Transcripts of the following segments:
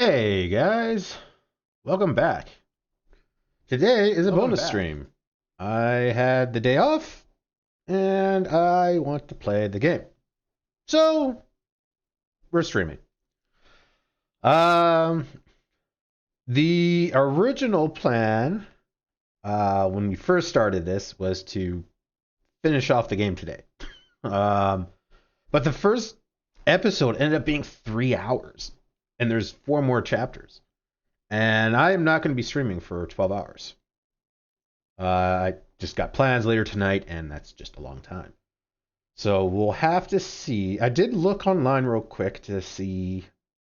Hey guys, welcome back. Today is a Welcome bonus back. stream. I had the day off and I want to play the game. So, we're streaming. Um the original plan when we first started this was to finish off the game today. Um but the first episode ended up being 3 hours and there's 4 more chapters. And I am not going to be streaming for 12 hours. I just got plans later tonight, and that's just a long time. So we'll have to see. I did look online real quick to see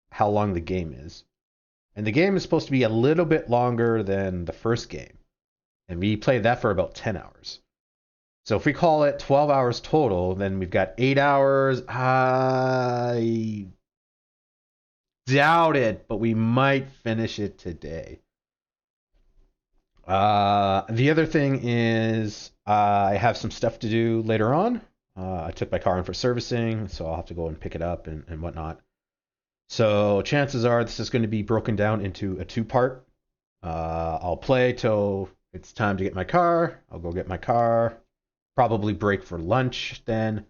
how long the game is. And the game is supposed to be a little bit longer than the first game. And we played that for about 10 hours. So if we call it 12 hours total, then we've got 8 hours. I doubt it, but we might finish it today. The other thing is I have some stuff to do later on. I took my car in for servicing, so I'll have to go and pick it up and whatnot. So chances are this is going to be broken down into a two-part. I'll play till it's time to get my car. I'll go get my car, probably break for lunch then,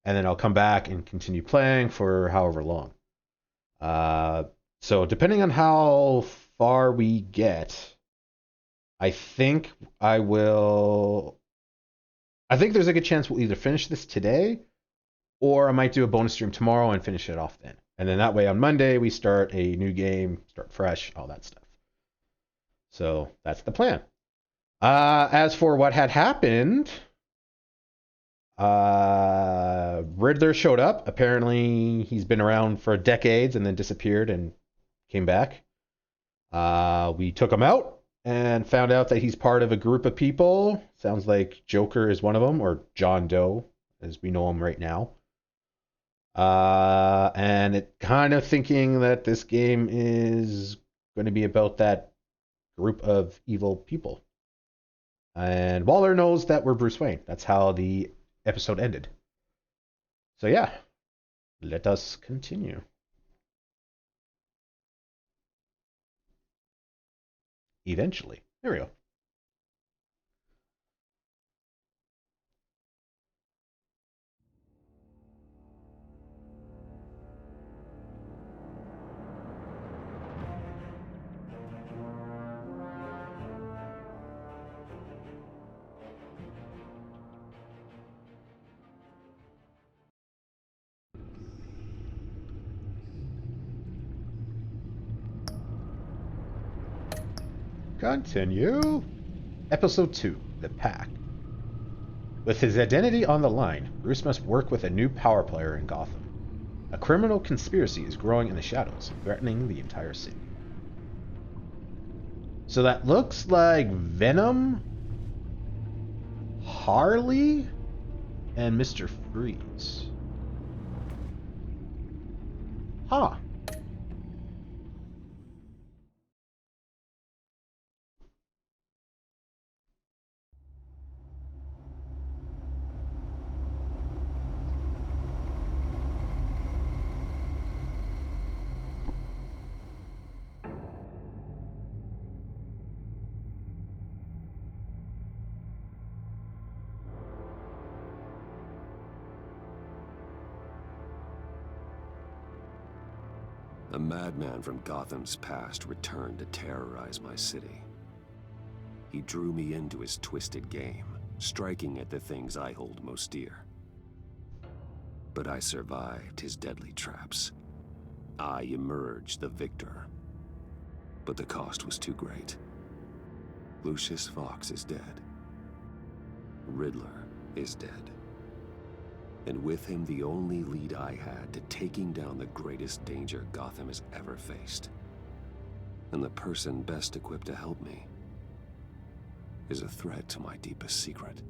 and then I'll come back and continue playing for however long. Uh, so depending on how far we get, I think I will. I think there's a good chance we'll either finish this today or I might do a bonus stream tomorrow and finish it off then. And then that way on Monday we start a new game, start fresh, all that stuff. So that's the plan. As for what had happened, Riddler showed up. Apparently he's been around for decades and then disappeared and came back. We took him out and found out that he's part of a group of people. Sounds like Joker is one of them, or John Doe, as we know him right now. And it kind of thinking that this game is going to be about that group of evil people. And Waller knows that we're Bruce Wayne. That's how the episode ended. So yeah, let us continue. Eventually. There we go. Continue. Episode 2, The Pack. With his identity on the line, Bruce must work with a new power player in Gotham. A criminal conspiracy is growing in the shadows, threatening the entire city. So that looks like Venom, Harley, and Mr. Freeze. Huh. A madman from Gotham's past returned to terrorize my city. He drew me into his twisted game, striking at the things I hold most dear. But I survived his deadly traps. I emerged the victor. But the cost was too great. Lucius Fox is dead. Riddler is dead. And with him the only lead I had to taking down the greatest danger Gotham has ever faced. And the person best equipped to help me is a threat to my deepest secret.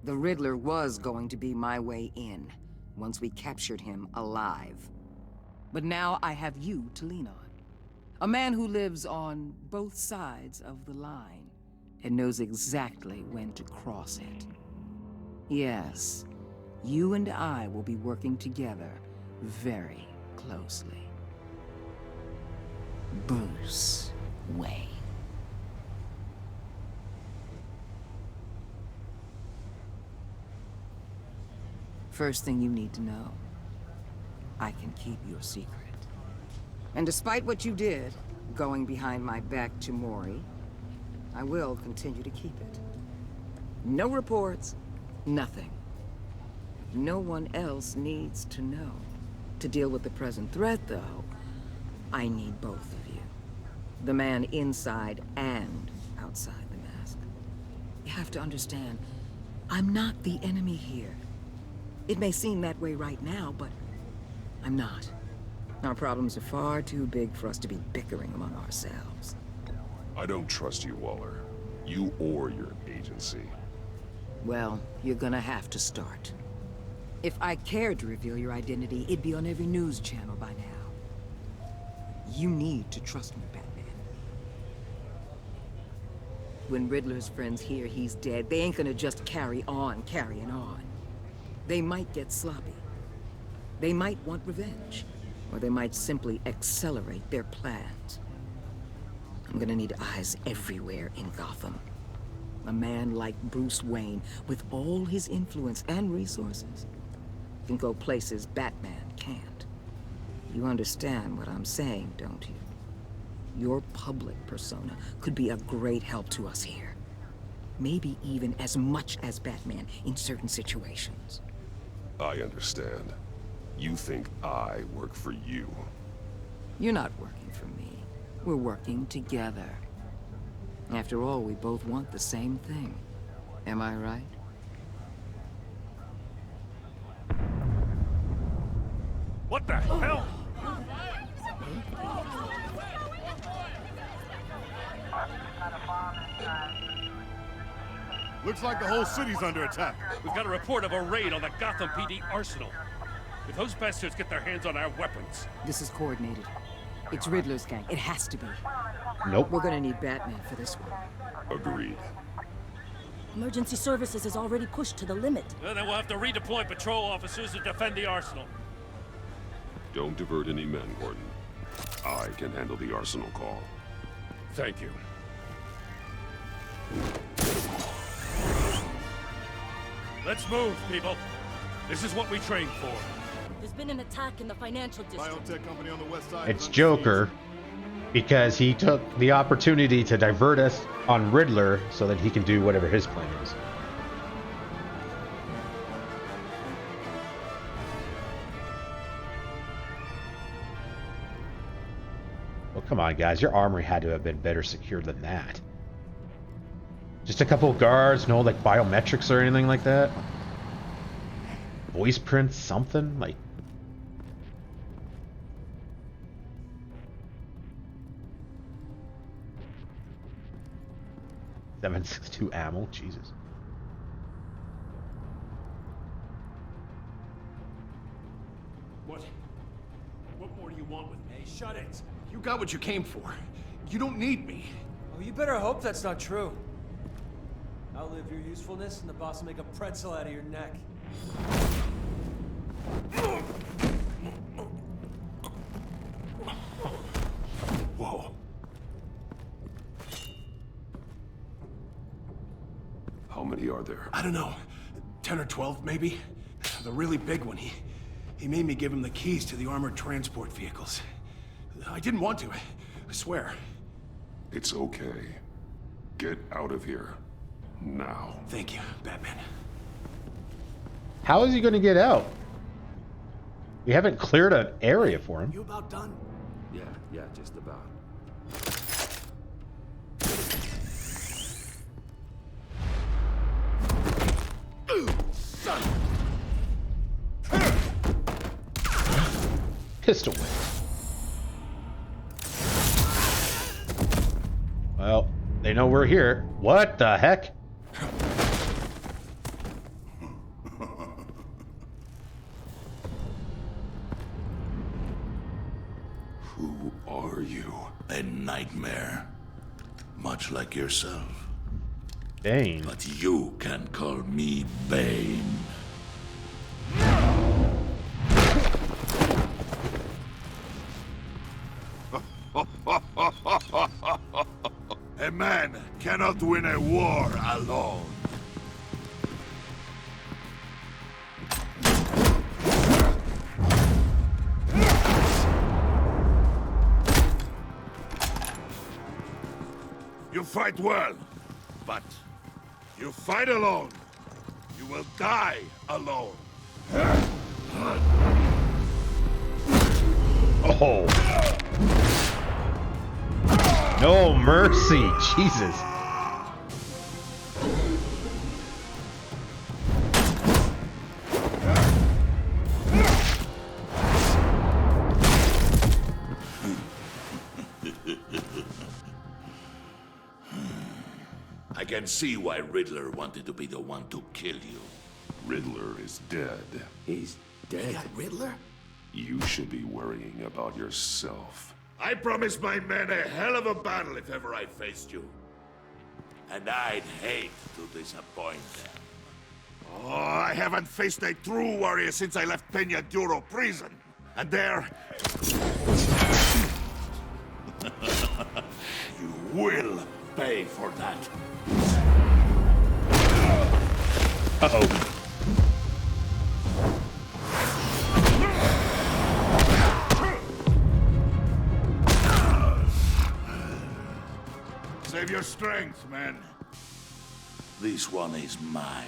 The Riddler was going to be my way in, once we captured him alive. But now I have you to lean on. A man who lives on both sides of the line, and knows exactly when to cross it. Yes, you and I will be working together very closely. Bruce Wayne. First thing you need to know, I can keep your secret. And despite what you did, going behind my back to Mori, I will continue to keep it. No reports, nothing. No one else needs to know. To deal with the present threat, though, I need both of you. The man inside and outside the mask. You have to understand, I'm not the enemy here. It may seem that way right now, but I'm not. Our problems are far too big for us to be bickering among ourselves. I don't trust you, Waller. You or your agency. Well, you're gonna have to start. If I cared to reveal your identity, it'd be on every news channel by now. You need to trust me, Batman. When Riddler's friends hear he's dead, they ain't gonna just carry on carrying on. They might get sloppy. They might want revenge. Or they might simply accelerate their plans. I'm gonna need eyes everywhere in Gotham. A man like Bruce Wayne, with all his influence and resources, can go places Batman can't. You understand what I'm saying, don't you? Your public persona could be a great help to us here. Maybe even as much as Batman in certain situations. I understand. You think I work for you. You're not working for me. We're working together. After all, we both want the same thing. Am I right? What the hell? Looks like the whole city's under attack. We've got a report of a raid on the Gotham PD arsenal. If those bastards get their hands on our weapons... This is coordinated. It's Riddler's gang. It has to be. Nope. We're gonna need Batman for this one. Agreed. Emergency services is already pushed to the limit. Well, then we'll have to redeploy patrol officers to defend the arsenal. Don't divert any men, Gordon. I can handle the arsenal call. Thank you. Let's move, people. This is what we trained for. There's been an attack in the financial district. Biotech company on the west side. It's Joker because he took the opportunity to divert us on Riddler so that he can do whatever his plan is. Well, come on, guys. Your armory had to have been better secured than that. Just a couple of guards, no like biometrics or anything like that. Voice prints, something like. .762 ammo, Jesus. What more do you want with me? Hey, shut it! You got what you came for. You don't need me. Oh, you better hope that's not true. Outlive your usefulness and the boss will make a pretzel out of your neck. Whoa. How many are there? I don't know. 10 or 12, maybe? The really big one, he made me give him the keys to the armored transport vehicles. I didn't want to, I swear. It's okay. Get out of here. Now. Thank you, Batman. How is he going to get out? We haven't cleared an area for him. You about done? Yeah, just about. Son! Pistol whip. Well, they know we're here. What the heck? Who are you? A nightmare. Much like yourself. Bane. But you can call me Bane. A man cannot win a war alone. You fight well, but you fight alone. You will die alone. Oh. No mercy, Jesus. I can see why Riddler wanted to be the one to kill you. Riddler is dead. He's dead. Riddler? You should be worrying about yourself. I promised my men a hell of a battle if ever I faced you. And I'd hate to disappoint them. Oh, I haven't faced a true warrior since I left Peña Duro prison. And there... you will pay for that. Uh-oh. Save your strength, man. This one is mine.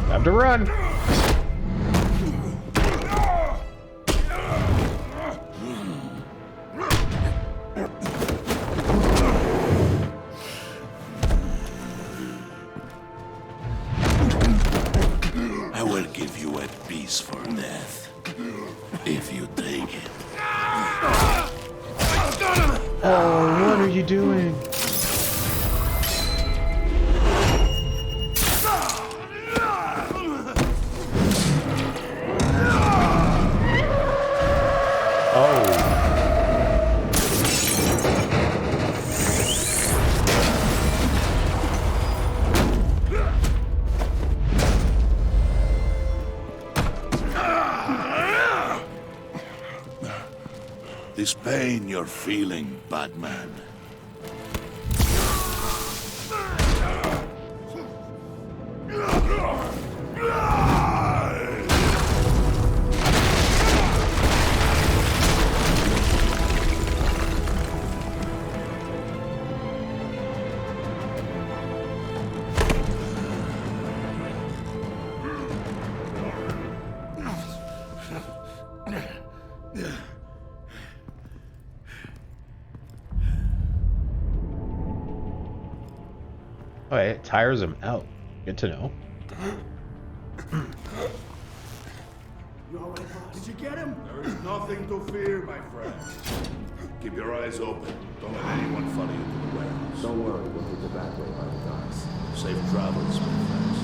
Time to run. I will give you a peaceful death. If you take it. Oh, what are you doing? Oh. This pain you're feeling, Batman. Oh, it tires him out. Good to know. Did you get him? There is nothing to fear, my friend. Keep your eyes open. Don't let anyone follow you to the warehouse. Don't worry, we'll hit the back way by the docks. Safe travels, my friends.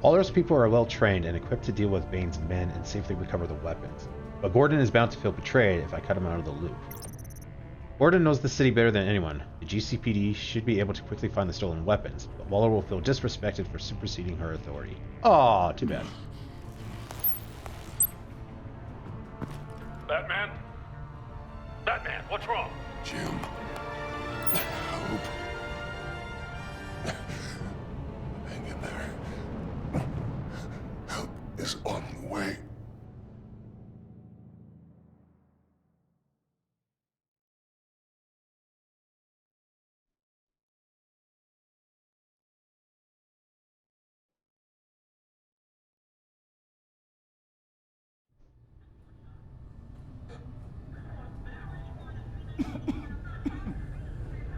All those people are well trained and equipped to deal with Bane's men and safely recover the weapons. But Gordon is bound to feel betrayed if I cut him out of the loop. Gordon knows the city better than anyone. The GCPD should be able to quickly find the stolen weapons, but Waller will feel disrespected for superseding her authority. Aw, too bad. Batman? Batman, what's wrong? Jim. Hope. Hang in there. Help is on the way.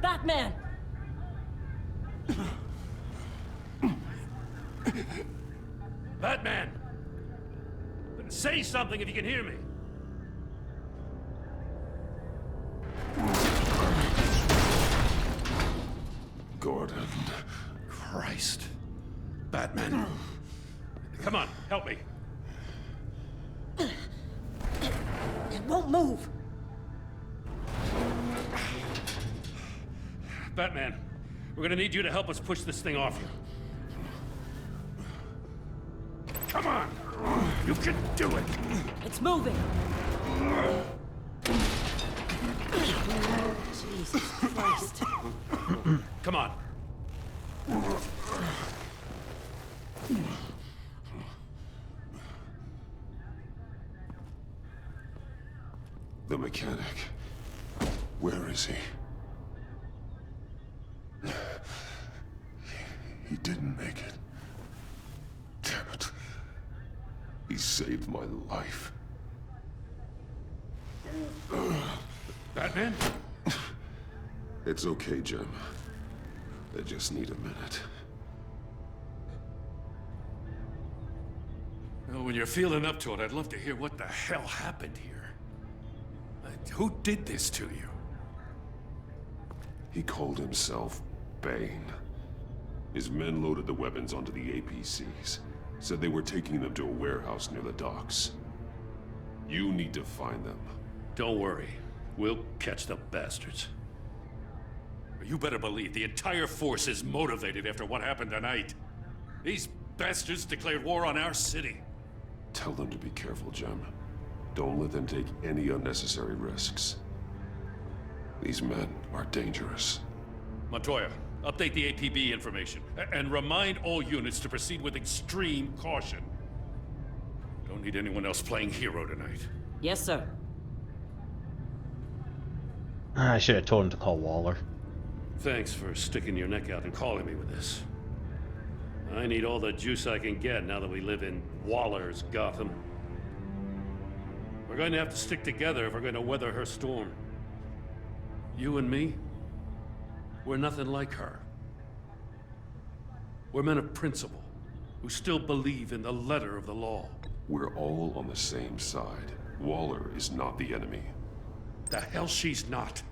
Batman! Batman! Say something if you can hear me. Gordon. Christ. Batman. Come on, help me. It won't move. Batman, we're gonna need you to help us push this thing off you. Come on! You can do it! It's moving. Jesus Christ. Come on. The mechanic. Where is he? He didn't make it. Damn it. He saved my life. Batman? It's okay, Jim. I just need a minute. Well, when you're feeling up to it, I'd love to hear what the hell happened here. Who did this to you? He called himself Bane. His men loaded the weapons onto the APCs. Said they were taking them to a warehouse near the docks. You need to find them. Don't worry. We'll catch the bastards. You better believe the entire force is motivated after what happened tonight. These bastards declared war on our city. Tell them to be careful, Jim. Don't let them take any unnecessary risks. These men are dangerous. Montoya, update the APB information. And remind all units to proceed with extreme caution. Don't need anyone else playing hero tonight. Yes, sir. I should have told him to call Waller. Thanks for sticking your neck out and calling me with this. I need all the juice I can get now that we live in Waller's Gotham. We're going to have to stick together if we're going to weather her storm. You and me, we're nothing like her. We're men of principle, who still believe in the letter of the law. We're all on the same side. Waller is not the enemy. The hell she's not.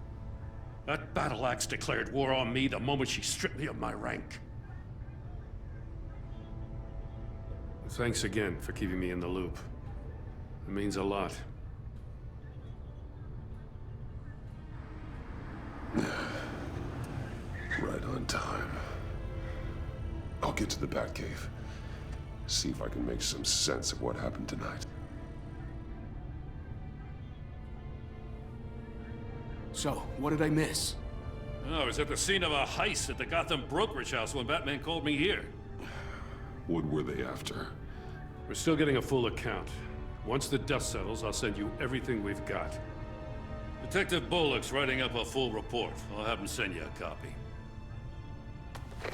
That battle axe declared war on me the moment she stripped me of my rank. Thanks again for keeping me in the loop. It means a lot. Right on time. I'll get to the Batcave. See if I can make some sense of what happened tonight. So, what did I miss? I was at the scene of a heist at the Gotham brokerage house when Batman called me here. What were they after? We're still getting a full account. Once the dust settles, I'll send you everything we've got. Detective Bullock's writing up a full report. I'll have him send you a copy.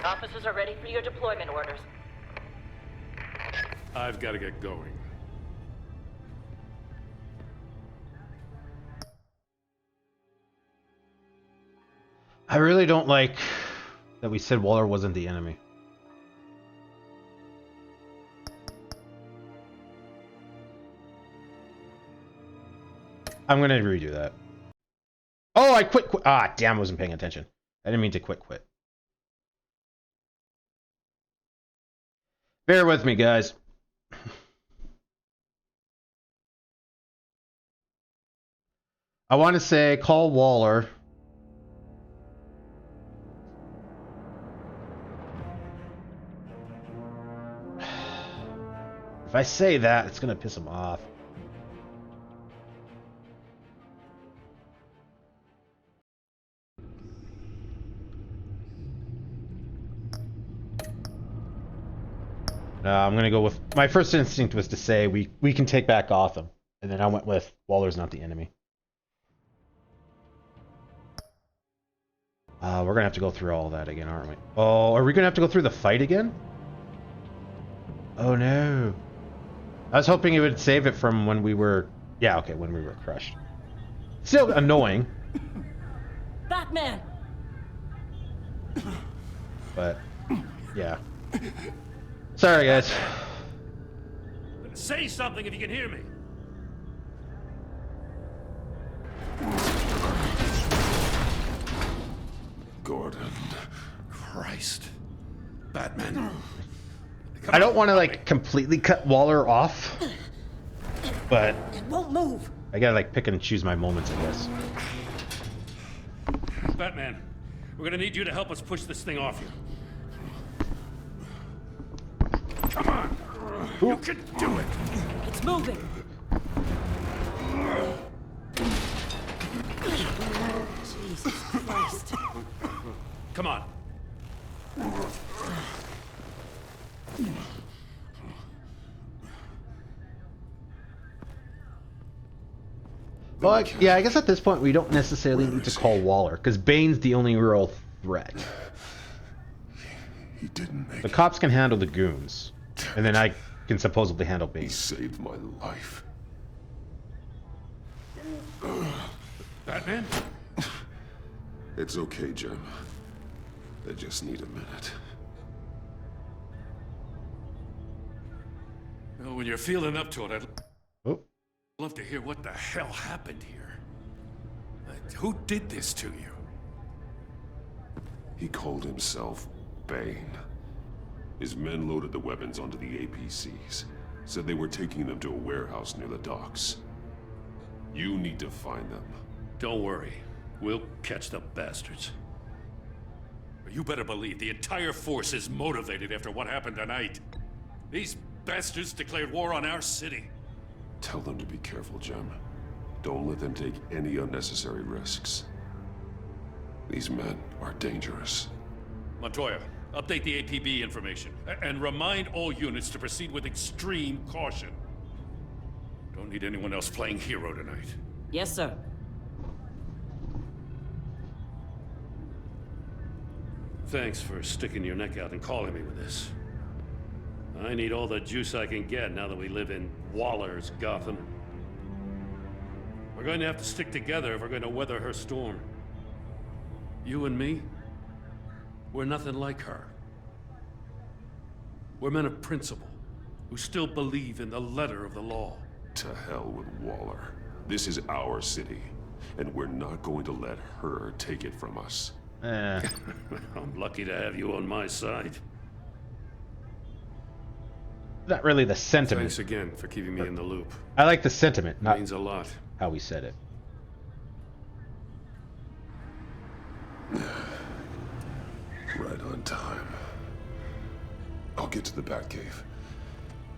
Officers are ready for your deployment orders. I've got to get going. I really don't like that we said Waller wasn't the enemy. I'm gonna redo that. Oh, I quit. Ah, damn, I wasn't paying attention. I didn't mean to quit. Bear with me, guys. I want to say call Waller. If I say that, it's gonna piss him off. I'm gonna go with my first instinct was to say we can take back Gotham, and then I went with Waller's not the enemy. We're gonna have to go through all that again, aren't we? Oh, are we gonna have to go through the fight again? Oh no. I was hoping it would save it from when we were... Yeah, okay, when we were crushed. Still annoying. Batman! But, yeah. Sorry, guys. Say something if you can hear me. Gordon. Christ. Batman. I don't want to like completely cut Waller off, but It won't move. I gotta like pick and choose my moments, I guess. Batman, we're gonna need you to help us push this thing off you. Come on. You can do it. It's moving. Jesus Christ. Come on. Well, yeah, I guess at this point we don't necessarily need to call Waller, because Bane's the only real threat. He didn't make The cops can handle the goons, and then I can supposedly handle Bane. He saved my life. Batman? It's okay, Jim. I just need a minute. Well, when you're feeling up to it, I'd Oh, love to hear what the hell happened here. Who did this to you? He called himself Bane. His men loaded the weapons onto the APCs. Said they were taking them to a warehouse near the docks. You need to find them. Don't worry. We'll catch the bastards. You better believe the entire force is motivated after what happened tonight. These bastards declared war on our city. Tell them to be careful, Jim. Don't let them take any unnecessary risks. These men are dangerous. Montoya, update the APB information. And remind all units to proceed with extreme caution. Don't need anyone else playing hero tonight. Yes, sir. Thanks for sticking your neck out and calling me with this. I need all the juice I can get now that we live in Waller's Gotham. We're going to have to stick together if we're going to weather her storm. You and me, we're nothing like her. We're men of principle, who still believe in the letter of the law. To hell with Waller. This is our city, and we're not going to let her take it from us. I'm lucky to have you on my side. not really the sentiment. Thanks again for keeping me in the loop. I like the sentiment, not Means a lot. how we said it. Right on time. I'll get to the Batcave.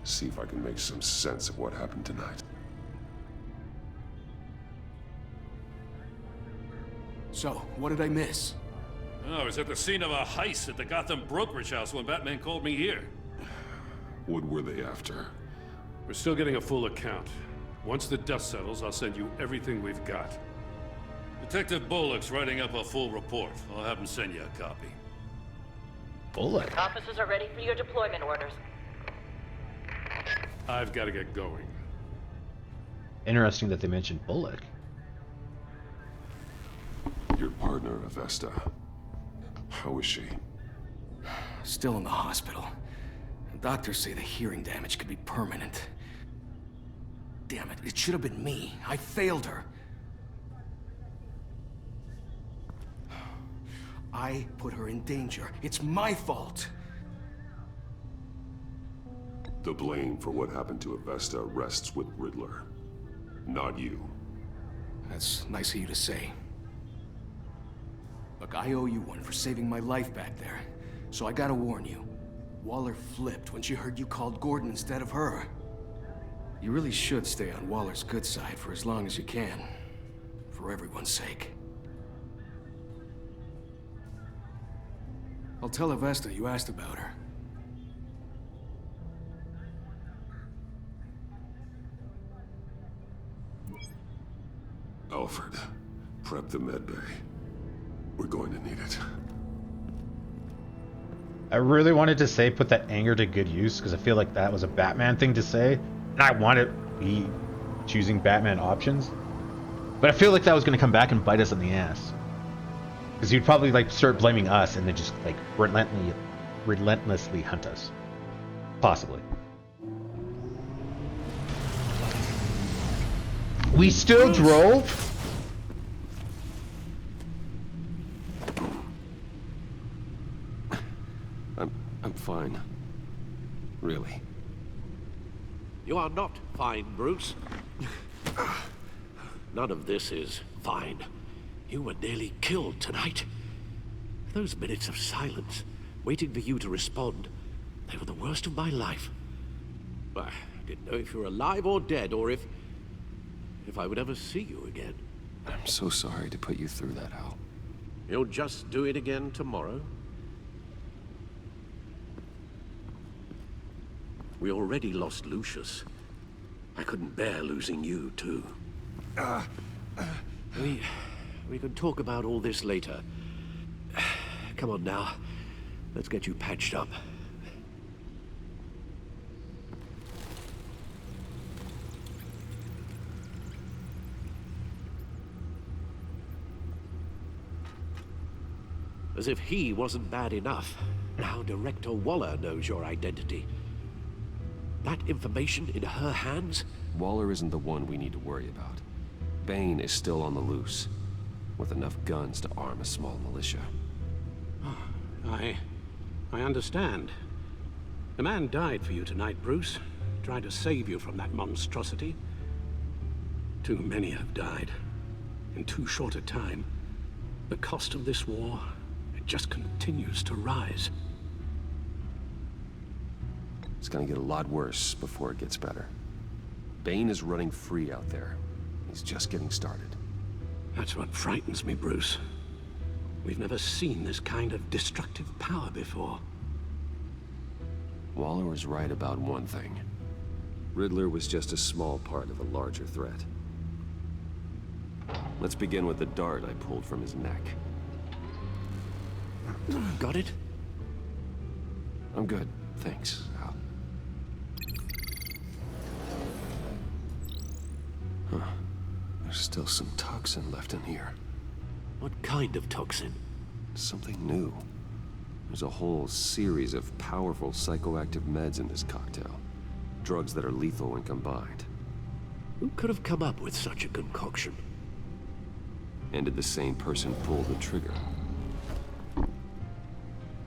See if I can make some sense of what happened tonight. So, what did I miss? Oh, I was at the scene of a heist at the Gotham brokerage house when Batman called me here. What were they after? We're still getting a full account. Once the dust settles, I'll send you everything we've got. Detective Bullock's writing up a full report. I'll have him send you a copy. Bullock? Officers are ready for your deployment orders. I've got to get going. Interesting that they mentioned Bullock. Your partner, Avesta. How is she? Still in the hospital. Doctors say the hearing damage could be permanent. Damn it, it should have been me. I failed her. I put her in danger. It's my fault. The blame for what happened to Avesta rests with Riddler, not you. That's nice of you to say. Look, I owe you one for saving my life back there. So I gotta warn you. Waller flipped when she heard you called Gordon instead of her. You really should stay on Waller's good side for as long as you can. For everyone's sake. I'll tell Avesta you asked about her. Alfred, prep the medbay. We're going to need it. I really wanted to say put that anger to good use because I feel like that was a Batman thing to say. And I want to be choosing Batman options. But I feel like that was going to come back and bite us in the ass. Because he'd probably like start blaming us and then just like relentlessly hunt us. Possibly. We still drove? I'm fine. Really. You are not fine, Bruce. None of this is fine. You were nearly killed tonight. Those minutes of silence, waiting for you to respond, they were the worst of my life. I didn't know if you were alive or dead, or if I would ever see you again. I'm so sorry to put you through that, Al. You'll just do it again tomorrow? We already lost Lucius. I couldn't bear losing you, too. We can talk about all this later. Come on now. Let's get you patched up. As if he wasn't bad enough, now Director Waller knows your identity. That information in her hands? Waller isn't the one we need to worry about. Bane is still on the loose, with enough guns to arm a small militia. I understand. The man died for you tonight, Bruce. Tried to save you from that monstrosity. Too many have died. In too short a time. The cost of this war, it just continues to rise. It's gonna get a lot worse before it gets better. Bane is running free out there. He's just getting started. That's what frightens me, Bruce. We've never seen this kind of destructive power before. Waller was right about one thing. Riddler was just a small part of a larger threat. Let's begin with the dart I pulled from his neck. Got it? I'm good, thanks, Al. Huh. There's still some toxin left in here. What kind of toxin? Something new. There's a whole series of powerful psychoactive meds in this cocktail. Drugs that are lethal when combined. Who could have come up with such a concoction? And did the same person pull the trigger?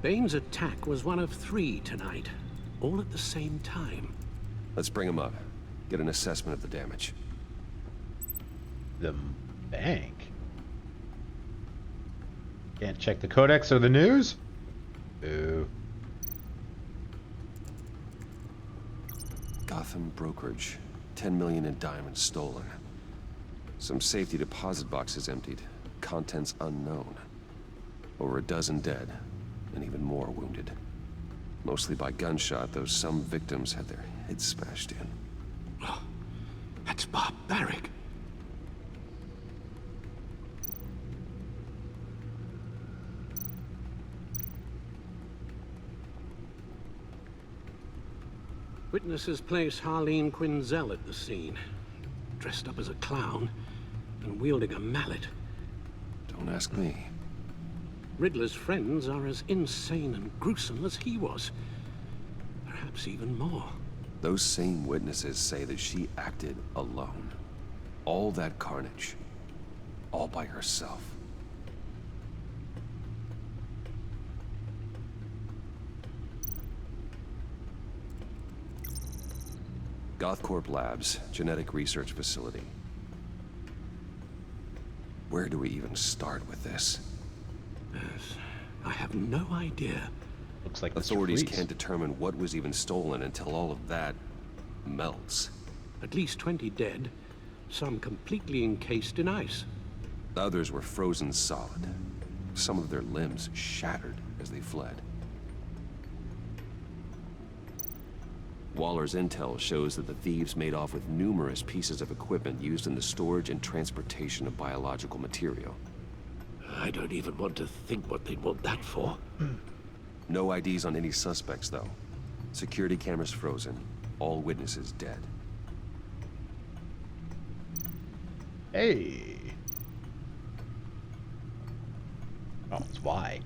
Bane's attack was one of 3 tonight, all at the same time. Let's bring him up. Get an assessment of the damage. The bank? Can't check the codex or the news? Boo. Gotham Brokerage. 10 million in diamonds stolen. Some safety deposit boxes emptied. Contents unknown. Over a dozen dead, and even more wounded. Mostly by gunshot, though some victims had their heads smashed in. Oh, that's barbaric. Witnesses place Harleen Quinzel at the scene, dressed up as a clown and wielding a mallet. Don't ask me. Riddler's friends are as insane and gruesome as he was. Perhaps even more. Those same witnesses say that she acted alone. All that carnage. All by herself. Gothcorp Labs, genetic research facility. Where do we even start with this? Yes, I have no idea. Looks like authorities can't determine what was even stolen until all of that melts. At least 20 dead, some completely encased in ice. Others were frozen solid. Some of their limbs shattered as they fled. Waller's intel shows that the thieves made off with numerous pieces of equipment used in the storage and transportation of biological material. I don't even want to think what they'd want that for. No IDs on any suspects, though. Security cameras frozen. All witnesses dead. Hey. Oh, it's why.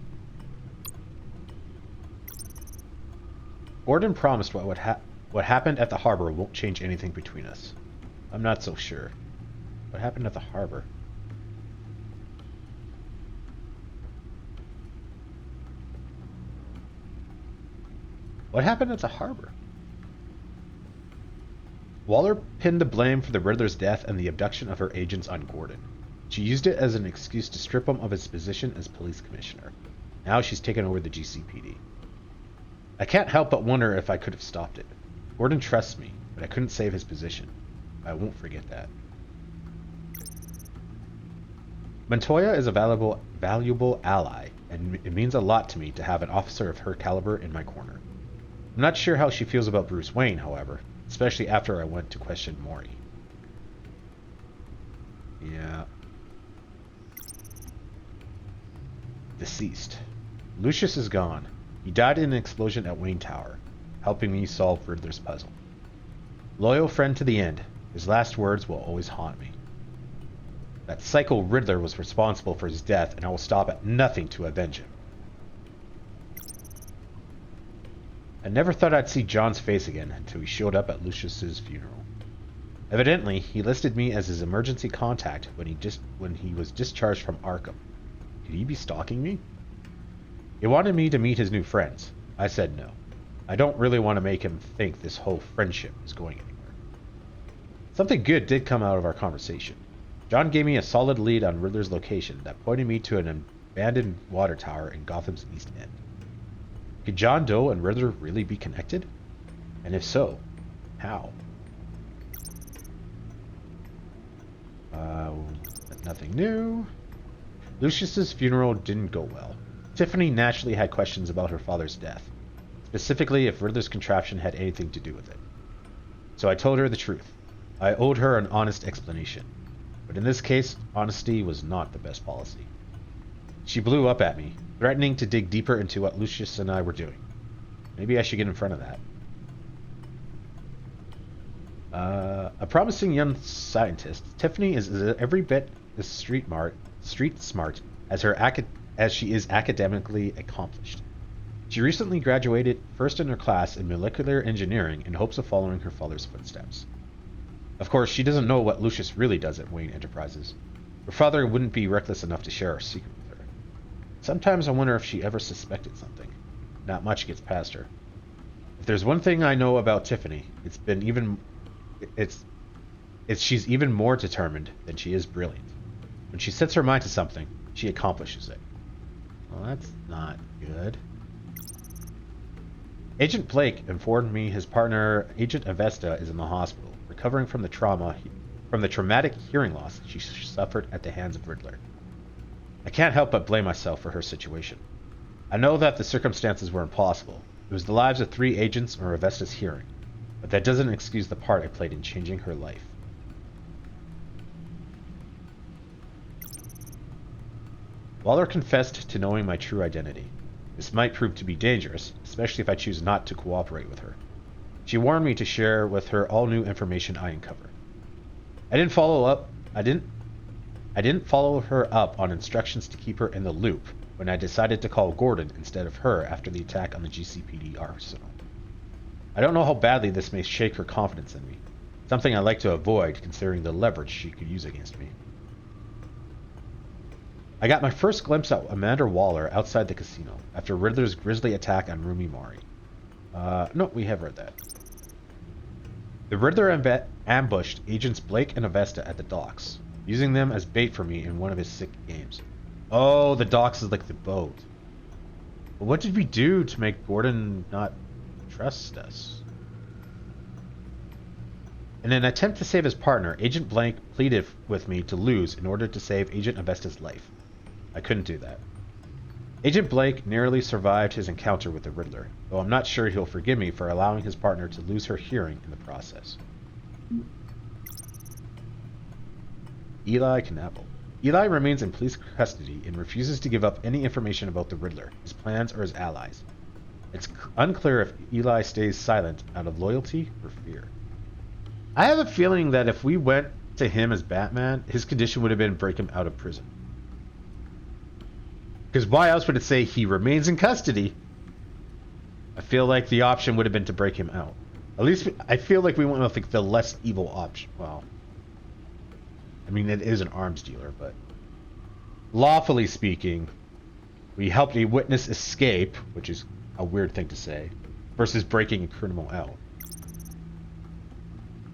Gordon promised what happened at the harbor won't change anything between us. I'm not so sure. What happened at the harbor? What happened at the harbor? Waller pinned the blame for the Riddler's death and the abduction of her agents on Gordon. She used it as an excuse to strip him of his position as police commissioner. Now she's taken over the GCPD. I can't help but wonder if I could have stopped it. Gordon trusts me, but I couldn't save his position. I won't forget that. Montoya is a valuable ally, and it means a lot to me to have an officer of her caliber in my corner. I'm not sure how she feels about Bruce Wayne, however, especially after I went to question Mori. Yeah. Deceased. Lucius is gone. He died in an explosion at Wayne Tower, helping me solve Riddler's puzzle. Loyal friend to the end, his last words will always haunt me. That psycho Riddler was responsible for his death, and I will stop at nothing to avenge him. I never thought I'd see John's face again until he showed up at Lucius's funeral. Evidently, he listed me as his emergency contact when he was discharged from Arkham. Could he be stalking me? He wanted me to meet his new friends. I said no. I don't really want to make him think this whole friendship is going anywhere. Something good did come out of our conversation. John gave me a solid lead on Riddler's location that pointed me to an abandoned water tower in Gotham's East End. Could John Doe and Riddler really be connected? And if so, how? Nothing new. Lucius's funeral didn't go well. Tiffany naturally had questions about her father's death, specifically if Riddler's contraption had anything to do with it. So I told her the truth. I owed her an honest explanation. But in this case, honesty was not the best policy. She blew up at me, threatening to dig deeper into what Lucius and I were doing. Maybe I should get in front of that. A promising young scientist, Tiffany is every bit as street smart as she is academically accomplished. She recently graduated first in her class in molecular engineering in hopes of following her father's footsteps. Of course, she doesn't know what Lucius really does at Wayne Enterprises. Her father wouldn't be reckless enough to share our secret with her. Sometimes I wonder if she ever suspected something. Not much gets past her. If there's one thing I know about Tiffany, she's even more determined than she is brilliant. When she sets her mind to something, she accomplishes it. Well, that's not good. Agent Blake informed me his partner, Agent Avesta, is in the hospital, recovering from the traumatic hearing loss she suffered at the hands of Riddler. I can't help but blame myself for her situation. I know that the circumstances were impossible. It was the lives of 3 agents or Avesta's hearing, but that doesn't excuse the part I played in changing her life. Waller confessed to knowing my true identity. This might prove to be dangerous, especially if I choose not to cooperate with her. She warned me to share with her all new information I uncover. I didn't follow her up on instructions to keep her in the loop when I decided to call Gordon instead of her after the attack on the GCPD arsenal. I don't know how badly this may shake her confidence in me, something I like to avoid considering the leverage she could use against me. I got my first glimpse at Amanda Waller outside the casino after Riddler's grisly attack on Rumi Mori. No, we have read that. The Riddler ambushed Agents Blake and Avesta at the docks, using them as bait for me in one of his sick games. Oh, the docks is like the boat. But what did we do to make Gordon not trust us? In an attempt to save his partner, Agent Blake pleaded with me to lose in order to save Agent Avesta's life. I couldn't do that. Agent Blake narrowly survived his encounter with the Riddler, though I'm not sure he'll forgive me for allowing his partner to lose her hearing in the process. Eli Knappel. Eli remains in police custody and refuses to give up any information about the Riddler, his plans, or his allies. It's unclear if Eli stays silent out of loyalty or fear. I have a feeling that if we went to him as Batman, his condition would have been break him out of prison. Because why else would it say he remains in custody? I feel like the option would have been to break him out. At least I feel like we went with like the less evil option. Well, I mean, it is an arms dealer, but lawfully speaking, we helped a witness escape, which is a weird thing to say, versus breaking a criminal out.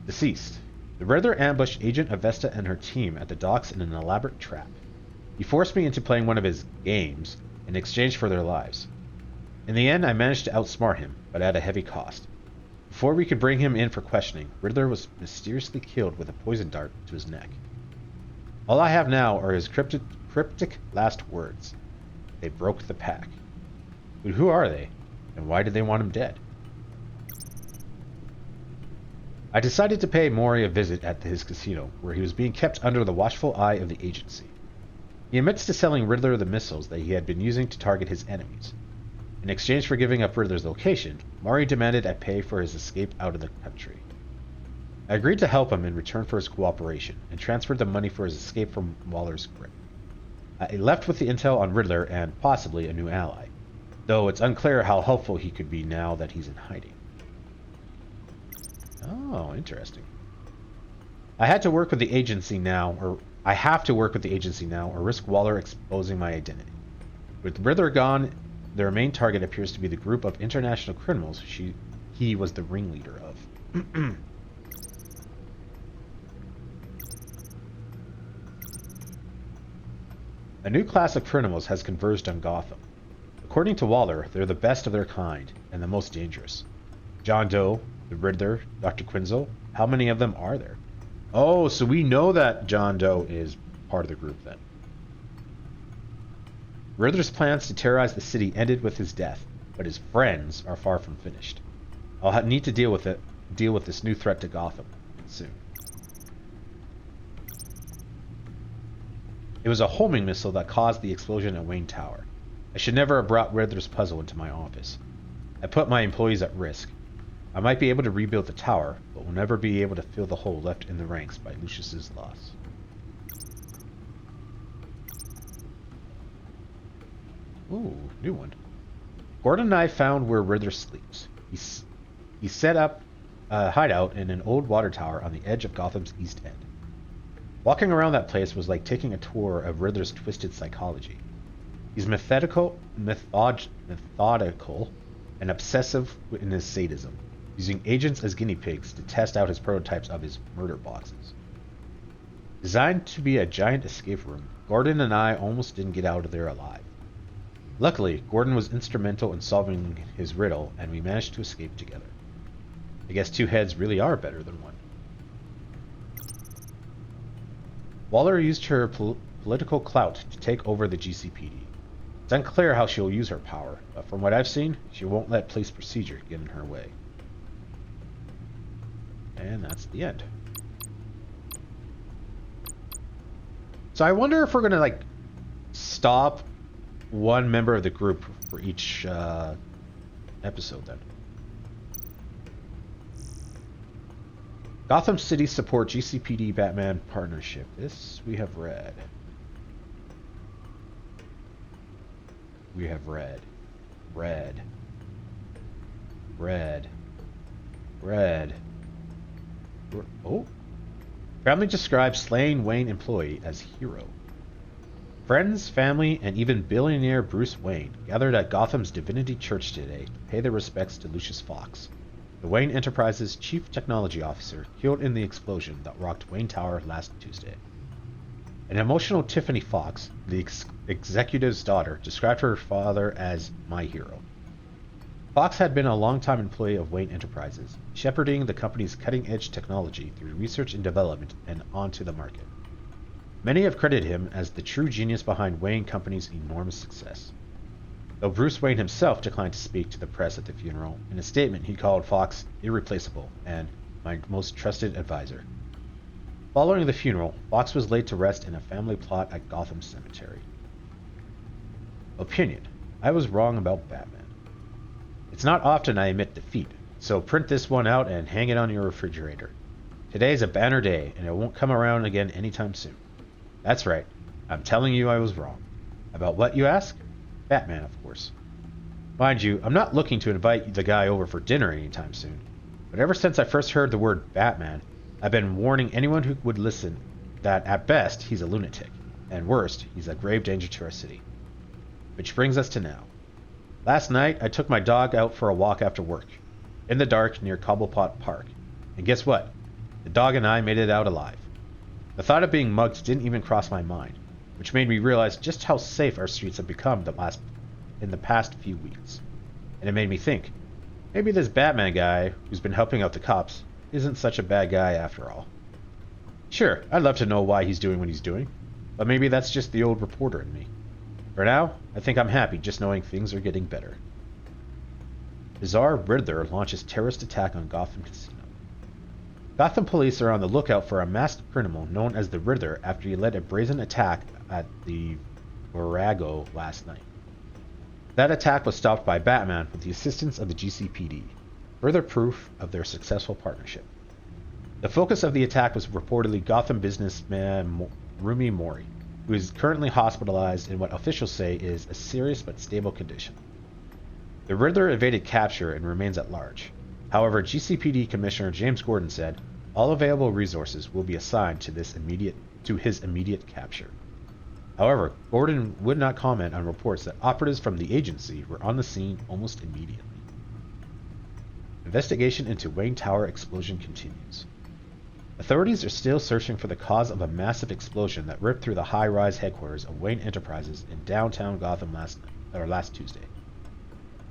Deceased. The Riddler ambushed Agent Avesta and her team at the docks in an elaborate trap. He forced me into playing one of his games in exchange for their lives. In the end, I managed to outsmart him, but at a heavy cost. Before we could bring him in for questioning, Riddler was mysteriously killed with a poison dart to his neck. All I have now are his cryptic last words. They broke the pack. But who are they, and why did they want him dead? I decided to pay Mori a visit at his casino, where he was being kept under the watchful eye of the agency. He admits to selling Riddler the missiles that he had been using to target his enemies. In exchange for giving up Riddler's location, Mori demanded I pay for his escape out of the country. I agreed to help him in return for his cooperation, and transferred the money for his escape from Waller's grip. I left with the intel on Riddler and possibly a new ally, though it's unclear how helpful he could be now that he's in hiding. Oh, interesting. I have to work with the agency now, or risk Waller exposing my identity. With Riddler gone, their main target appears to be the group of international criminals he was the ringleader of. A new class of criminals has converged on Gotham. According to Waller, they're the best of their kind, and the most dangerous. John Doe, the Riddler, Dr. Quinzel, how many of them are there? Oh, so we know that John Doe is part of the group then. Riddler's plans to terrorize the city ended with his death, but his friends are far from finished. I'll need to deal with this new threat to Gotham soon. It was a homing missile that caused the explosion at Wayne Tower. I should never have brought Riddler's puzzle into my office. I put my employees at risk. I might be able to rebuild the tower, but will never be able to fill the hole left in the ranks by Lucius's loss. Ooh, new one. Gordon and I found where Riddler sleeps. He set up a hideout in an old water tower on the edge of Gotham's East End. Walking around that place was like taking a tour of Riddler's twisted psychology. He's methodical and obsessive in his sadism, using agents as guinea pigs to test out his prototypes of his murder boxes. Designed to be a giant escape room, Gordon and I almost didn't get out of there alive. Luckily, Gordon was instrumental in solving his riddle, and we managed to escape together. I guess two heads really are better than one. Waller used her political clout to take over the GCPD. It's unclear how she'll use her power, but from what I've seen, she won't let police procedure get in her way. And that's the end. So I wonder if we're going to, stop one member of the group for each episode, then. Gotham City support GCPD Batman partnership. This we have read. We have read. Read. Oh. Family describes slain Wayne employee as hero. Friends, family, and even billionaire Bruce Wayne gathered at Gotham's Divinity Church today to pay their respects to Lucius Fox, the Wayne Enterprises chief technology officer killed in the explosion that rocked Wayne Tower last Tuesday. An emotional Tiffany Fox, the executive's daughter, described her father as my hero. Fox had been a longtime employee of Wayne Enterprises, shepherding the company's cutting-edge technology through research and development and onto the market. Many have credited him as the true genius behind Wayne Company's enormous success. Though Bruce Wayne himself declined to speak to the press at the funeral, in a statement he called Fox irreplaceable and my most trusted advisor. Following the funeral, Fox was laid to rest in a family plot at Gotham Cemetery. Opinion: I was wrong about Batman. It's not often I admit defeat, so print this one out and hang it on your refrigerator. Today is a banner day, and it won't come around again anytime soon. That's right, I'm telling you I was wrong. About what, you ask? Batman, of course. Mind you, I'm not looking to invite the guy over for dinner anytime soon, but ever since I first heard the word Batman, I've been warning anyone who would listen that at best, he's a lunatic, and worst, he's a grave danger to our city. Which brings us to now. Last night, I took my dog out for a walk after work, in the dark near Cobblepot Park. And guess what? The dog and I made it out alive. The thought of being mugged didn't even cross my mind, which made me realize just how safe our streets have become in the past few weeks. And it made me think, maybe this Batman guy, who's been helping out the cops, isn't such a bad guy after all. Sure, I'd love to know why he's doing what he's doing, but maybe that's just the old reporter in me. For now, I think I'm happy just knowing things are getting better. Bizarre Riddler launches terrorist attack on Gotham Casino. Gotham police are on the lookout for a masked criminal known as the Riddler after he led a brazen attack at the Virago last night. That attack was stopped by Batman with the assistance of the GCPD, further proof of their successful partnership. The focus of the attack was reportedly Gotham businessman Rumi Mori, who is currently hospitalized in what officials say is a serious but stable condition. The Riddler evaded capture and remains at large. However, GCPD Commissioner James Gordon said all available resources will be assigned to his immediate capture. However, Gordon would not comment on reports that operatives from the agency were on the scene almost immediately. Investigation into Wayne Tower explosion continues. Authorities are still searching for the cause of a massive explosion that ripped through the high-rise headquarters of Wayne Enterprises in downtown Gotham last Tuesday.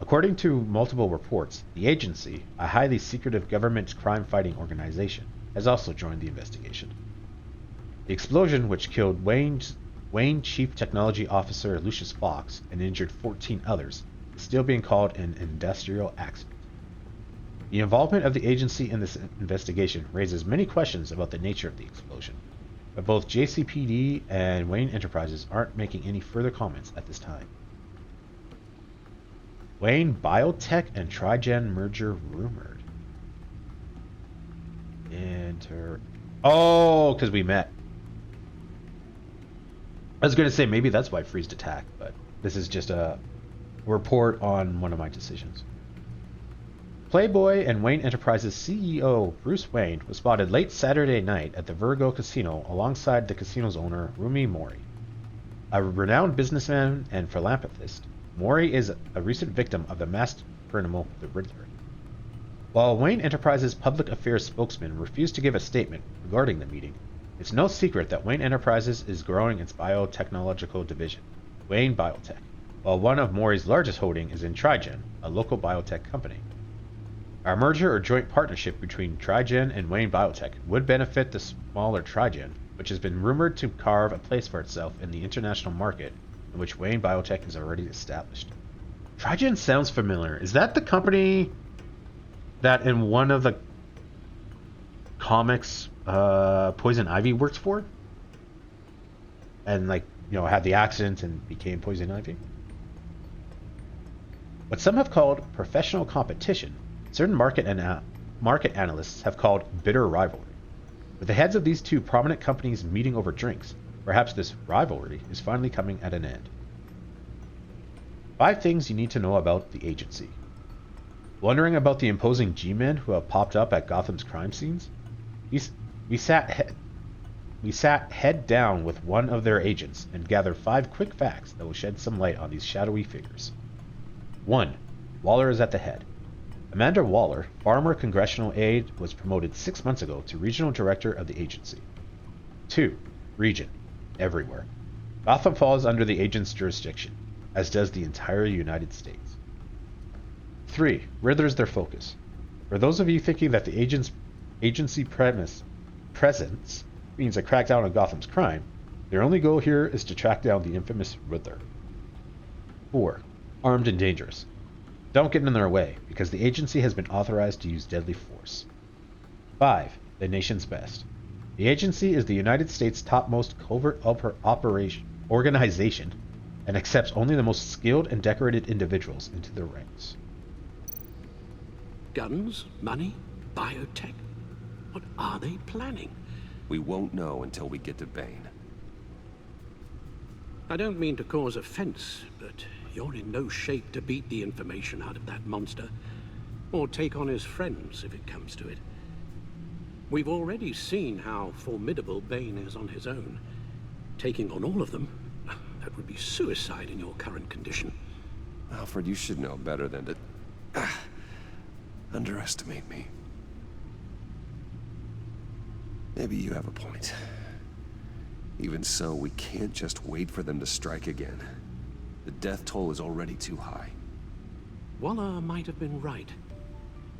According to multiple reports, the agency, a highly secretive government crime-fighting organization, has also joined the investigation. The explosion, which killed Wayne Chief Technology Officer Lucius Fox and injured 14 others, is still being called an industrial accident. The involvement of the agency in this investigation raises many questions about the nature of the explosion, but both JCPD and Wayne Enterprises aren't making any further comments at this time. Wayne Biotech and Trigen merger rumored. Oh, because we met. I was going to say maybe that's why Freeze attacked, but this is just a report on one of my decisions. Playboy and Wayne Enterprises CEO Bruce Wayne was spotted late Saturday night at the Virgo Casino alongside the casino's owner Rumi Mori. A renowned businessman and philanthropist, Mori is a recent victim of the masked criminal, the Riddler. While Wayne Enterprises' public affairs spokesman refused to give a statement regarding the meeting, it's no secret that Wayne Enterprises is growing its biotechnological division, Wayne Biotech, while one of Mori's largest holdings is in Trigen, a local biotech company. Our merger or joint partnership between Trigen and Wayne Biotech would benefit the smaller Trigen, which has been rumored to carve a place for itself in the international market in which Wayne Biotech is already established. Trigen sounds familiar. Is that the company that in one of the comics Poison Ivy works for? And had the accident and became Poison Ivy? What some have called professional competition, certain market analysts have called bitter rivalry. With the heads of these two prominent companies meeting over drinks, perhaps this rivalry is finally coming at an end. 5 things you need to know about the agency. Wondering about the imposing G-men who have popped up at Gotham's crime scenes? We sat head down with one of their agents and gathered 5 quick facts that will shed some light on these shadowy figures. 1. Waller is at the head. Amanda Waller, former congressional aide, was promoted 6 months ago to regional director of the agency. 2. Region. Everywhere. Gotham falls under the agent's jurisdiction, as does the entire United States. 3. Riddler's their focus. For those of you thinking that the agency presence means a crackdown on Gotham's crime, their only goal here is to track down the infamous Riddler. 4. Armed and dangerous. Don't get in their way, because the agency has been authorized to use deadly force. 5. The nation's best. The agency is the United States' topmost covert organization and accepts only the most skilled and decorated individuals into their ranks. Guns? Money? Biotech? What are they planning? We won't know until we get to Bane. I don't mean to cause offense, but you're in no shape to beat the information out of that monster, or take on his friends if it comes to it. We've already seen how formidable Bane is on his own. Taking on all of them, that would be suicide in your current condition. Alfred, you should know better than to underestimate me. Maybe you have a point. Even so, we can't just wait for them to strike again. The death toll is already too high. Waller might have been right.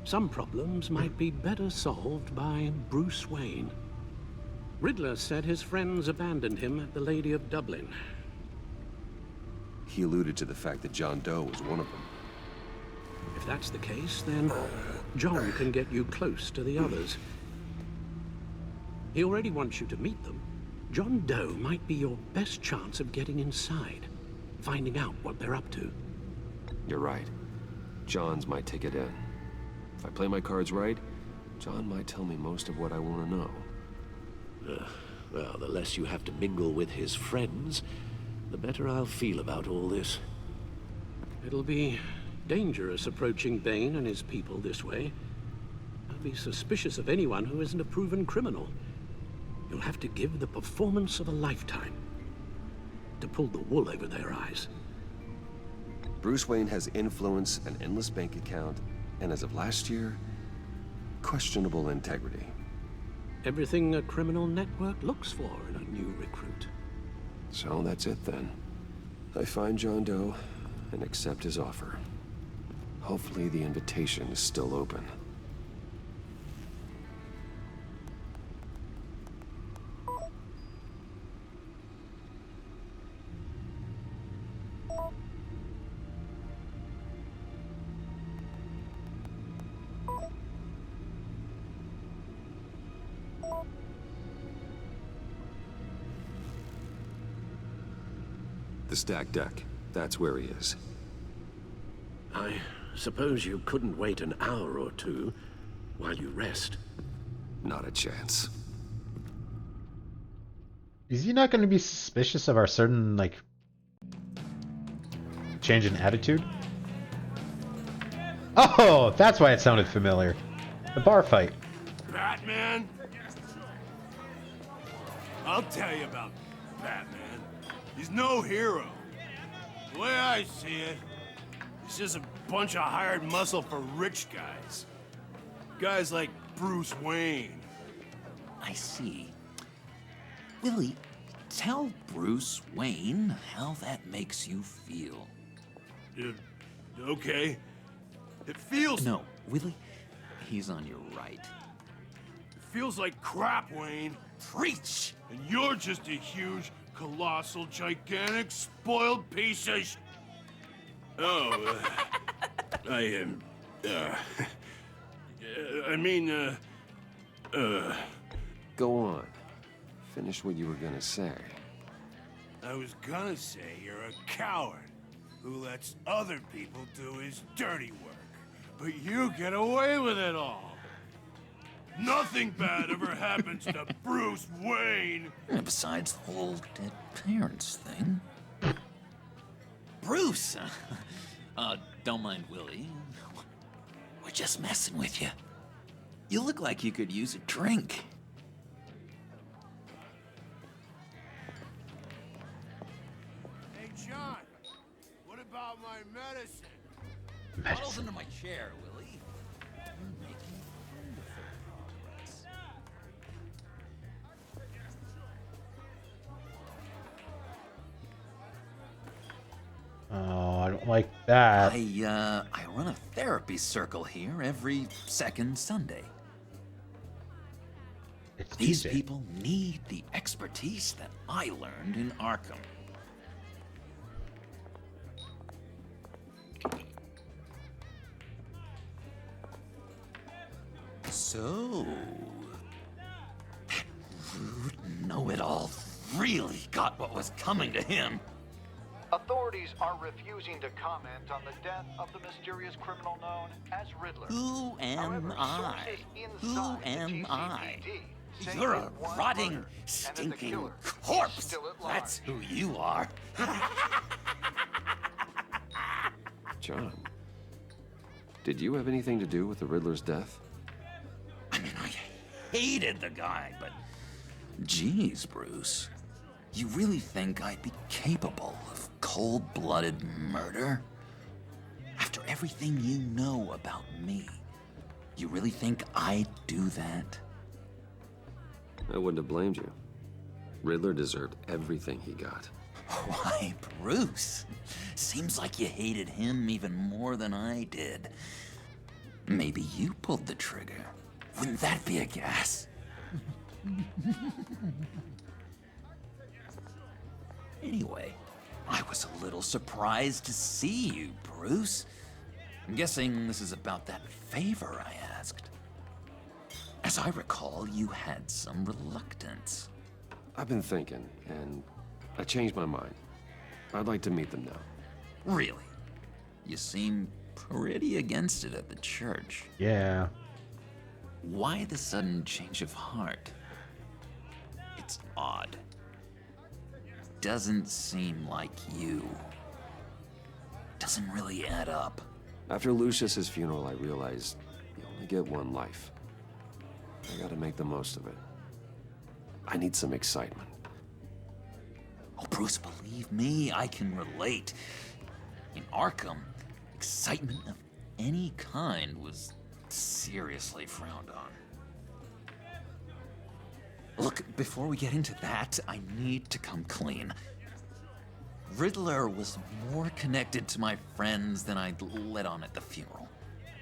Some problems might be better solved by Bruce Wayne. Riddler said his friends abandoned him at the Lady of Dublin. He alluded to the fact that John Doe was one of them. If that's the case, then John can get you close to the others. He already wants you to meet them. John Doe might be your best chance of getting inside, finding out what they're up to. You're right. John's my ticket in. If I play my cards right, John might tell me most of what I want to know. Well, the less you have to mingle with his friends, the better I'll feel about all this. It'll be dangerous approaching Bane and his people this way. I'll be suspicious of anyone who isn't a proven criminal. You'll have to give the performance of a lifetime to pull the wool over their eyes. Bruce Wayne has influence, an endless bank account, and as of last year, questionable integrity. Everything a criminal network looks for in a new recruit. So that's it then. I find John Doe and accept his offer. Hopefully the invitation is still open. The stacked deck. That's where he is. I suppose you couldn't wait an hour or two while you rest. Not a chance. Is he not going to be suspicious of our certain, like, change in attitude? Oh, that's why it sounded familiar. The bar fight. Batman? I'll tell you about Batman. He's no hero. The way I see it, he's just a bunch of hired muscle for rich guys. Guys like Bruce Wayne. I see. Willie, tell Bruce Wayne how that makes you feel. Okay. It feels... No, Willie, he's on your right. It feels like crap, Wayne. Preach! And you're just a huge, colossal, gigantic, spoiled piece of Oh, I am... Go on. Finish what you were gonna say. I was gonna say you're a coward who lets other people do his dirty work. But you get away with it all. Nothing bad ever happens to Bruce Wayne. And besides the whole dead parents thing. Bruce! Don't mind Willie. We're just messing with you. You look like you could use a drink. Hey, John. What about my medicine? Bottles under my chair, Willie. You're making wonderful progress. Oh, I don't like that. I run a therapy circle here every second Sunday. These people need the expertise that I learned in Arkham. So, that rude know-it-all really got what was coming to him. Authorities are refusing to comment on the death of the mysterious criminal known as Riddler. Who am I? Who am I? say You're a one rotting, murder, stinking corpse. That's who you are. John, did you have anything to do with the Riddler's death? I mean, hated the guy, but geez, Bruce, you really think I'd be capable of cold-blooded murder? After everything you know about me, you really think I'd do that? I wouldn't have blamed you. Riddler deserved everything he got. Why, Bruce? Seems like you hated him even more than I did. Maybe you pulled the trigger. Wouldn't that be a gas? Anyway, I was a little surprised to see you, Bruce. I'm guessing this is about that favor I asked. As I recall, you had some reluctance. I've been thinking, and I changed my mind. I'd like to meet them now. Really? You seem pretty against it at the church. Yeah. Why the sudden change of heart? It's odd. Doesn't seem like you. Doesn't really add up. After Lucius's funeral, I realized you only get one life. I gotta make the most of it. I need some excitement. Oh, Bruce, believe me, I can relate. In Arkham, excitement of any kind was seriously frowned on. Look, before we get into that, I need to come clean. Riddler was more connected to my friends than I'd let on at the funeral.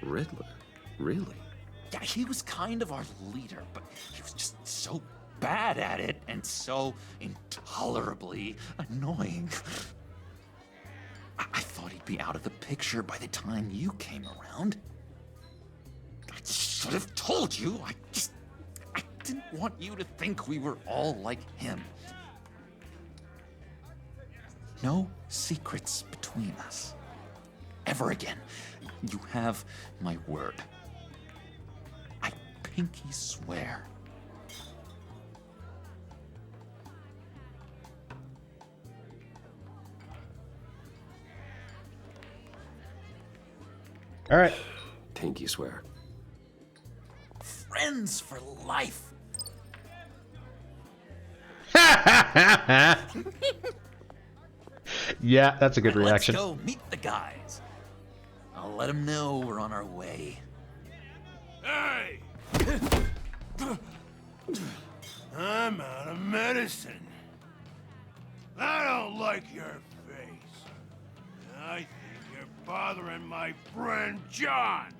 Riddler? Really? Yeah, he was kind of our leader, but he was just so bad at it and so intolerably annoying. I thought he'd be out of the picture by the time you came around. I should have told you. I didn't want you to think we were all like him. No secrets between us. Ever again. You have my word. I pinky swear. All right. Pinky swear. Friends for life. Yeah, that's a good reaction. Let's go meet the guys. I'll let them know we're on our way. Hey! I'm out of medicine. I don't like your face. I think you're bothering my friend John.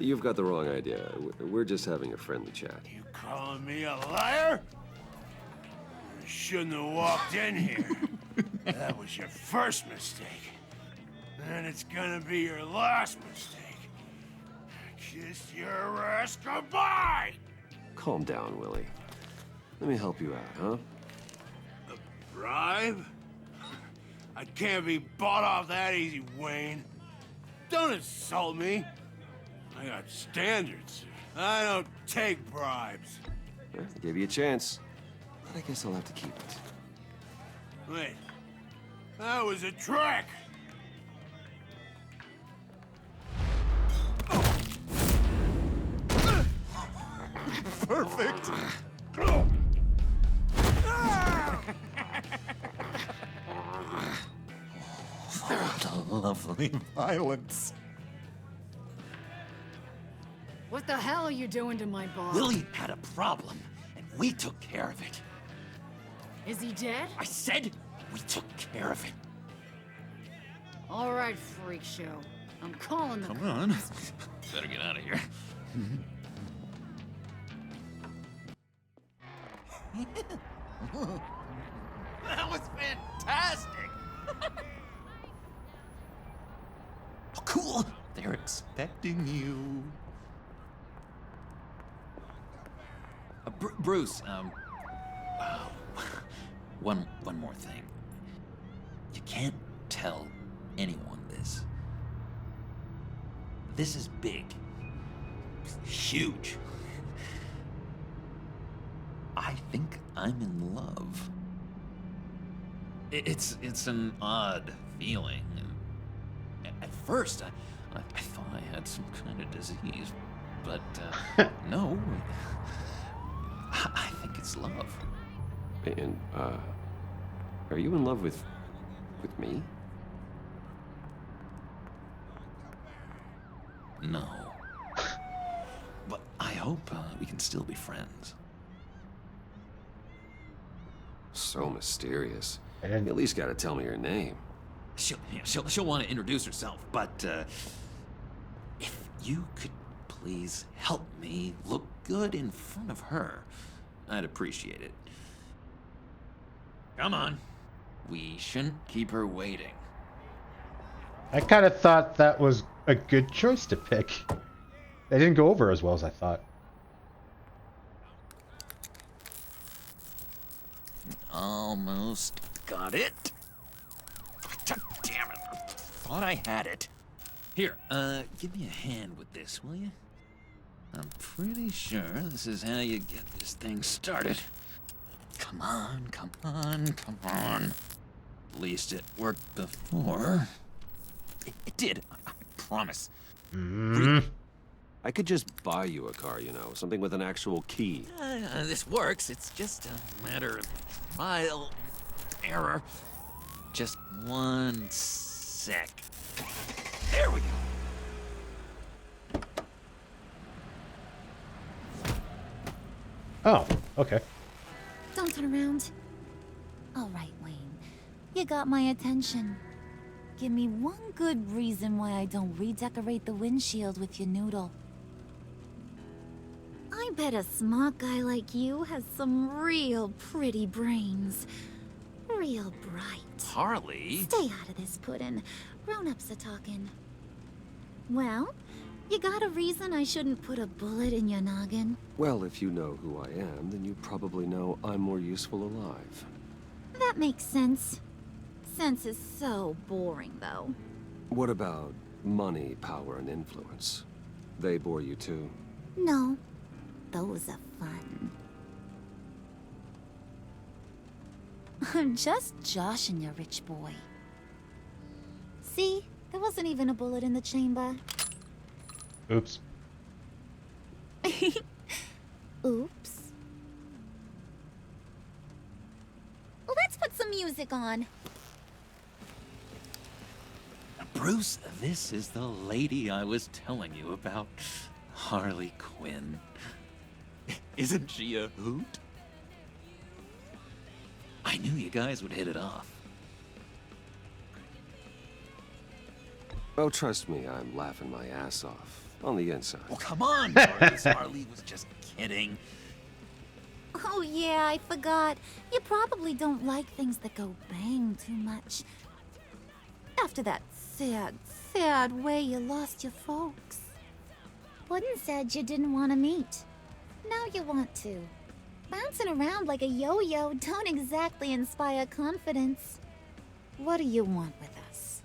You've got the wrong idea. We're just having a friendly chat. You calling me a liar? You shouldn't have walked in here. That was your first mistake. And it's gonna be your last mistake. Kiss your ass goodbye! Calm down, Willie. Let me help you out, huh? A bribe? I can't be bought off that easy, Wayne. Don't insult me. I got standards. I don't take bribes. Yeah, I gave you a chance, but I guess I'll have to keep it. Wait. That was a trick! Perfect! What a lovely violence. What the hell are you doing to my boss? Willie had a problem, and we took care of it. Is he dead? I said we took care of it. All right, freak show. I'm calling the Come on. Better get out of here. That was fantastic! Oh, cool! They're expecting you. Bruce, one more thing. You can't tell anyone this. This is big. Huge. I think I'm in love. It's an odd feeling. first, I thought I had some kind of disease. But, no. I think it's love. And, are you in love with me? No. But I hope we can still be friends. So mysterious. You at least gotta tell me your name. She'll want to introduce herself, but, if you could please help me look good in front of her, I'd appreciate it. Come on. We shouldn't keep her waiting. I kind of thought that was a good choice to pick. They didn't go over as well as I thought. Almost got it. Damn it. I thought I had it. Here, give me a hand with this, will you? I'm pretty sure this is how you get this thing started. Come on, come on, come on. At least it worked before. It did, I promise. I could just buy you a car, you know, something with an actual key. This works. It's just a matter of trial and error. Just one sec. There we go. Oh, okay. Don't turn around. All right, Wayne. You got my attention. Give me one good reason why I don't redecorate the windshield with your noodle. I bet a smart guy like you has some real pretty brains. Real bright. Harley? Stay out of this, Puddin'. Grown-ups are talking. Well, you got a reason I shouldn't put a bullet in your noggin? Well, if you know who I am, then you probably know I'm more useful alive. That makes sense. Sense is so boring, though. What about money, power, and influence? They bore you too? No. Those are fun. I'm just joshing you, rich boy. See? There wasn't even a bullet in the chamber. Oops. Oops. Well, let's put some music on. Bruce, this is the lady I was telling you about. Harley Quinn. Isn't she a hoot? I knew you guys would hit it off. Oh, trust me, I'm laughing my ass off. On the inside. Oh, come on, Boris. Harley was just kidding. Oh yeah, I forgot. You probably don't like things that go bang too much. After that sad, sad way you lost your folks. Puddin' said you didn't want to meet. Now you want to. Bouncing around like a yo-yo don't exactly inspire confidence. What do you want with us?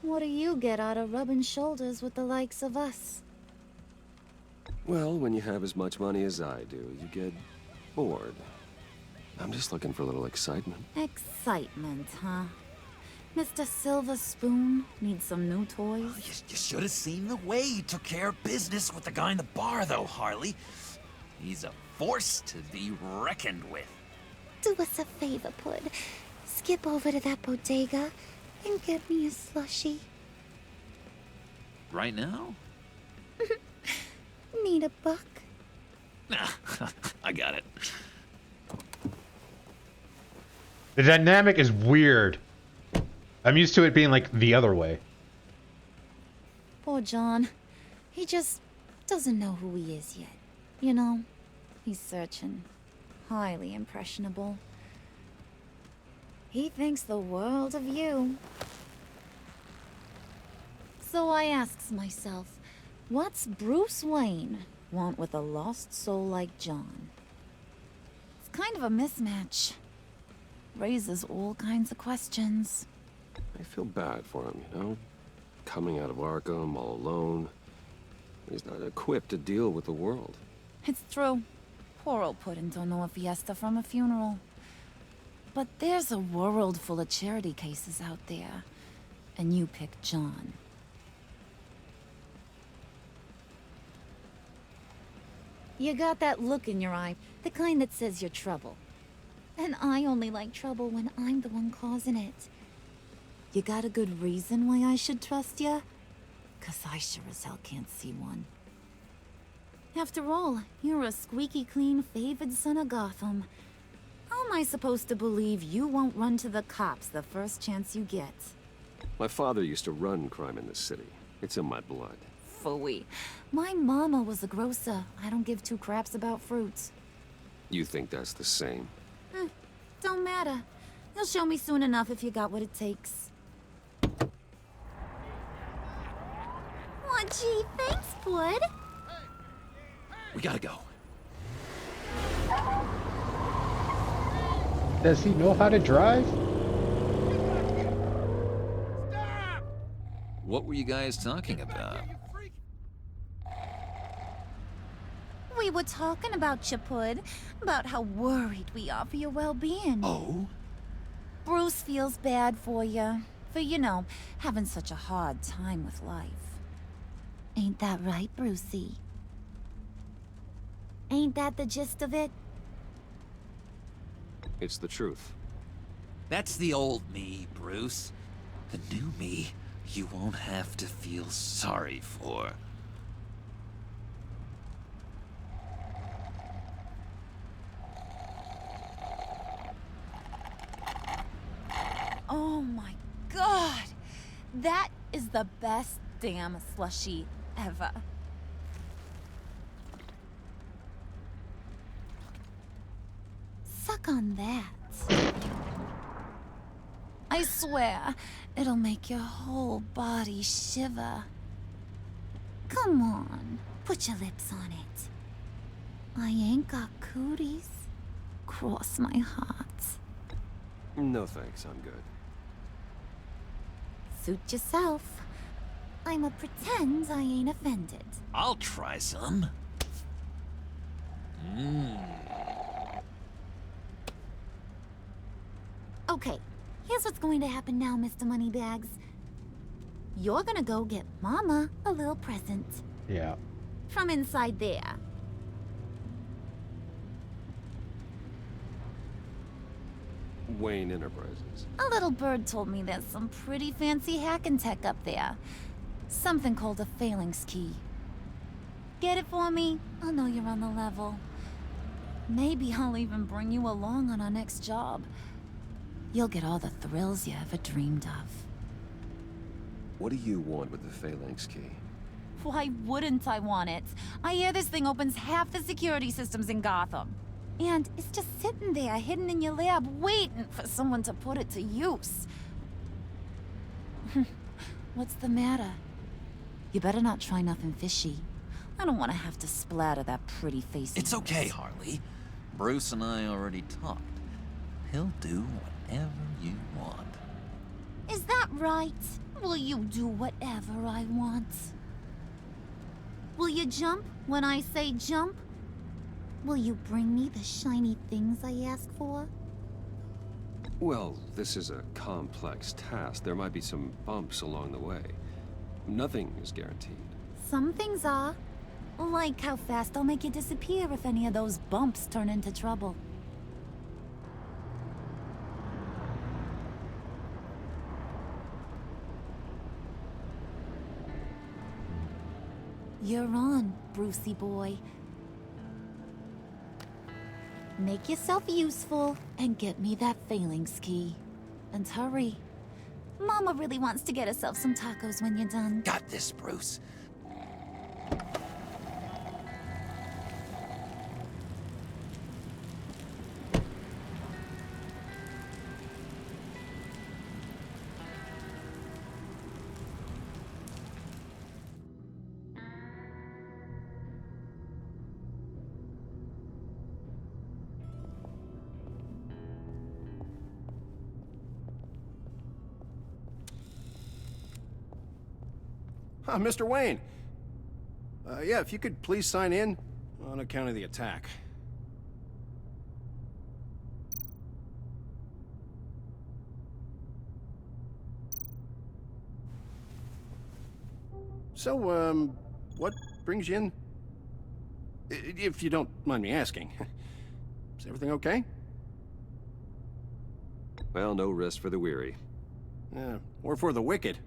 What do you get out of rubbing shoulders with the likes of us? Well, when you have as much money as I do, you get bored. I'm just looking for a little excitement. Excitement, huh? Mr. Silver Spoon needs some new toys? Oh, you should have seen the way he took care of business with the guy in the bar, though, Harley. He's a force to be reckoned with. Do us a favor, Pud. Skip over to that bodega and get me a slushie. Right now? Need a buck? Nah, I got it. The dynamic is weird. I'm used to it being like the other way. Poor John. He just doesn't know who he is yet. You know, he's searching. Highly impressionable. He thinks the world of you. So I asks myself, what's Bruce Wayne want with a lost soul like John? It's kind of a mismatch. Raises all kinds of questions. I feel bad for him, you know? Coming out of Arkham all alone. He's not equipped to deal with the world. It's true. Poor old Puddin' don't know a fiesta from a funeral. But there's a world full of charity cases out there. and you pick John. You got that look in your eye, the kind that says you're trouble. And I only like trouble when I'm the one causing it. You got a good reason why I should trust you? 'Cause I sure as hell can't see one. After all, you're a squeaky clean favored son of Gotham. How am I supposed to believe you won't run to the cops the first chance you get? My father used to run crime in this city. It's in my blood. Phooey. My mama was a grocer. I don't give two craps about fruits. You think that's the same? Don't matter. You'll show me soon enough if you got what it takes. Aw, gee, thanks, bud. We gotta go. Does he know how to drive? What were you guys talking about? We were talking about you, Pud. About how worried we are for your well-being. Oh? Bruce feels bad for you. For, you know, having such a hard time with life. Ain't that right, Brucey? Ain't that the gist of it? It's the truth. That's the old me, Bruce. The new me, you won't have to feel sorry for. Oh my god! That is the best damn slushie ever. Suck on that. I swear, it'll make your whole body shiver. Come on, put your lips on it. I ain't got cooties. Cross my heart. No thanks, I'm good. Suit yourself. I'ma pretend I ain't offended. I'll try some. Okay, here's what's going to happen now, Mr. Moneybags. You're gonna go get Mama a little present. Yeah. From inside there. Wayne Enterprises. A little bird told me there's some pretty fancy hacking tech up there. Something called a phalanx key. Get it for me? I'll know you're on the level. Maybe I'll even bring you along on our next job. You'll get all the thrills you ever dreamed of. What do you want with the phalanx key? Why wouldn't I want it? I hear this thing opens half the security systems in Gotham. And it's just sitting there, hidden in your lab, waiting for someone to put it to use. What's the matter? You better not try nothing fishy. I don't want to have to splatter that pretty face. It's okay, Harley. Bruce and I already talked. He'll do whatever you want. Is that right? Will you do whatever I want? Will you jump when I say jump? Will you bring me the shiny things I ask for? Well, this is a complex task. There might be some bumps along the way. Nothing is guaranteed. Some things are. Like how fast I'll make you disappear if any of those bumps turn into trouble. You're on, Brucey boy. Make yourself useful and get me that phalanx key. And hurry. Mama really wants to get herself some tacos when you're done. Got this, Bruce. Mr. Wayne. Yeah, if you could please sign in on account of the attack. So, what brings you in? If you don't mind me asking. Is everything okay? Well, no rest for the weary. Or for the wicked.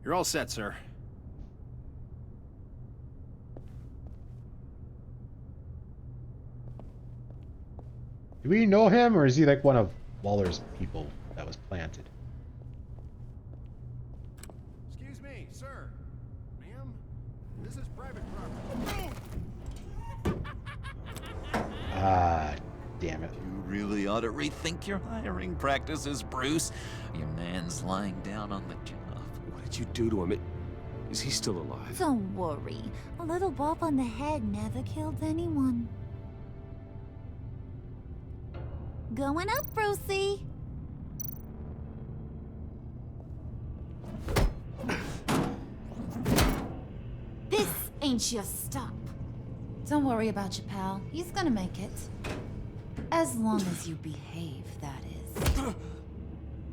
You're all set, sir. Do we know him, or is he like one of Waller's people that was planted? Excuse me, sir. Ma'am, this is private property. Ah, damn it. You really ought to rethink your hiring practices, Bruce. Your man's lying down on the job. What did you do to him? Is he still alive? Don't worry. A little bump on the head never killed anyone. Going up, Brucey. This ain't your stop. Don't worry about your pal. He's gonna make it. As long as you behave, that is.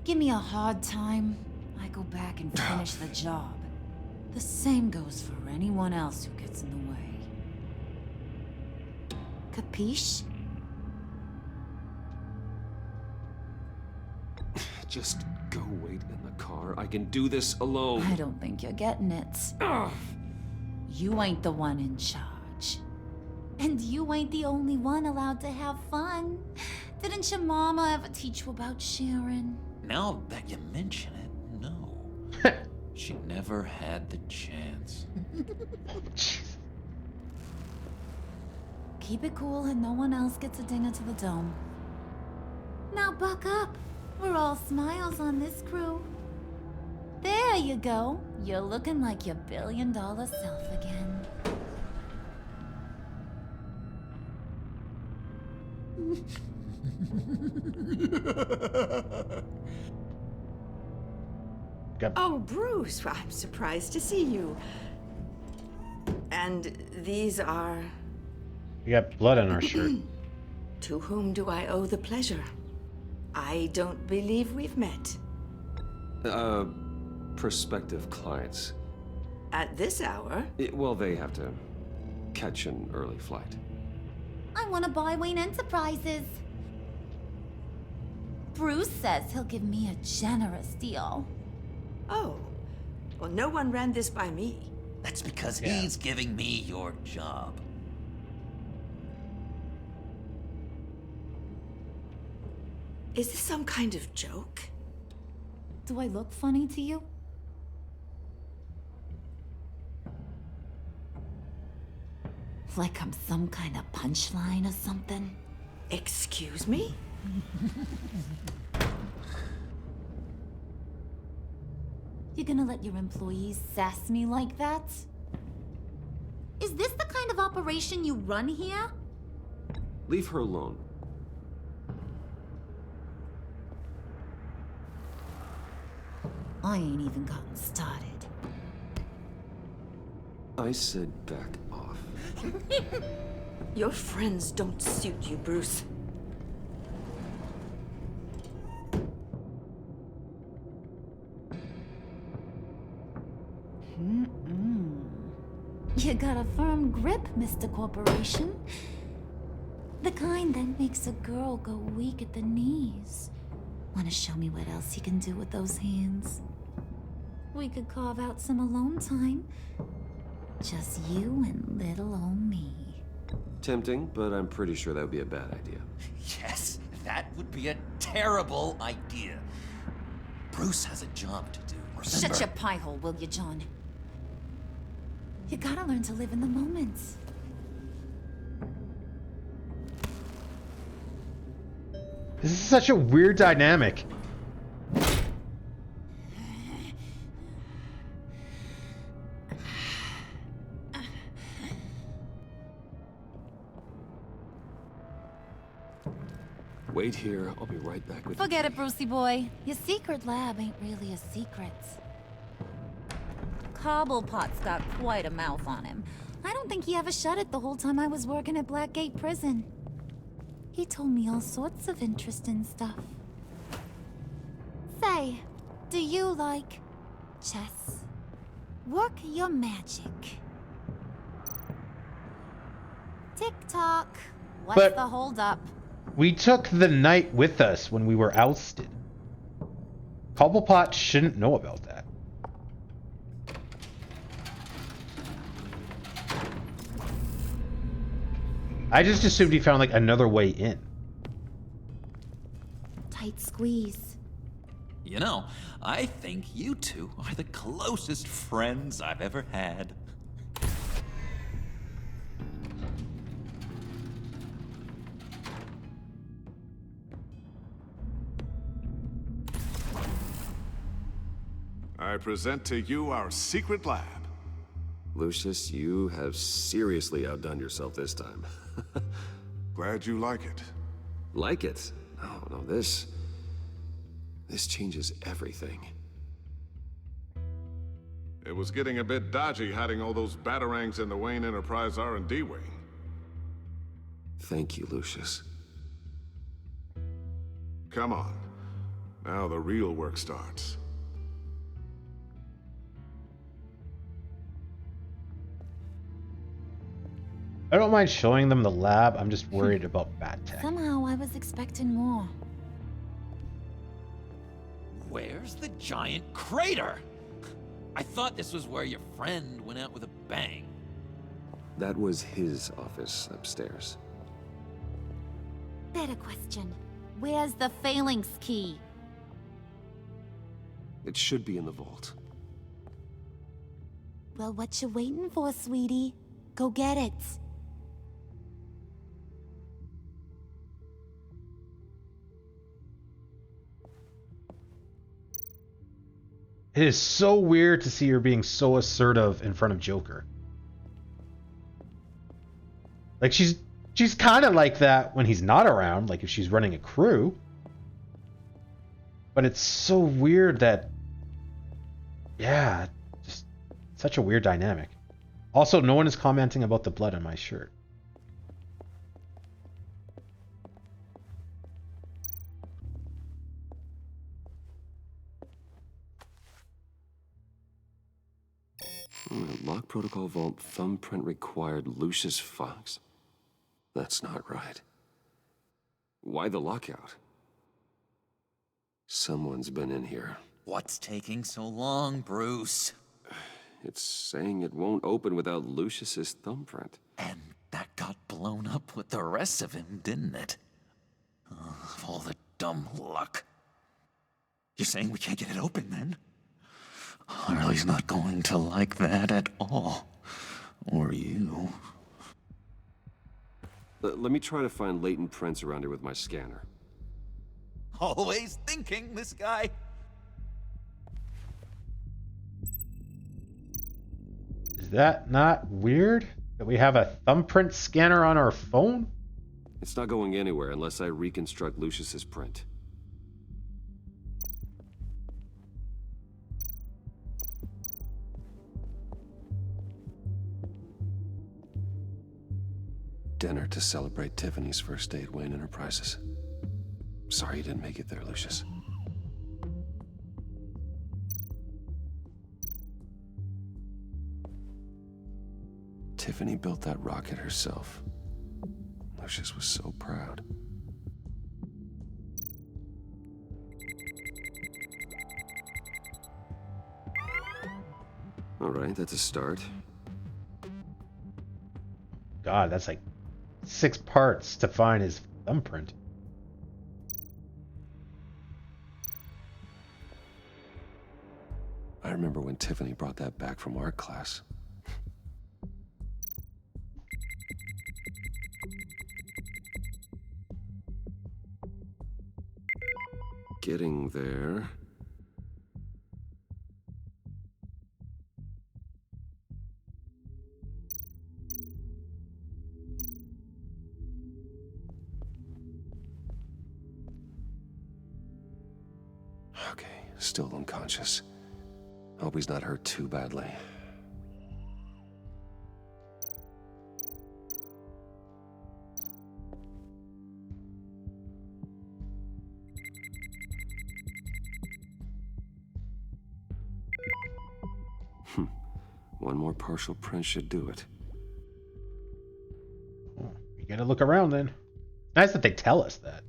Give me a hard time, I go back and finish the job. The same goes for anyone else who gets in the way. Capiche? Just go wait in the car. I can do this alone. I don't think you're getting it. You ain't the one in charge. And you ain't the only one allowed to have fun. Didn't your mama ever teach you about sharing? Now that you mention it, no. She never had the chance. Keep it cool and no one else gets a dinger to the dome. Now buck up. We're all smiles on this crew. There you go. You're looking like your billion-dollar self again. Oh, Bruce, well, I'm surprised to see you. And these are... We got blood on our shirt. To whom do I owe the pleasure? I don't believe we've met. Prospective clients. At this hour? Well, they have to catch an early flight. I want to buy Wayne Enterprises. Bruce says he'll give me a generous deal. Oh, well, no one ran this by me. That's because he's giving me your job. Is this some kind of joke? Do I look funny to you? Like I'm some kind of punchline or something? Excuse me? You gonna let your employees sass me like that? Is this the kind of operation you run here? Leave her alone. I ain't even gotten started. I said back off. Your friends don't suit you, Bruce. You got a firm grip, Mr. Corporation. The kind that makes a girl go weak at the knees. Wanna show me what else you can do with those hands? We could carve out some alone time. Just you and little old me. Tempting, but I'm pretty sure that would be a bad idea. Yes, that would be a terrible idea. Bruce has a job to do, remember? Shut your pie hole, will you, John? You gotta learn to live in the moment. This is such a weird dynamic. Wait here, I'll be right back with you. Forget it, Brucey boy. Your secret lab ain't really a secret. Cobblepot's got quite a mouth on him. I don't think he ever shut it the whole time I was working at Blackgate Prison. He told me all sorts of interesting stuff. Say, do you like chess? Work your magic. Tick-tock. What's But- the holdup? We took the knight with us when we were ousted. Cobblepot shouldn't know about that. I just assumed he found like another way in. Tight squeeze. You know, I think you two are the closest friends I've ever had. I present to you our secret lab. Lucius, you have seriously outdone yourself this time. Glad you like it. Like it? Oh, no, this changes everything. It was getting a bit dodgy hiding all those batarangs in the Wayne Enterprise R&D wing. Thank you, Lucius. Come on. Now the real work starts. I don't mind showing them the lab. I'm just worried about bad tech. Somehow I was expecting more. Where's the giant crater? I thought this was where your friend went out with a bang. That was his office upstairs. Better question. Where's the phalanx key? It should be in the vault. Well, what you waiting for, sweetie? Go get it. It is so weird to see her being so assertive in front of Joker. Like she's kind of like that when he's not around, like if she's running a crew. But it's so weird that, yeah, just such a weird dynamic. Also, no one is commenting about the blood on my shirt. Lock protocol vault thumbprint required Lucius Fox. That's not right. Why the lockout? Someone's been in here. What's taking so long, Bruce? It's saying it won't open without Lucius's thumbprint. And that got blown up with the rest of him, didn't it? All the dumb luck. You're saying we can't get it open, then? Harley's not going to like that at all. Or you. Let me try to find latent prints around here with my scanner. Always thinking, this guy. Is that not weird? That we have a thumbprint scanner on our phone? It's not going anywhere unless I reconstruct Lucius's print. Dinner to celebrate Tiffany's first day at Wayne Enterprises. Sorry you didn't make it there, Lucius. Tiffany built that rocket herself. Lucius was so proud. All right, that's a start. God, that's like 6 parts to find his thumbprint. I remember when Tiffany brought that back from art class. Getting there. Okay, still unconscious. Hope he's not hurt too badly. One more partial print should do it. Oh, you gotta look around then. Nice that they tell us that.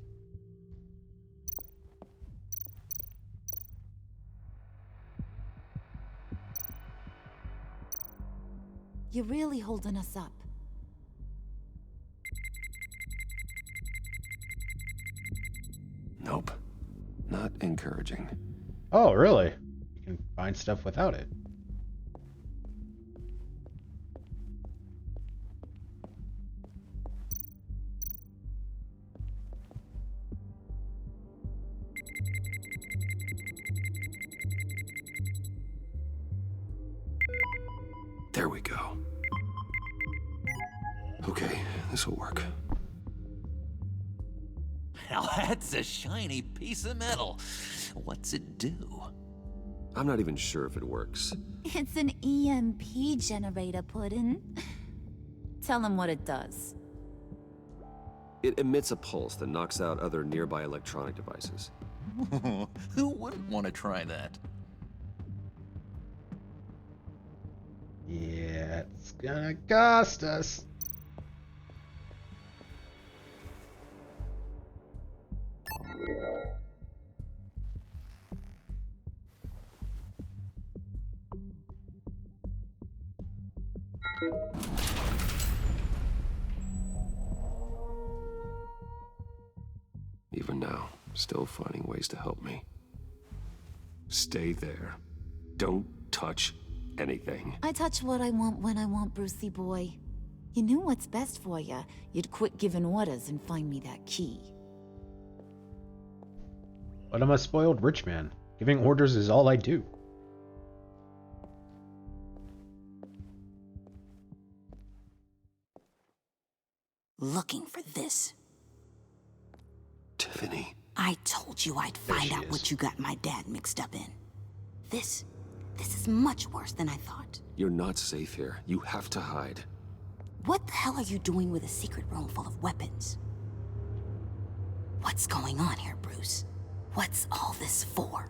You're really holding us up. Nope. Not encouraging. Oh, really? You can find stuff without it. There we go. Okay, this'll work. Now that's a shiny piece of metal. What's it do? I'm not even sure if it works. It's an EMP generator, Puddin'. Tell him what it does. It emits a pulse that knocks out other nearby electronic devices. Who wouldn't want to try that? Yeah, it's gonna cost us. Even now, still finding ways to help me. Stay there. Don't touch anything. I touch what I want when I want, Brucey boy. You knew what's best for you. You'd quit giving orders and find me that key. But I'm a spoiled rich man. Giving orders is all I do. Looking for this. Tiffany. I told you I'd find out what you got my dad mixed up in. This is much worse than I thought. You're not safe here. You have to hide. What the hell are you doing with a secret room full of weapons? What's going on here, Bruce? What's all this for?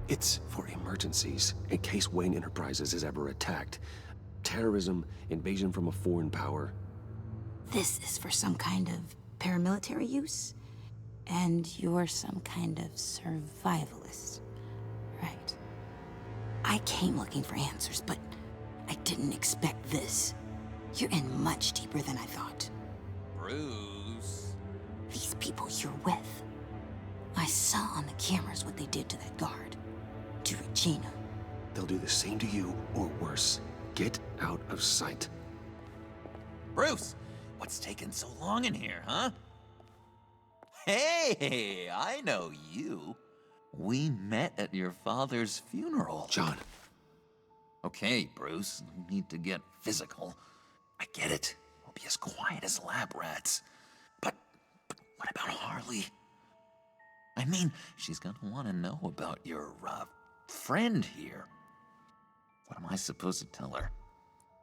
It's for emergencies, in case Wayne Enterprises is ever attacked. Terrorism, invasion from a foreign power. This is for some kind of paramilitary use? And you're some kind of survivalist, right? I came looking for answers, but I didn't expect this. You're in much deeper than I thought. Bruce. These people you're with. I saw on the cameras what they did to that guard. To Regina. They'll do the same to you, or worse. Get out of sight. Bruce, what's taking so long in here, huh? Hey, I know you. We met at your father's funeral. John. Okay, Bruce, no need to get physical. I get it. We'll be as quiet as lab rats. But what about Harley? I mean, she's gonna want to know about your, friend here. What am I supposed to tell her?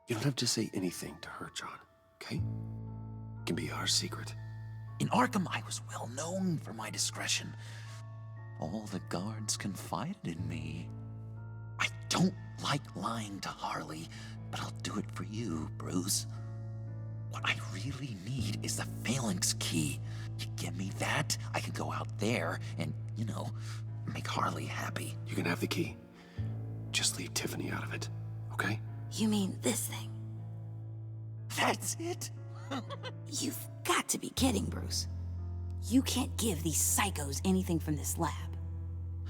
You don't have to say anything to her, John, okay? It can be our secret. In Arkham, I was well known for my discretion. All the guards confided in me. I don't like lying to Harley, but I'll do it for you, Bruce. What I really need is the Phalanx key. You give me that, I can go out there and, make Harley happy. You can have the key. Just leave Tiffany out of it, okay? You mean this thing? That's it? You've got to be kidding, Bruce. You can't give these psychos anything from this lab.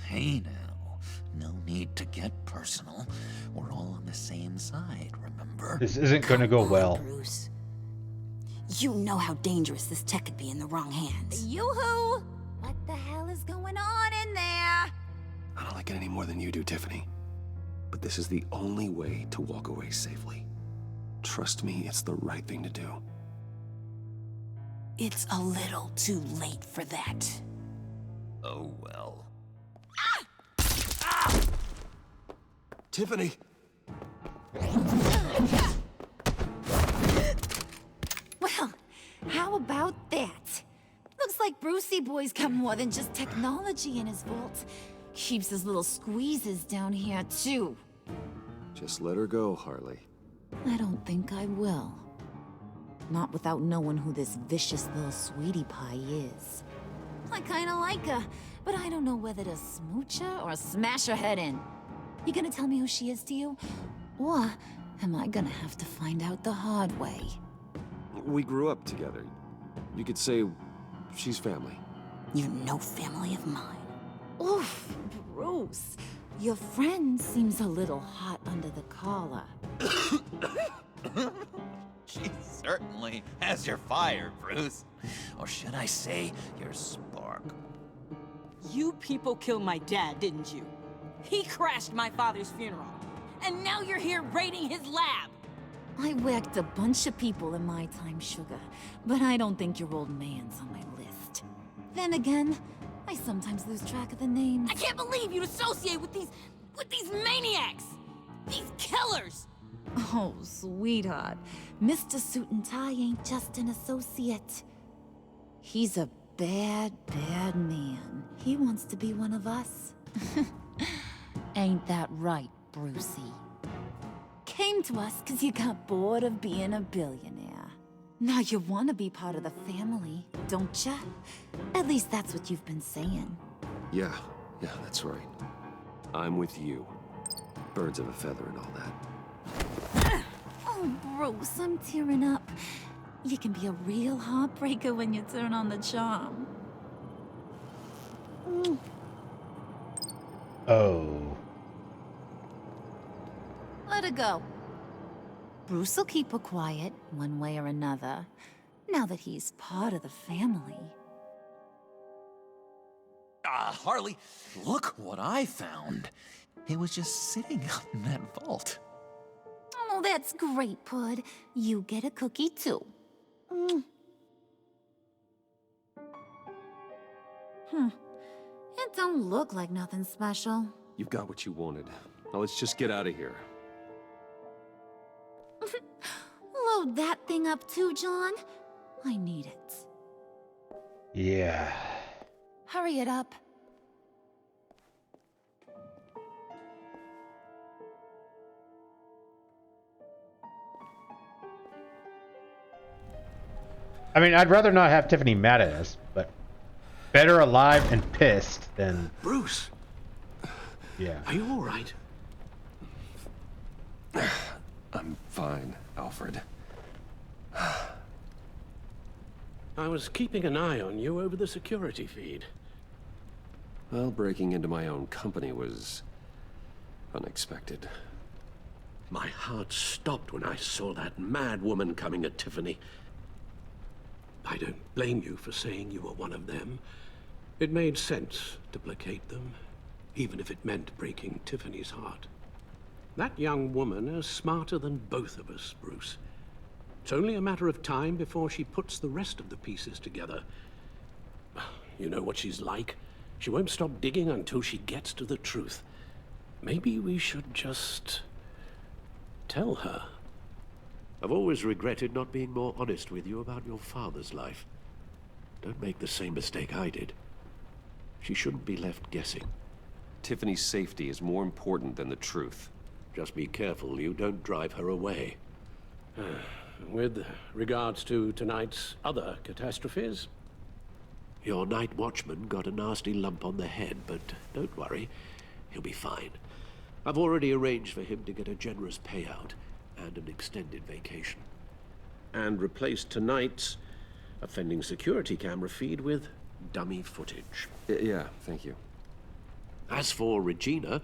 Hey now, no need to get personal. We're all on the same side, remember? This isn't gonna go well. Bruce. You know how dangerous this tech could be in the wrong hands. Yoo-hoo! What the hell is going on in there? I don't like it any more than you do, Tiffany. But this is the only way to walk away safely. Trust me, it's the right thing to do. It's a little too late for that. Oh, well. Tiffany! Well, how about that? Looks like Brucey Boy's got more than just technology in his vault. Keeps his little squeezes down here, too. Just let her go, Harley. I don't think I will. Not without knowing who this vicious little sweetie pie is. I kinda like her, but I don't know whether to smooch her or smash her head in. You gonna tell me who she is to you? Or am I gonna have to find out the hard way? We grew up together. You could say she's family. You're no family of mine. Oof, Bruce. Your friend seems a little hot under the collar. She certainly has your fire, Bruce. Or should I say, your spark. You people killed my dad, didn't you? He crashed my father's funeral. And now you're here raiding his lab! I whacked a bunch of people in my time, Sugar, but I don't think your old man's on my list. Then again, I sometimes lose track of the names. I can't believe you'd associate with these maniacs! These killers! Oh, sweetheart. Mr. Suit and Tie ain't just an associate. He's a bad, bad man. He wants to be one of us. Ain't that right, Brucey? Came to us because you got bored of being a billionaire. Now you want to be part of the family, don't ya? At least that's what you've been saying. Yeah, that's right. I'm with you. Birds of a feather and all that. Oh, Bruce, I'm tearing up. You can be a real heartbreaker when you turn on the charm. Oh. Let her go. Bruce will keep her quiet, one way or another, now that he's part of the family. Harley, look what I found. It was just sitting up in that vault. Oh, that's great, Pud. You get a cookie, too. It don't look like nothing special. You've got what you wanted. Now let's just get out of here. Load that thing up too, John. I need it. Yeah. Hurry it up. I mean, I'd rather not have Tiffany mad at us, but better alive and pissed than... Bruce! Yeah. Are you all right? I'm fine, Alfred. I was keeping an eye on you over the security feed. Well, breaking into my own company was unexpected. My heart stopped when I saw that mad woman coming at Tiffany. I don't blame you for saying you were one of them. It made sense to placate them, even if it meant breaking Tiffany's heart. That young woman is smarter than both of us, Bruce. It's only a matter of time before she puts the rest of the pieces together. You know what she's like. She won't stop digging until she gets to the truth. Maybe we should just tell her. I've always regretted not being more honest with you about your father's life. Don't make the same mistake I did. She shouldn't be left guessing. Tiffany's safety is more important than the truth. Just be careful you don't drive her away. With regards to tonight's other catastrophes? Your night watchman got a nasty lump on the head, but don't worry. He'll be fine. I've already arranged for him to get a generous payout and an extended vacation. And replaced tonight's offending security camera feed with dummy footage. Yeah, thank you. As for Regina,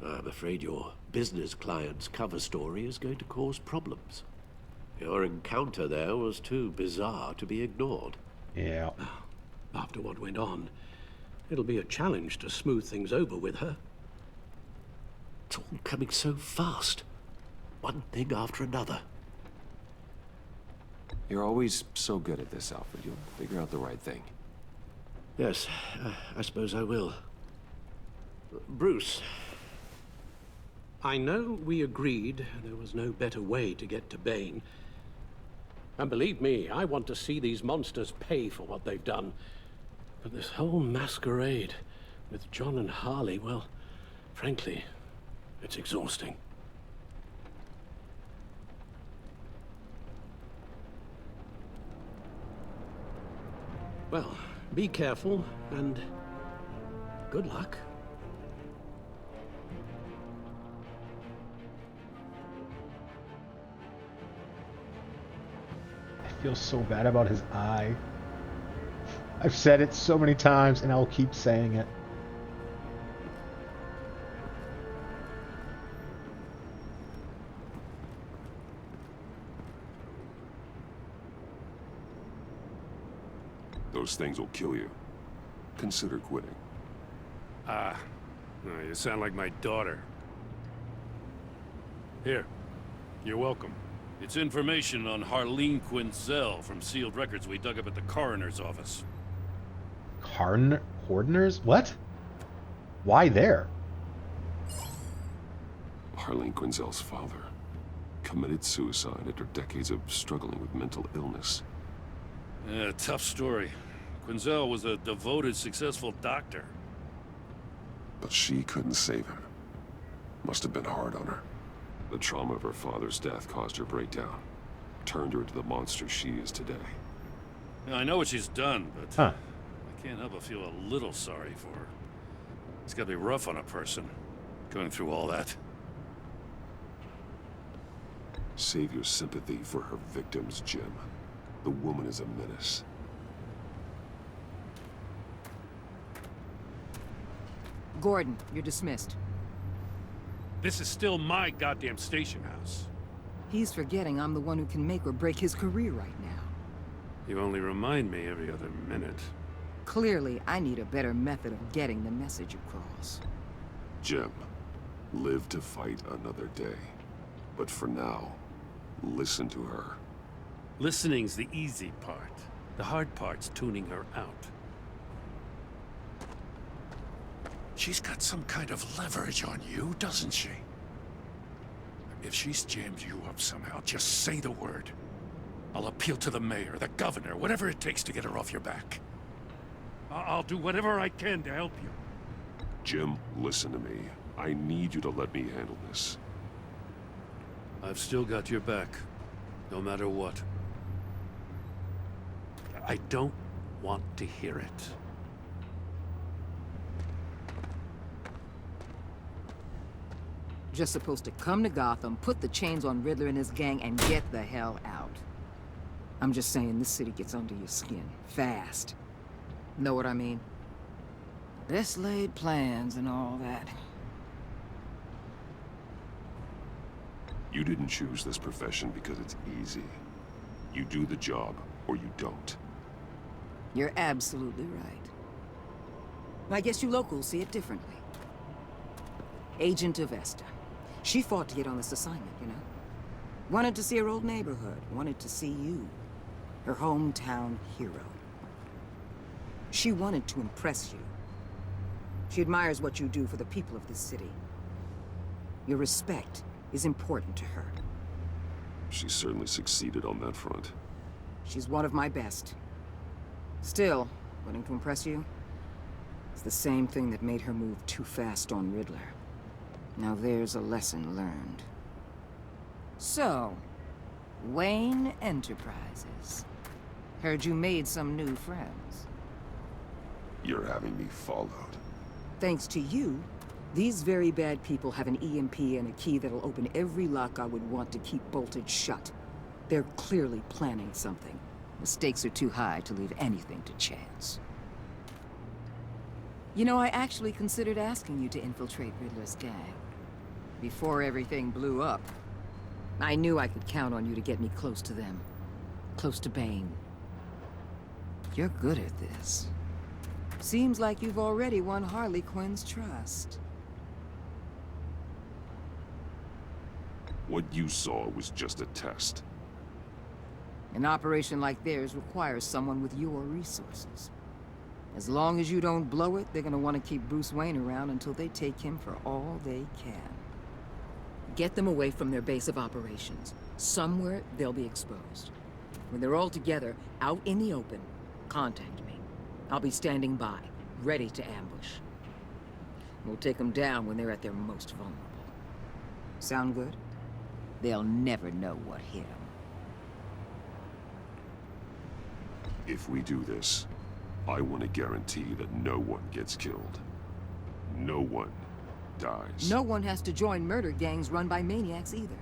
I'm afraid your business client's cover story is going to cause problems. Your encounter there was too bizarre to be ignored. Yeah. After what went on, it'll be a challenge to smooth things over with her. It's all coming so fast. One thing after another. You're always so good at this, Alfred. You'll figure out the right thing. Yes, I suppose I will. Bruce. I know we agreed there was no better way to get to Bane. And believe me, I want to see these monsters pay for what they've done. But this whole masquerade with John and Harley, well, frankly, it's exhausting. Well, be careful, and good luck. I feel so bad about his eye. I've said it so many times, and I'll keep saying it. Those things will kill you. Consider quitting. You sound like my daughter. Here, you're welcome. It's information on Harleen Quinzel from sealed records we dug up at the coroner's office. Coroner's? What? Why there? Harleen Quinzel's father committed suicide after decades of struggling with mental illness. Yeah, tough story. Quinzel was a devoted, successful doctor. But she couldn't save him. Must have been hard on her. The trauma of her father's death caused her breakdown. Turned her into the monster she is today. Yeah, I know what she's done, but I can't help but feel a little sorry for her. It's gotta be rough on a person, going through all that. Save your sympathy for her victims, Jim. The woman is a menace. Gordon, you're dismissed. This is still my goddamn station house. He's forgetting I'm the one who can make or break his career right now. You only remind me every other minute. Clearly, I need a better method of getting the message across. Jim, live to fight another day. But for now, listen to her. Listening's the easy part. The hard part's tuning her out. She's got some kind of leverage on you, doesn't she? If she's jammed you up somehow, just say the word. I'll appeal to the mayor, the governor, whatever it takes to get her off your back. I'll do whatever I can to help you. Jim, listen to me. I need you to let me handle this. I've still got your back, no matter what. I don't want to hear it. Just supposed to come to Gotham, put the chains on Riddler and his gang, and get the hell out. I'm just saying, this city gets under your skin. Fast. Know what I mean? Best laid plans and all that. You didn't choose this profession because it's easy. You do the job, or you don't. You're absolutely right. I guess you locals see it differently. Agent Avesta. She fought to get on this assignment, you know? Wanted to see her old neighborhood. Wanted to see you. Her hometown hero. She wanted to impress you. She admires what you do for the people of this city. Your respect is important to her. She certainly succeeded on that front. She's one of my best. Still, wanting to impress you? It's the same thing that made her move too fast on Riddler. Now there's a lesson learned. So, Wayne Enterprises. Heard you made some new friends. You're having me followed. Thanks to you, these very bad people have an EMP and a key that'll open every lock I would want to keep bolted shut. They're clearly planning something. The stakes are too high to leave anything to chance. You know, I actually considered asking you to infiltrate Riddler's gang. Before everything blew up, I knew I could count on you to get me close to them. Close to Bane. You're good at this. Seems like you've already won Harley Quinn's trust. What you saw was just a test. An operation like theirs requires someone with your resources. As long as you don't blow it, they're gonna want to keep Bruce Wayne around until they take him for all they can. Get them away from their base of operations. Somewhere they'll be exposed. When they're all together, out in the open, contact me. I'll be standing by, ready to ambush. We'll take them down when they're at their most vulnerable. Sound good? They'll never know what hit them. If we do this, I want to guarantee that no one gets killed. No one dies. No one has to join murder gangs run by maniacs either.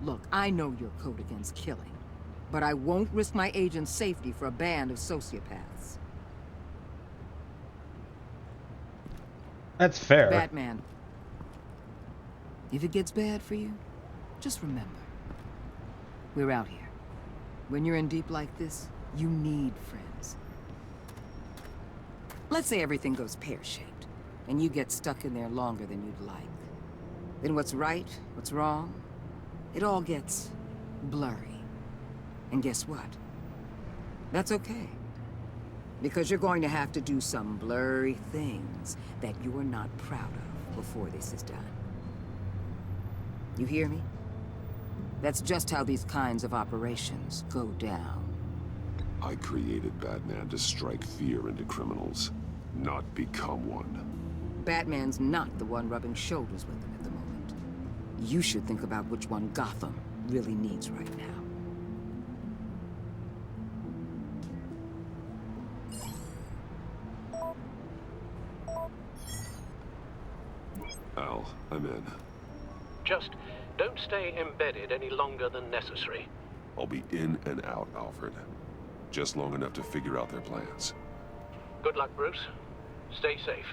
Look, I know your code against killing, but I won't risk my agent's safety for a band of sociopaths. That's fair. Batman, if it gets bad for you, just remember, we're out here. When you're in deep like this, you need friends. Let's say everything goes pear-shaped, and you get stuck in there longer than you'd like. Then what's right, what's wrong, it all gets blurry. And guess what? That's okay. Because you're going to have to do some blurry things that you're not proud of before this is done. You hear me? That's just how these kinds of operations go down. I created Batman to strike fear into criminals, not become one. Batman's not the one rubbing shoulders with them at the moment. You should think about which one Gotham really needs right now. Al, I'm in. Just don't stay embedded any longer than necessary. I'll be in and out, Alfred. Just long enough to figure out their plans. Good luck, Bruce. Stay safe.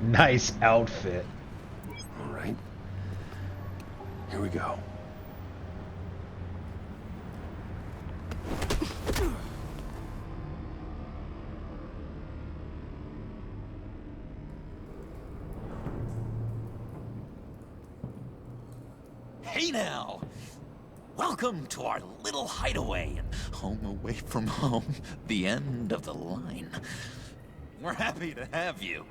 Nice outfit. All right. Here we go. Hey now! Welcome to our little hideaway and home away from home, the end of the line. We're happy to have you.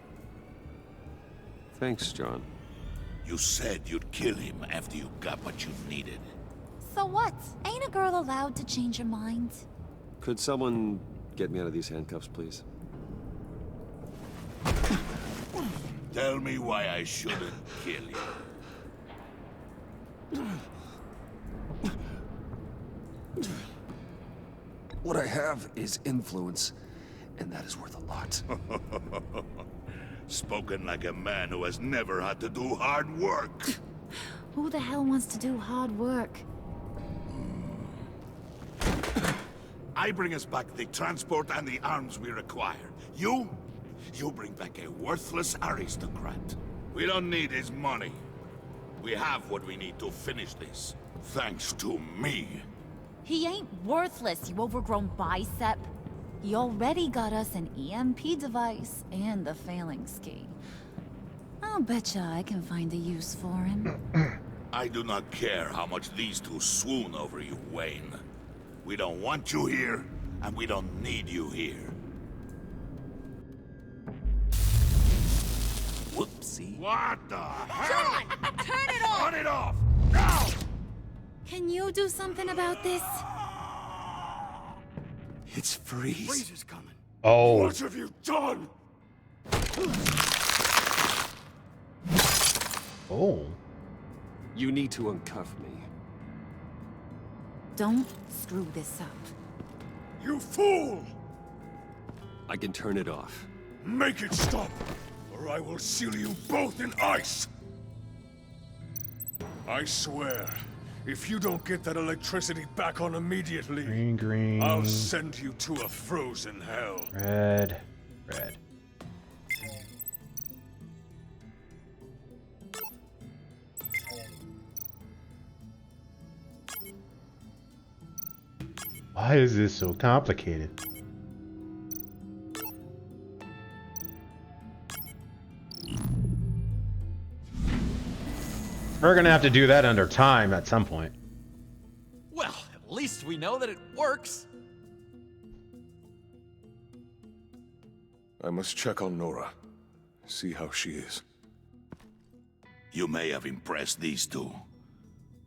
Thanks, John. You said you'd kill him after you got what you needed. So what? Ain't a girl allowed to change her mind? Could someone get me out of these handcuffs, please? Tell me why I shouldn't kill you. What I have is influence, and that is worth a lot. Spoken like a man who has never had to do hard work. Who the hell wants to do hard work? I bring us back the transport and the arms we require. You bring back a worthless aristocrat. We don't need his money. We have what we need to finish this. Thanks to me. He ain't worthless, you overgrown bicep. He already got us an EMP device and the failing ski. I'll betcha I can find a use for him. I do not care how much these two swoon over you, Wayne. We don't want you here, and we don't need you here. Whoopsie. What the hell? John! Turn it off! Turn it off! Now! Can you do something about this? It's Freeze. Freeze is coming. Oh. What have you done? Oh. You need to uncuff me. Don't screw this up. You fool! I can turn it off. Make it stop, or I will seal you both in ice! I swear, if you don't get that electricity back on immediately, Green. I'll send you to a frozen hell. Red. Why is this so complicated? We're gonna have to do that under time at some point. Well, at least we know that it works. I must check on Nora. See how she is. You may have impressed these two,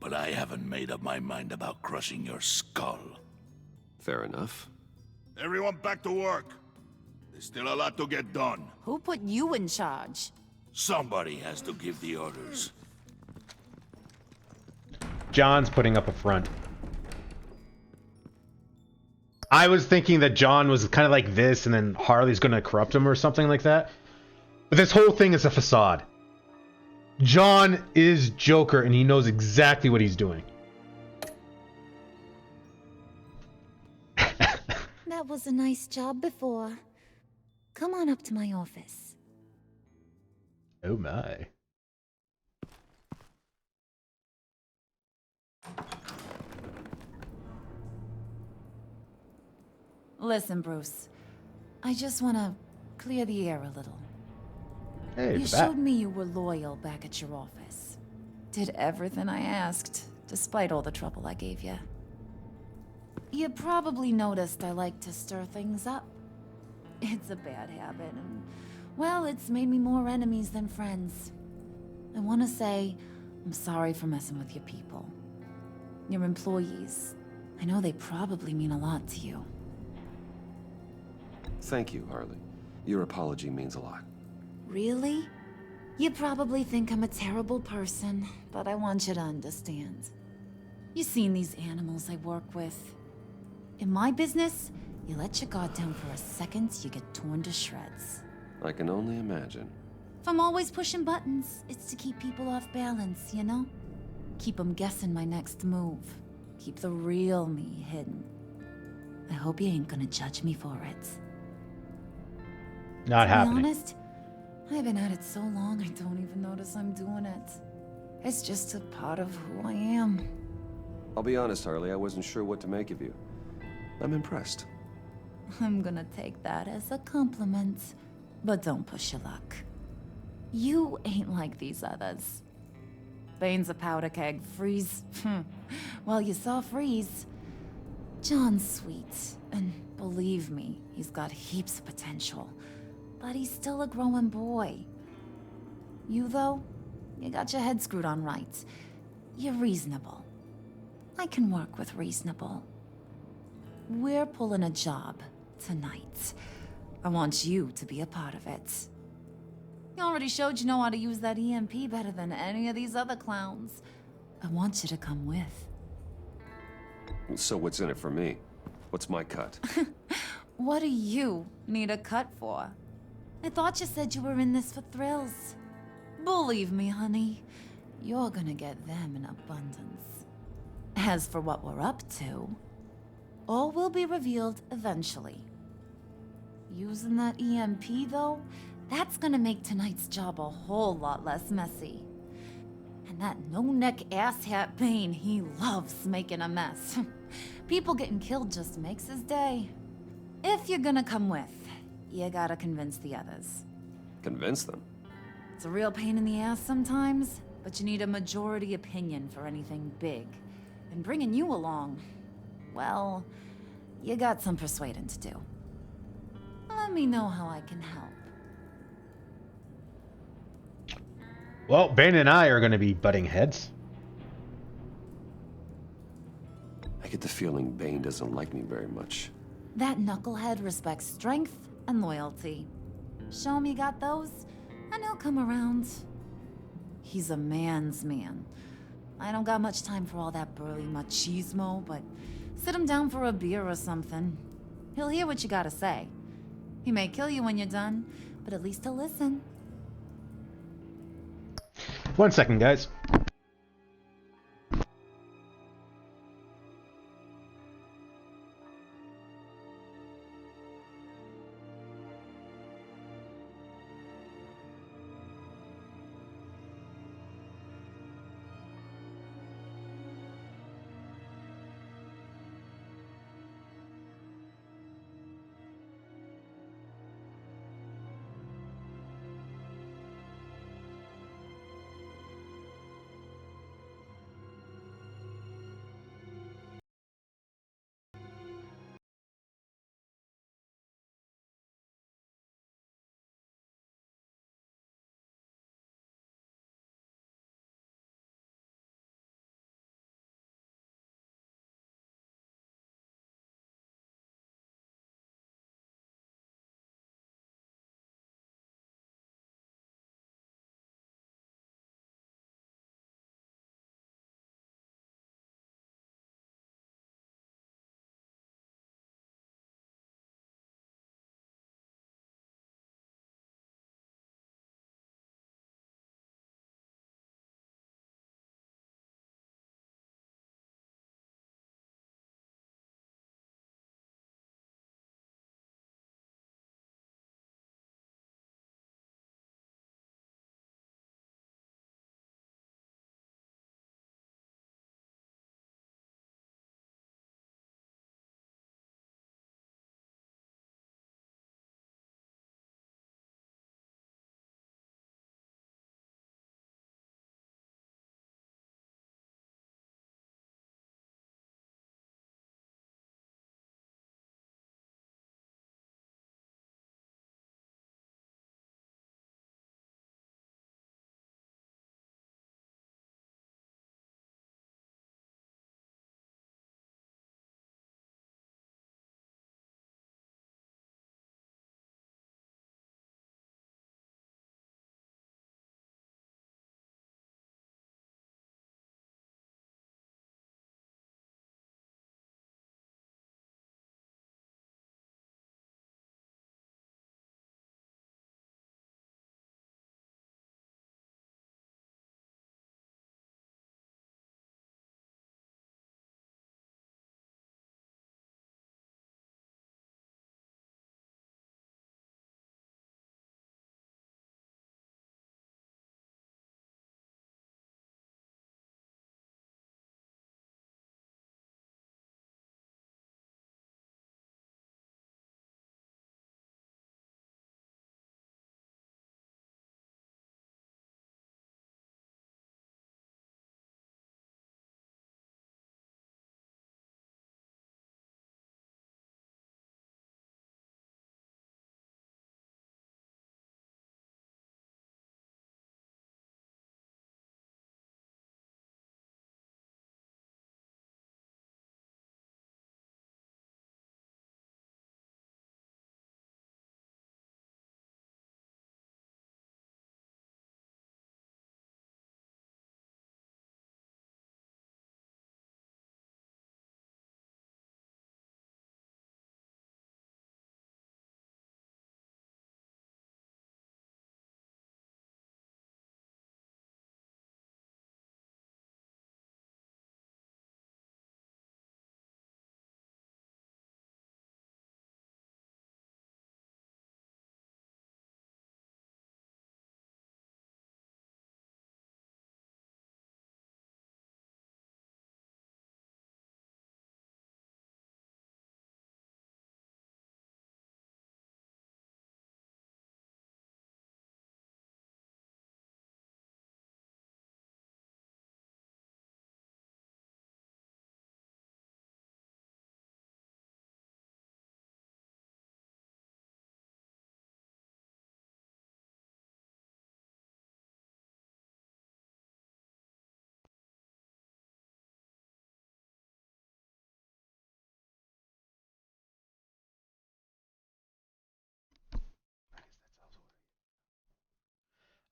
but I haven't made up my mind about crushing your skull. Fair enough. Everyone back to work. There's still a lot to get done. Who put you in charge? Somebody has to give the orders. John's putting up a front. I was thinking that John was kind of like this and then Harley's going to corrupt him or something like that. But this whole thing is a facade. John is Joker and he knows exactly what he's doing. That was a nice job before. Come on up to my office. Oh my. Listen, Bruce. I just want to clear the air a little. Hey, you showed me you were loyal back at your office. Did everything I asked, despite all the trouble I gave you. You probably noticed I like to stir things up. It's a bad habit, and, well, it's made me more enemies than friends. I want to say I'm sorry for messing with your people. Your employees. I know they probably mean a lot to you. Thank you, Harley. Your apology means a lot. Really? You probably think I'm a terrible person, but I want you to understand. You've seen these animals I work with. In my business, you let your guard down for a second, you get torn to shreds. I can only imagine. If I'm always pushing buttons, it's to keep people off balance, you know? Keep them guessing my next move. Keep the real me hidden. I hope you ain't gonna judge me for it. Not happening. To be honest, I've been at it so long I don't even notice I'm doing it. It's just a part of who I am. I'll be honest, Harley, I wasn't sure what to make of you. I'm impressed. I'm gonna take that as a compliment. But don't push your luck. You ain't like these others. Bane's a powder keg. Freeze. Well, you saw Freeze. John's sweet. And believe me, he's got heaps of potential. But he's still a growing boy. You, though, you got your head screwed on right. You're reasonable. I can work with reasonable. We're pulling a job tonight. I want you to be a part of it. You already showed you know how to use that EMP better than any of these other clowns. I want you to come with. So what's in it for me? What's my cut? What do you need a cut for? I thought you said you were in this for thrills. Believe me, honey, you're gonna get them in abundance. As for what we're up to, all will be revealed eventually. Using that EMP, though, that's gonna make tonight's job a whole lot less messy. And that no-neck asshat Bane, he loves making a mess. People getting killed just makes his day. If you're gonna come with, you gotta convince the others. Convince them? It's a real pain in the ass sometimes, but you need a majority opinion for anything big. And bringing you along, well, you got some persuading to do. Let me know how I can help. Well, Bane and I are going to be butting heads. I get the feeling Bane doesn't like me very much. That knucklehead respects strength and loyalty. Show him you got those, and he'll come around. He's a man's man. I don't got much time for all that burly machismo, but sit him down for a beer or something. He'll hear what you gotta say. He may kill you when you're done, but at least he'll listen. 1 second, guys.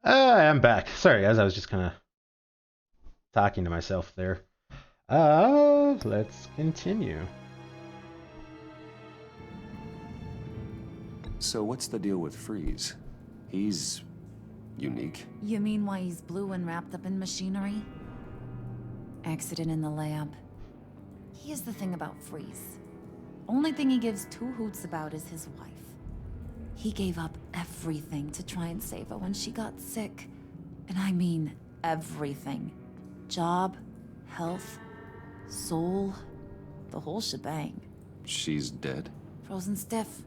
I'm back. Sorry, guys. I was just kind of talking to myself there. Let's continue. So what's the deal with Freeze? He's unique. You mean why he's blue and wrapped up in machinery? Accident in the lab. Here's the thing about Freeze. Only thing he gives two hoots about is his wife. He gave up everything to try and save her when she got sick. And I mean everything. Job, health, soul, the whole shebang. She's dead? Frozen stiff.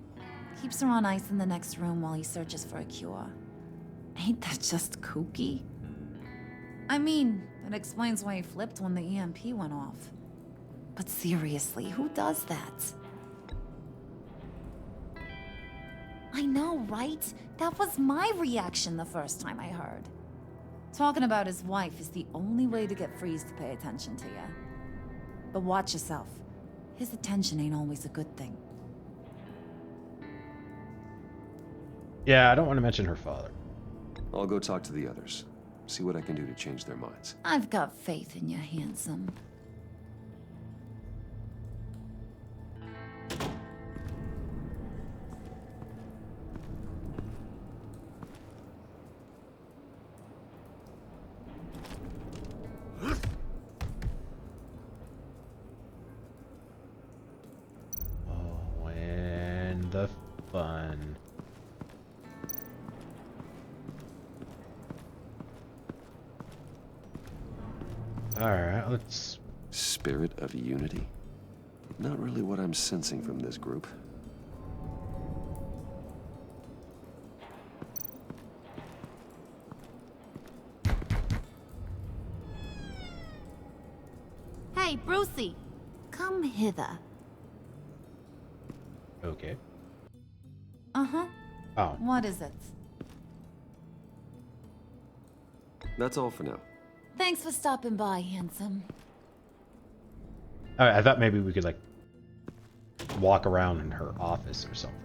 Keeps her on ice in the next room while he searches for a cure. Ain't that just kooky? I mean, it explains why he flipped when the EMP went off. But seriously, who does that? I know, right? That was my reaction the first time I heard. Talking about his wife is the only way to get Freeze to pay attention to you. But watch yourself. His attention ain't always a good thing. Yeah, I don't want to mention her father. I'll go talk to the others. See what I can do to change their minds. I've got faith in you, handsome. Oh, and the fun. Alright, let's... Spirit of unity? Not really what I'm sensing from this group. Hey, Brucey, come hither. Okay. Uh-huh. Oh. What is it? That's all for now. Thanks for stopping by, handsome. Alright, I thought maybe we could, like, walk around in her office or something.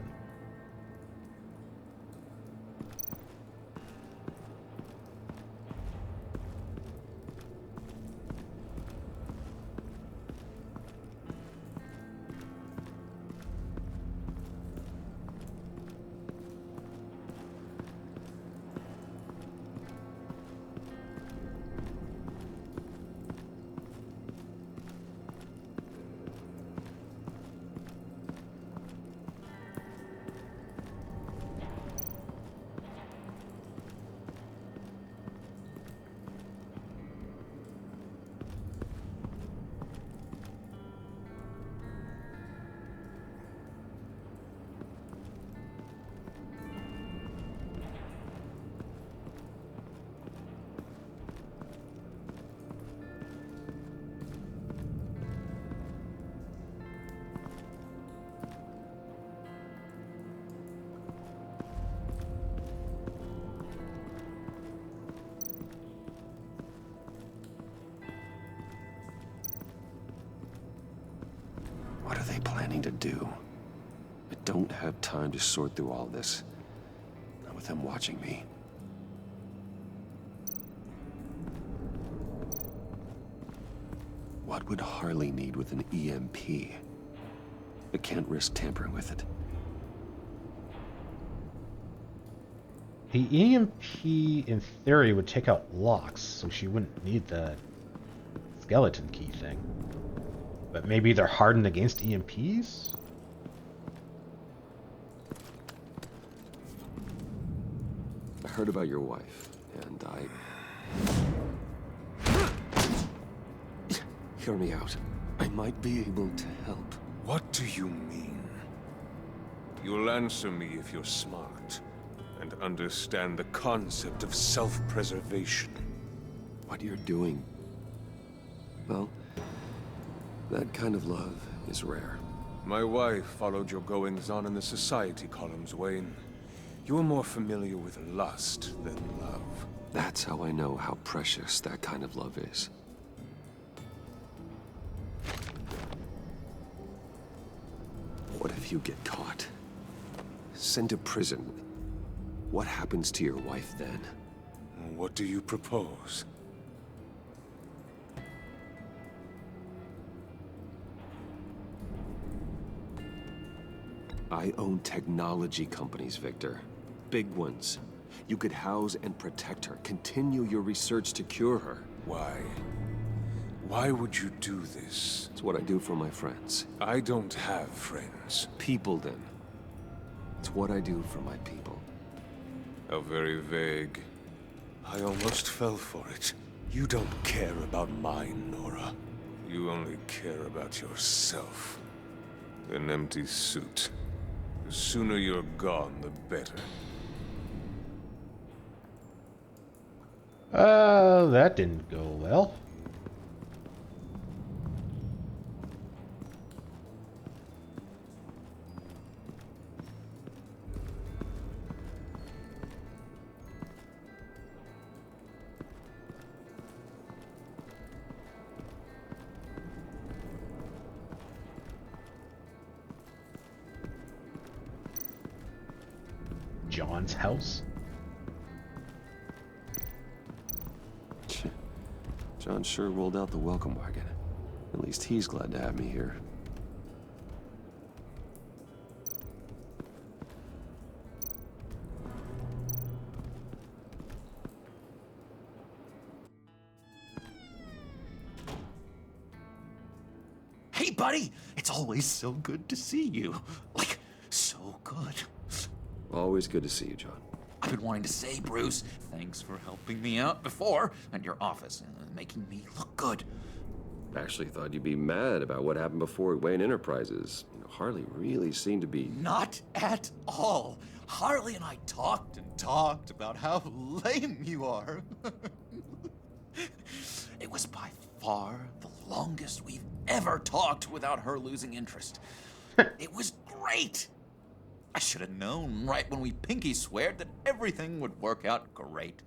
What are they planning to do? I don't have time to sort through all this. Not with them watching me. What would Harley need with an EMP? I can't risk tampering with it. The EMP, in theory, would take out locks, so she wouldn't need the skeleton key thing. But maybe they're hardened against EMPs? I heard about your wife, and Hear me out. I might be able to help. What do you mean? You'll answer me if you're smart and understand the concept of self-preservation. What you're doing, well, that kind of love is rare. My wife followed your goings-on in the society columns, Wayne. You are more familiar with lust than love. That's how I know how precious that kind of love is. What if you get caught? Sent to prison. What happens to your wife then? What do you propose? I own technology companies, Victor. Big ones. You could house and protect her, continue your research to cure her. Why? Why would you do this? It's what I do for my friends. I don't have friends. People, then. It's what I do for my people. How very vague. I almost fell for it. You don't care about mine, Nora. You only care about yourself. An empty suit. The sooner you're gone, the better. That didn't go well. John's house? John sure rolled out the welcome wagon. At least he's glad to have me here. Hey, buddy! It's always so good to see you. Like, so good. Always good to see you, John. I've been wanting to say, Bruce, thanks for helping me out before at your office and making me look good. Actually thought you'd be mad about what happened before Wayne Enterprises. You know, Harley really seemed to be... Not at all. Harley and I talked and talked about how lame you are. It was by far the longest we've ever talked without her losing interest. It was great. I should have known right when we pinky sweared that everything would work out great.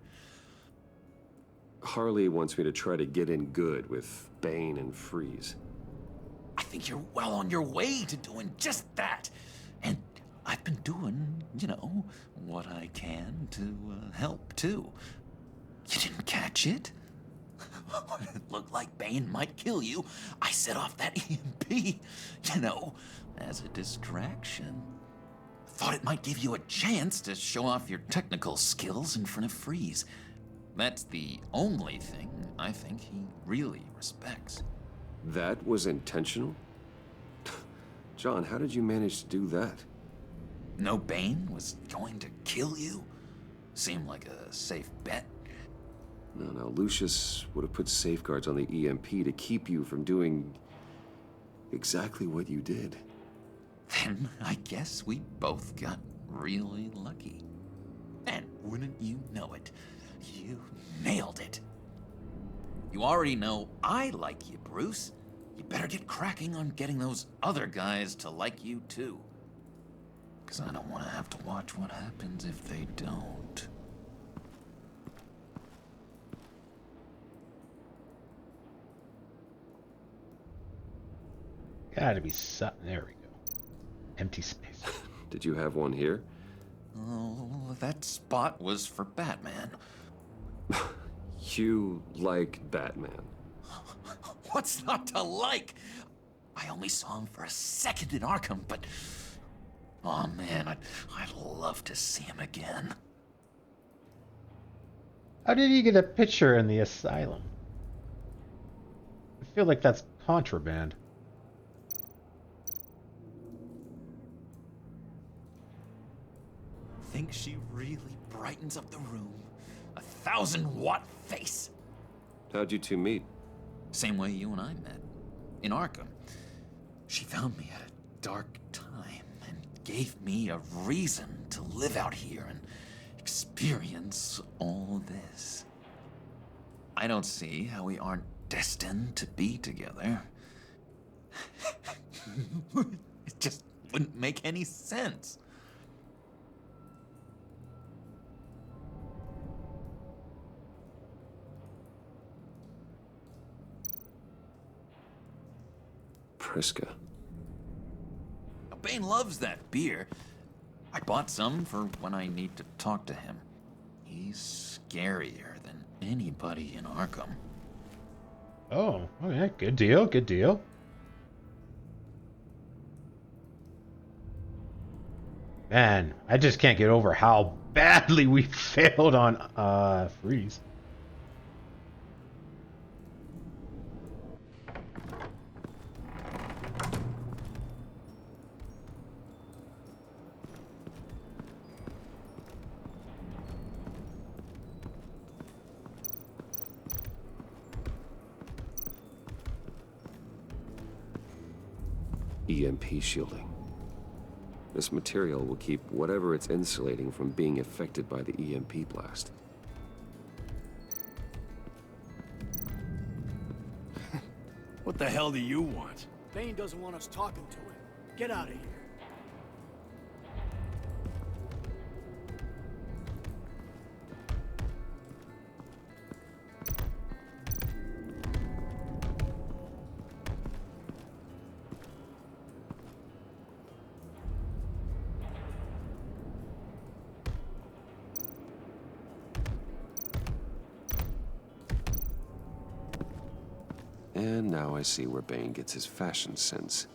Harley wants me to try to get in good with Bane and Freeze. I think you're well on your way to doing just that. And I've been doing, you know, what I can to help, too. You didn't catch it? When it looked like Bane might kill you, I set off that EMP, you know, as a distraction. Thought it might give you a chance to show off your technical skills in front of Freeze. That's the only thing I think he really respects. That was intentional? John, how did you manage to do that? No, Bane was going to kill you? Seemed like a safe bet. No, Lucius would have put safeguards on the EMP to keep you from doing exactly what you did. Then I guess we both got really lucky. And wouldn't you know it, you nailed it. You already know I like you, Bruce. You better get cracking on getting those other guys to like you too. 'Cause I don't want to have to watch what happens if they don't. Gotta be something. There we go. Empty space. Did you have one here? Oh, that spot was for Batman. You like Batman. What's not to like? I only saw him for a second in Arkham, but... Oh man, I'd love to see him again. How did you get a picture in the asylum? I feel like that's contraband. Think she really brightens up the room. 1,000-watt face. How'd you two meet? Same way you and I met. In Arkham. She found me at a dark time and gave me a reason to live out here and experience all this. I don't see how we aren't destined to be together. It just wouldn't make any sense. Priska. Bane loves that beer. I bought some for when I need to talk to him. He's scarier anybody in Arkham. Oh, okay. Good deal, good deal. Man, I just can't get over how badly we failed on Freeze. EMP shielding. This material will keep whatever it's insulating from being affected by the EMP blast. What the hell do you want? Bane doesn't want us talking to him. Get out of here. And now I see where Bane gets his fashion sense.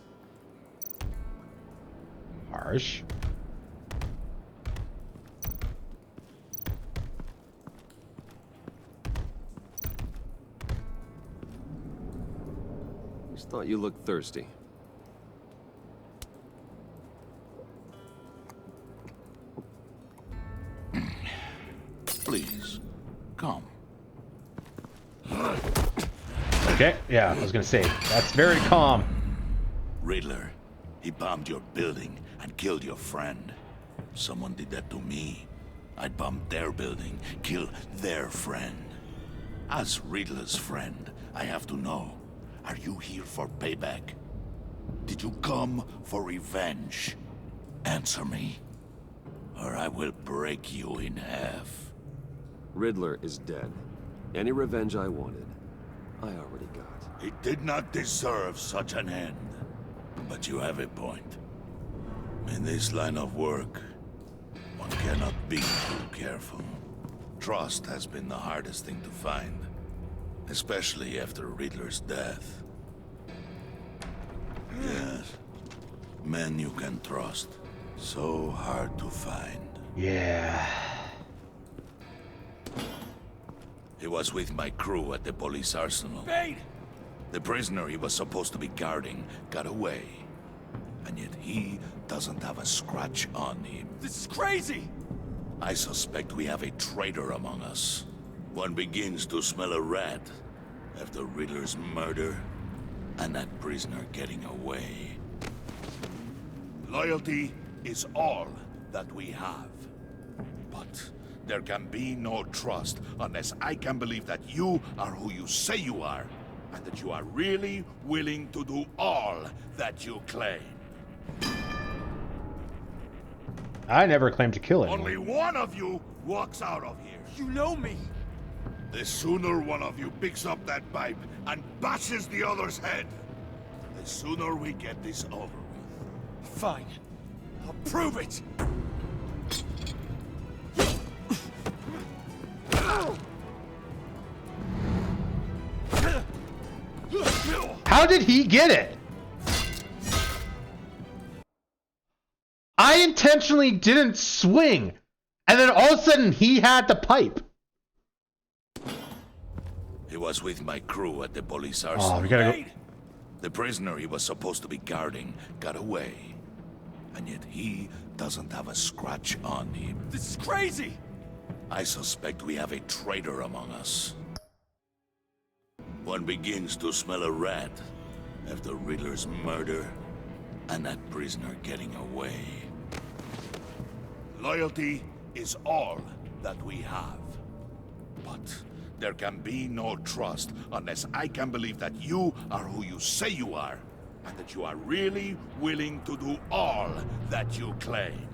Harsh. Just thought you looked thirsty. Please, come. Okay, yeah, I was gonna say, that's very calm. Riddler, he bombed your building and killed your friend. Someone did that to me. I'd bomb their building, kill their friend. As Riddler's friend, I have to know, are you here for payback? Did you come for revenge? Answer me, or I will break you in half. Riddler is dead. Any revenge I wanted, I already got. He did not deserve such an end. But you have a point. In this line of work, one cannot be too careful. Trust has been the hardest thing to find, especially after Riddler's death. Yes, men you can trust. So hard to find. Yeah. He was with my crew at the police arsenal. Bane! The prisoner he was supposed to be guarding got away. And yet he doesn't have a scratch on him. This is crazy! I suspect we have a traitor among us. One begins to smell a rat after Riddler's murder and that prisoner getting away. Loyalty is all that we have. But there can be no trust unless I can believe that you are who you say you are, and that you are really willing to do all that you claim. I never claimed to kill anyone. Only one of you walks out of here. You know me. The sooner one of you picks up that pipe and bashes the other's head, the sooner we get this over with. Fine. I'll prove it! How did he get it? I intentionally didn't swing, and then all of a sudden he had the pipe. He was with my crew at the police arsenal. Oh, we gotta go. The prisoner he was supposed to be guarding got away. And yet he doesn't have a scratch on him. This is crazy! I suspect we have a traitor among us. One begins to smell a rat after Riddler's murder and that prisoner getting away. Loyalty is all that we have. But there can be no trust unless I can believe that you are who you say you are, and that you are really willing to do all that you claim.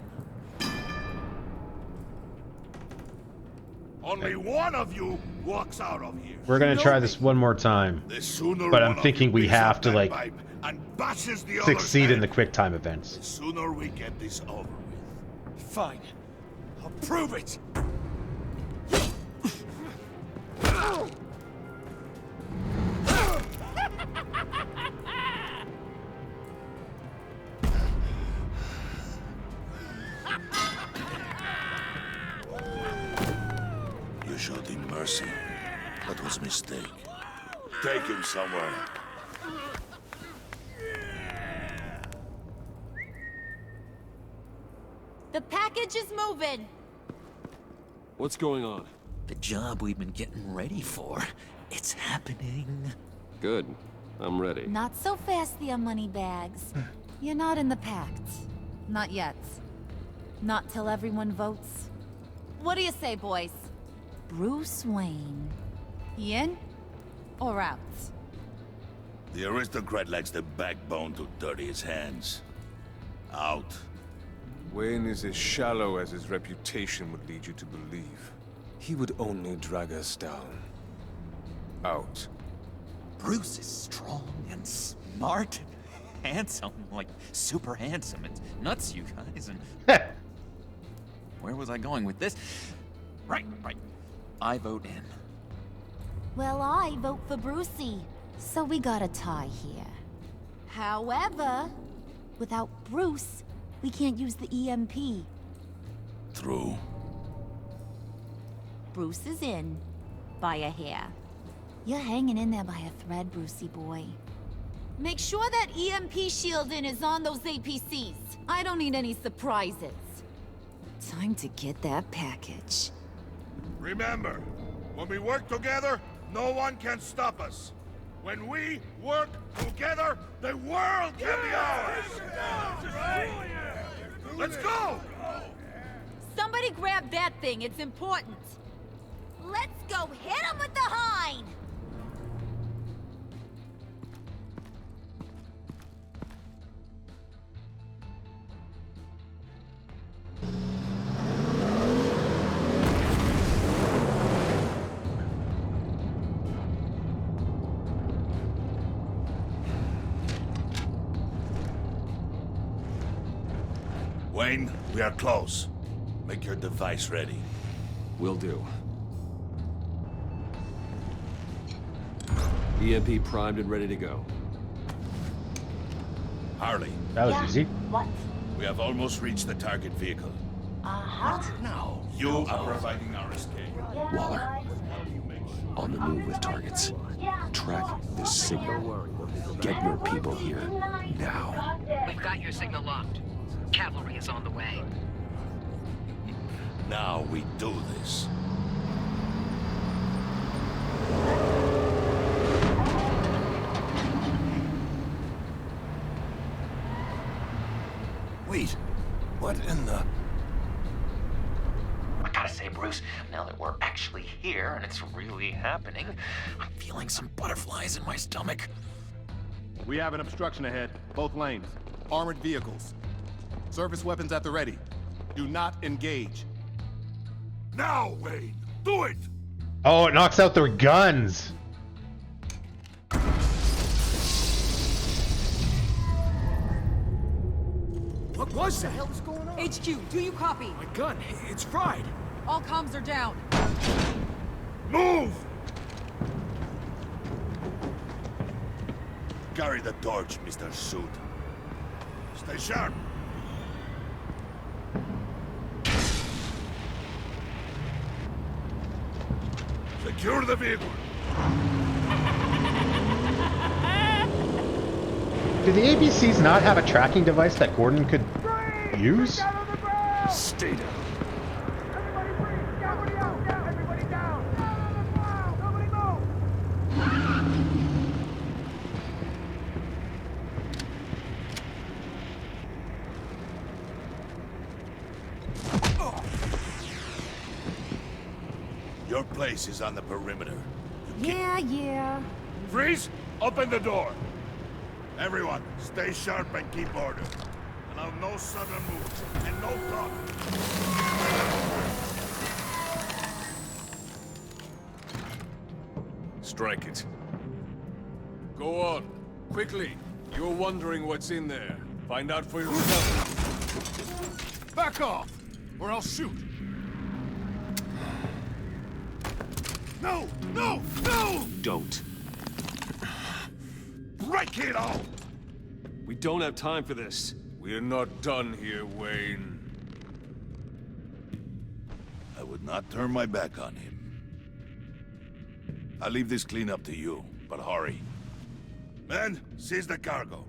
Only one of you walks out of here. We're gonna try this one more time, The sooner but one I'm of thinking you we picks have up to that like pipe and bashes the other's succeed in head, the quick time events. the sooner we get this over with. Fine. I'll prove it! You showed him mercy. That was a mistake. Take him somewhere. The package is moving. What's going on? The job we've been getting ready for. It's happening. Good. I'm ready. Not so fast, the Moneybags. You're not in the pact. Not yet. Not till everyone votes. What do you say, boys? Bruce Wayne. He in or out? The aristocrat lacks the backbone to dirty his hands. Out. Wayne is as shallow as his reputation would lead you to believe. He would only drag us down. Out. Bruce is strong and smart and handsome. Like, super handsome. It's nuts, you guys. And where was I going with this? Right. I vote in. Well, I vote for Brucey. So we got a tie here. However, without Bruce, we can't use the EMP. True. Bruce is in. By a hair. You're hanging in there by a thread, Brucey boy. Make sure that EMP shielding is on those APCs. I don't need any surprises. Time to get that package. Remember, when we work together, no one can stop us. When we work together, the world can be ours! Let's go! Somebody grab that thing. It's important. Let's go hit him with the hind! Wayne, we are close. Make your device ready. Will do. EMP primed and ready to go. Harley. That was easy. What? We have almost reached the target vehicle. Uh-huh. Now, you are providing our escape. Waller. On the move with targets. Track this signal. Get your people here. Now. We've got your signal locked. Cavalry is on the way. Now we do this. Wait, what in the... I gotta say, Bruce, now that we're actually here and it's really happening, I'm feeling some butterflies in my stomach. We have an obstruction ahead, both lanes. Armored vehicles. Service weapons at the ready. Do not engage. Now, Wayne! Do it! Oh, it knocks out their guns. What was that? What the hell is going on? HQ, do you copy? My gun, it's fried. All comms are down. Move! Carry the torch, Mr. Suit. Stay sharp. Secure the vehicle. Do the ABCs not have a tracking device that Gordon could use? Stay down. Your place is on the perimeter. Yeah. Freeze! Open the door! Everyone, stay sharp and keep order. Allow no sudden moves and no talk. Strike it. Go on. Quickly. You're wondering what's in there. Find out for yourself. Back off, or I'll shoot. No! No! No! Don't. Break it all! We don't have time for this. We're not done here, Wayne. I would not turn my back on him. I'll leave this cleanup to you, but hurry. Men, seize the cargo.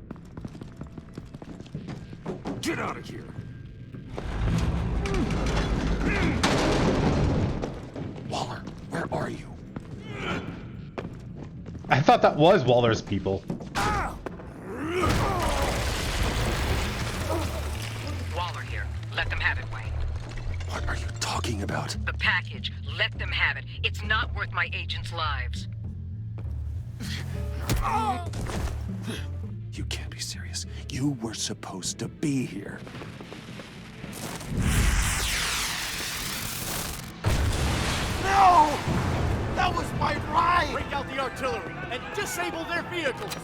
Get out of here! Waller, where are you? I thought that was Waller's people. Waller here. Let them have it, Wayne. What are you talking about? The package. Let them have it. It's not worth my agents' lives. You can't be serious. You were supposed to be here. No! That was my ride! Break out the artillery and disable their vehicles!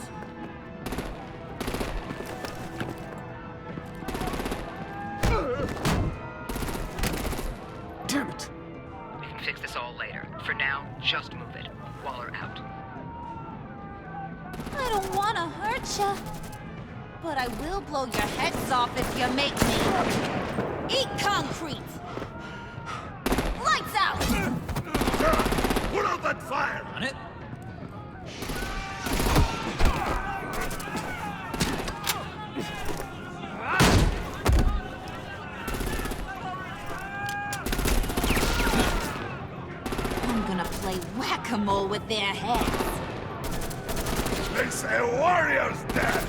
Damn it! We can fix this all later. For now, just move it. Waller out. I don't want to hurt you, but I will blow your heads off if you make me. Eat concrete! Lights out! Put out that fire! On it? I'm gonna play whack-a-mole with their heads. They say warrior's dead!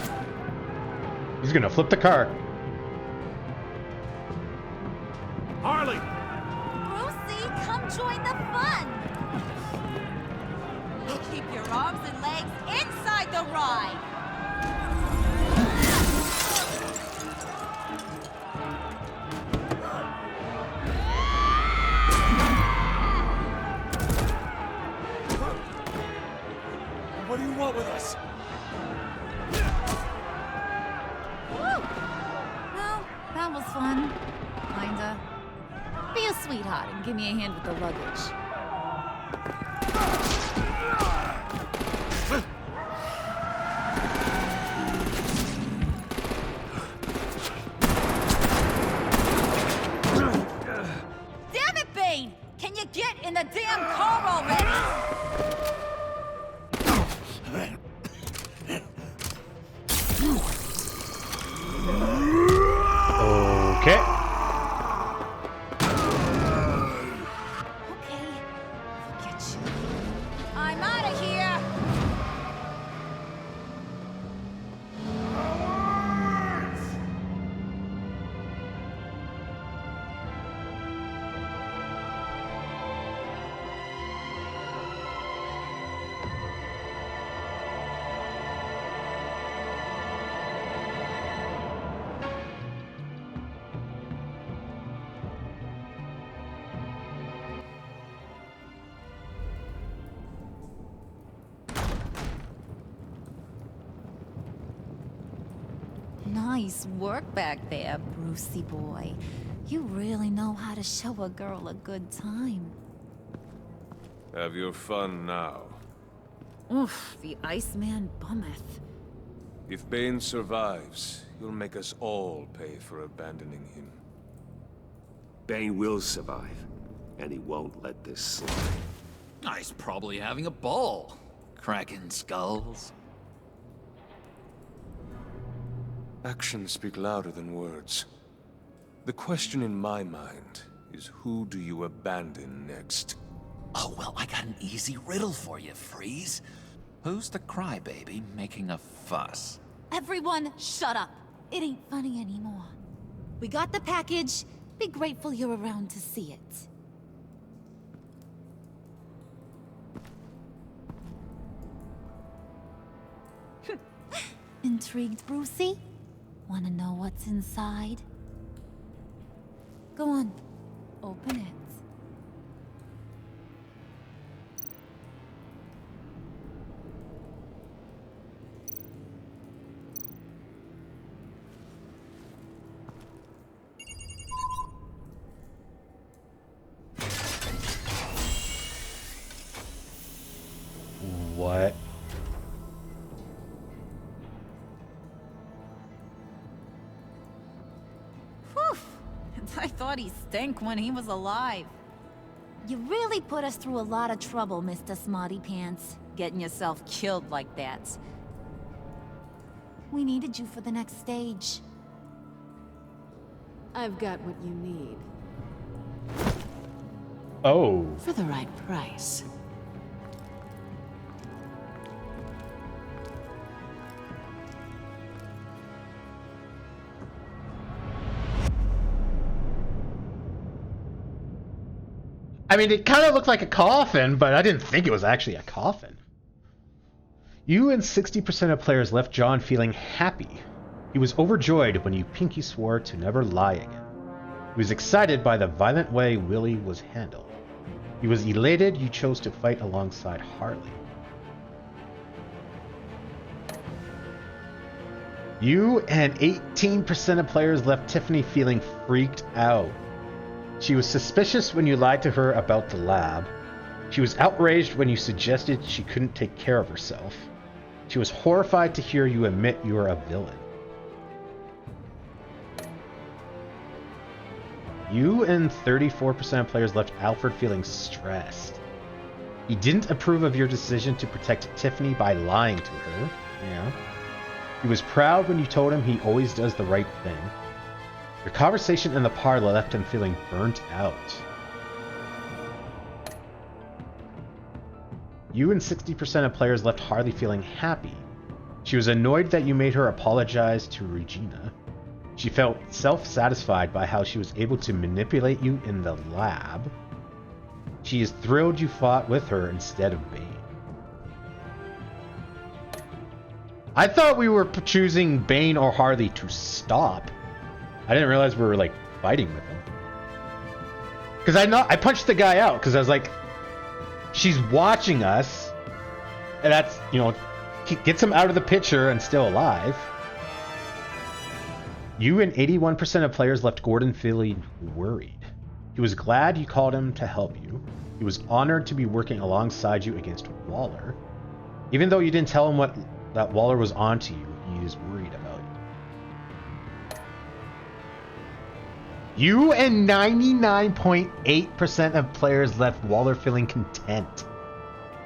He's gonna flip the car. Harley! Brucey, come join the fun! Keep your arms and legs inside the ride! What do you want with us? Woo! Well, that was fun. Kinda. Be a sweetheart and give me a hand with the luggage. Damn it, Bane! Can you get in the damn car already? Okay. I'm out of here! Nice work back there, Brucey boy. You really know how to show a girl a good time. Have your fun now. Oof, the Iceman bummeth. If Bane survives, you'll make us all pay for abandoning him. Bane will survive, and he won't let this slide. He's probably having a ball. Cracking skulls. Actions speak louder than words. The question in my mind is, who do you abandon next? Oh, well, I got an easy riddle for you, Freeze. Who's the crybaby making a fuss? Everyone, shut up. It ain't funny anymore. We got the package. Be grateful you're around to see it. Intrigued, Brucey? Wanna know what's inside? Go on, open it. thought he stank when he was alive. You really put us through a lot of trouble, Mr. Smarty Pants. Getting yourself killed like that. We needed you for the next stage. I've got what you need. Oh. For the right price. I mean, it kind of looked like a coffin, but I didn't think it was actually a coffin. You and 60% of players left John feeling happy. He was overjoyed when you pinky swore to never lie again. He was excited by the violent way Willie was handled. He was elated you chose to fight alongside Harley. You and 18% of players left Tiffany feeling freaked out. She was suspicious when you lied to her about the lab. She was outraged when you suggested she couldn't take care of herself. She was horrified to hear you admit you were a villain. You and 34% of players left Alfred feeling stressed. He didn't approve of your decision to protect Tiffany by lying to her. Yeah. He was proud when you told him he always does the right thing. Your conversation in the parlor left him feeling burnt out. You and 60% of players left Harley feeling happy. She was annoyed that you made her apologize to Regina. She felt self-satisfied by how she was able to manipulate you in the lab. She is thrilled you fought with her instead of Bane. I thought we were choosing Bane or Harley to stop. I didn't realize we were like fighting with him. Because I punched the guy out because I was like, she's watching us, and that's, you know, gets him out of the picture and still alive. You and 81% of players left Gordon feeling worried. He was glad you called him to help you. He was honored to be working alongside you against Waller. Even though you didn't tell him that Waller was onto you, he is worried about you. You and 99.8% of players left Waller feeling content.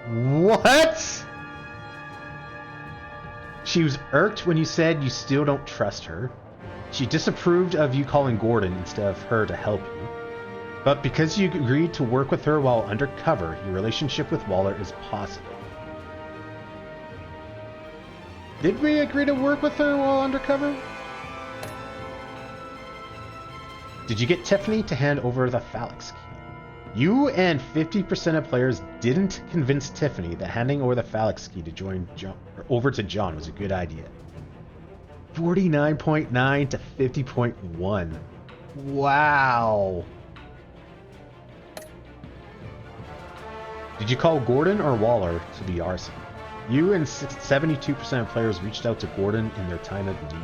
What? She was irked when you said you still don't trust her. She disapproved of you calling Gordon instead of her to help you. But because you agreed to work with her while undercover, your relationship with Waller is possible. Did we agree to work with her while undercover? Did you get Tiffany to hand over the Phalanx key? You and 50% of players didn't convince Tiffany that handing over the Phalanx key to over to John was a good idea. 49.9 to 50.1. Wow. Did you call Gordon or Waller to the arson? You and 72% of players reached out to Gordon in their time of need.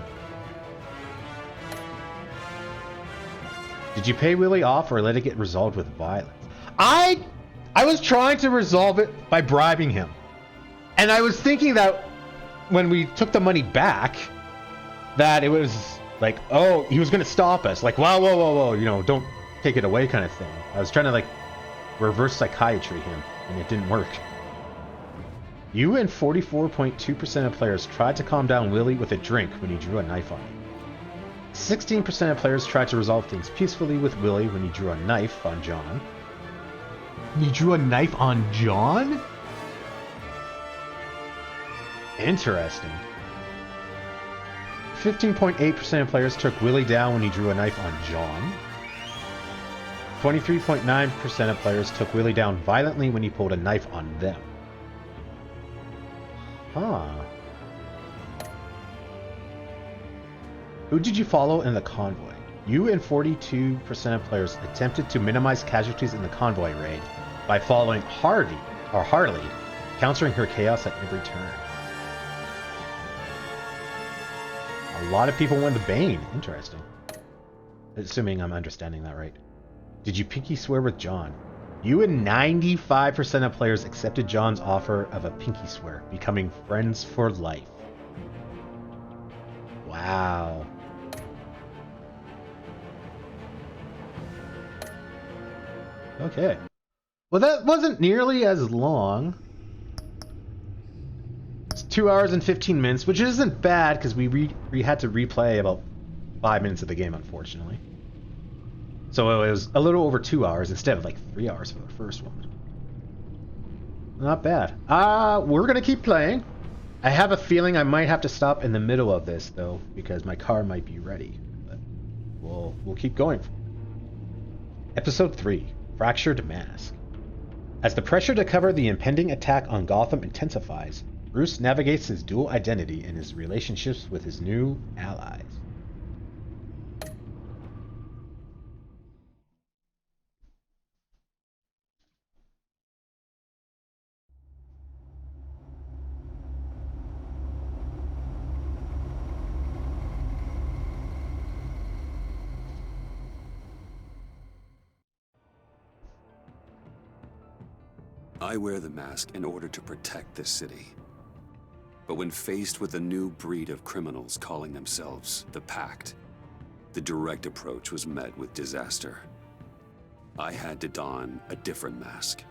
Did you pay Willie off or let it get resolved with violence? I was trying to resolve it by bribing him. And I was thinking that when we took the money back, that it was like, oh, he was going to stop us. Like, whoa, whoa, whoa, whoa, you know, don't take it away kind of thing. I was trying to, like, reverse psychiatry him, and it didn't work. You and 44.2% of players tried to calm down Willie with a drink when he drew a knife on you. 16% of players tried to resolve things peacefully with Willie when he drew a knife on John. You drew a knife on John? Interesting. 15.8% of players took Willie down when he drew a knife on John. 23.9% of players took Willie down violently when he pulled a knife on them. Huh. Who did you follow in the convoy? You and 42% of players attempted to minimize casualties in the convoy raid by following Harley, countering her chaos at every turn. A lot of people went to Bane. Interesting. Assuming I'm understanding that right. Did you pinky swear with John? You and 95% of players accepted John's offer of a pinky swear, becoming friends for life. Wow. Okay. Well, that wasn't nearly as long. It's 2 hours and 15 minutes, which isn't bad because we had to replay about 5 minutes of the game, unfortunately. So it was a little over 2 hours instead of like 3 hours for the first one. Not bad. We're gonna keep playing. I have a feeling I might have to stop in the middle of this though, because my car might be ready. But we'll keep going. Episode 3: Fractured Mask. As the pressure to cover the impending attack on Gotham intensifies, Bruce navigates his dual identity and his relationships with his new allies. I wear the mask in order to protect this city. But when faced with a new breed of criminals calling themselves the Pact, the direct approach was met with disaster. I had to don a different mask.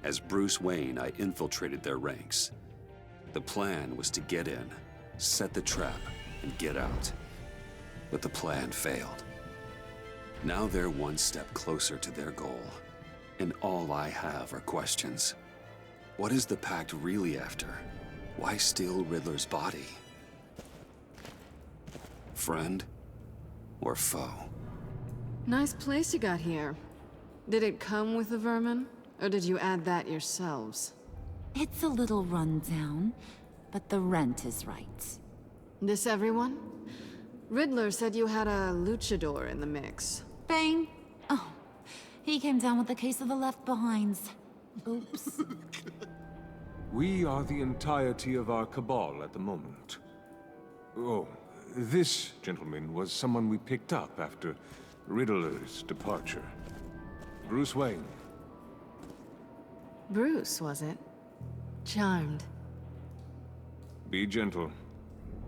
As Bruce Wayne, I infiltrated their ranks. The plan was to get in, set the trap, and get out. But the plan failed. Now they're one step closer to their goal. And all I have are questions. What is the Pact really after? Why steal Riddler's body? Friend or foe? Nice place you got here. Did it come with the vermin? Or did you add that yourselves? It's a little run down, but the rent is right. This everyone? Riddler said you had a luchador in the mix. Bane? Oh, he came down with a case of the left behinds. Oops. We are the entirety of our cabal at the moment. Oh, this gentleman was someone we picked up after Riddler's departure. Bruce Wayne. Bruce, was it? Charmed. Be gentle.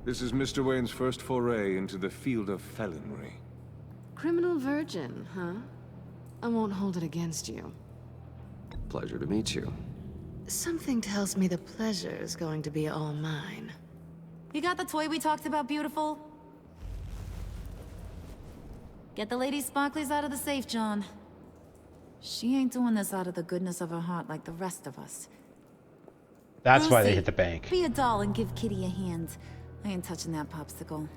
This is Mr. Wayne's first foray into the field of felonry. Criminal virgin, huh? I won't hold it against you. Pleasure to meet you. Something tells me the pleasure is going to be all mine. You got the toy we talked about, beautiful? Get the lady sparklies out of the safe, John. She ain't doing this out of the goodness of her heart like the rest of us. That's why they Lucy, hit the bank. Be a doll and give Kitty a hand. I ain't touching that popsicle.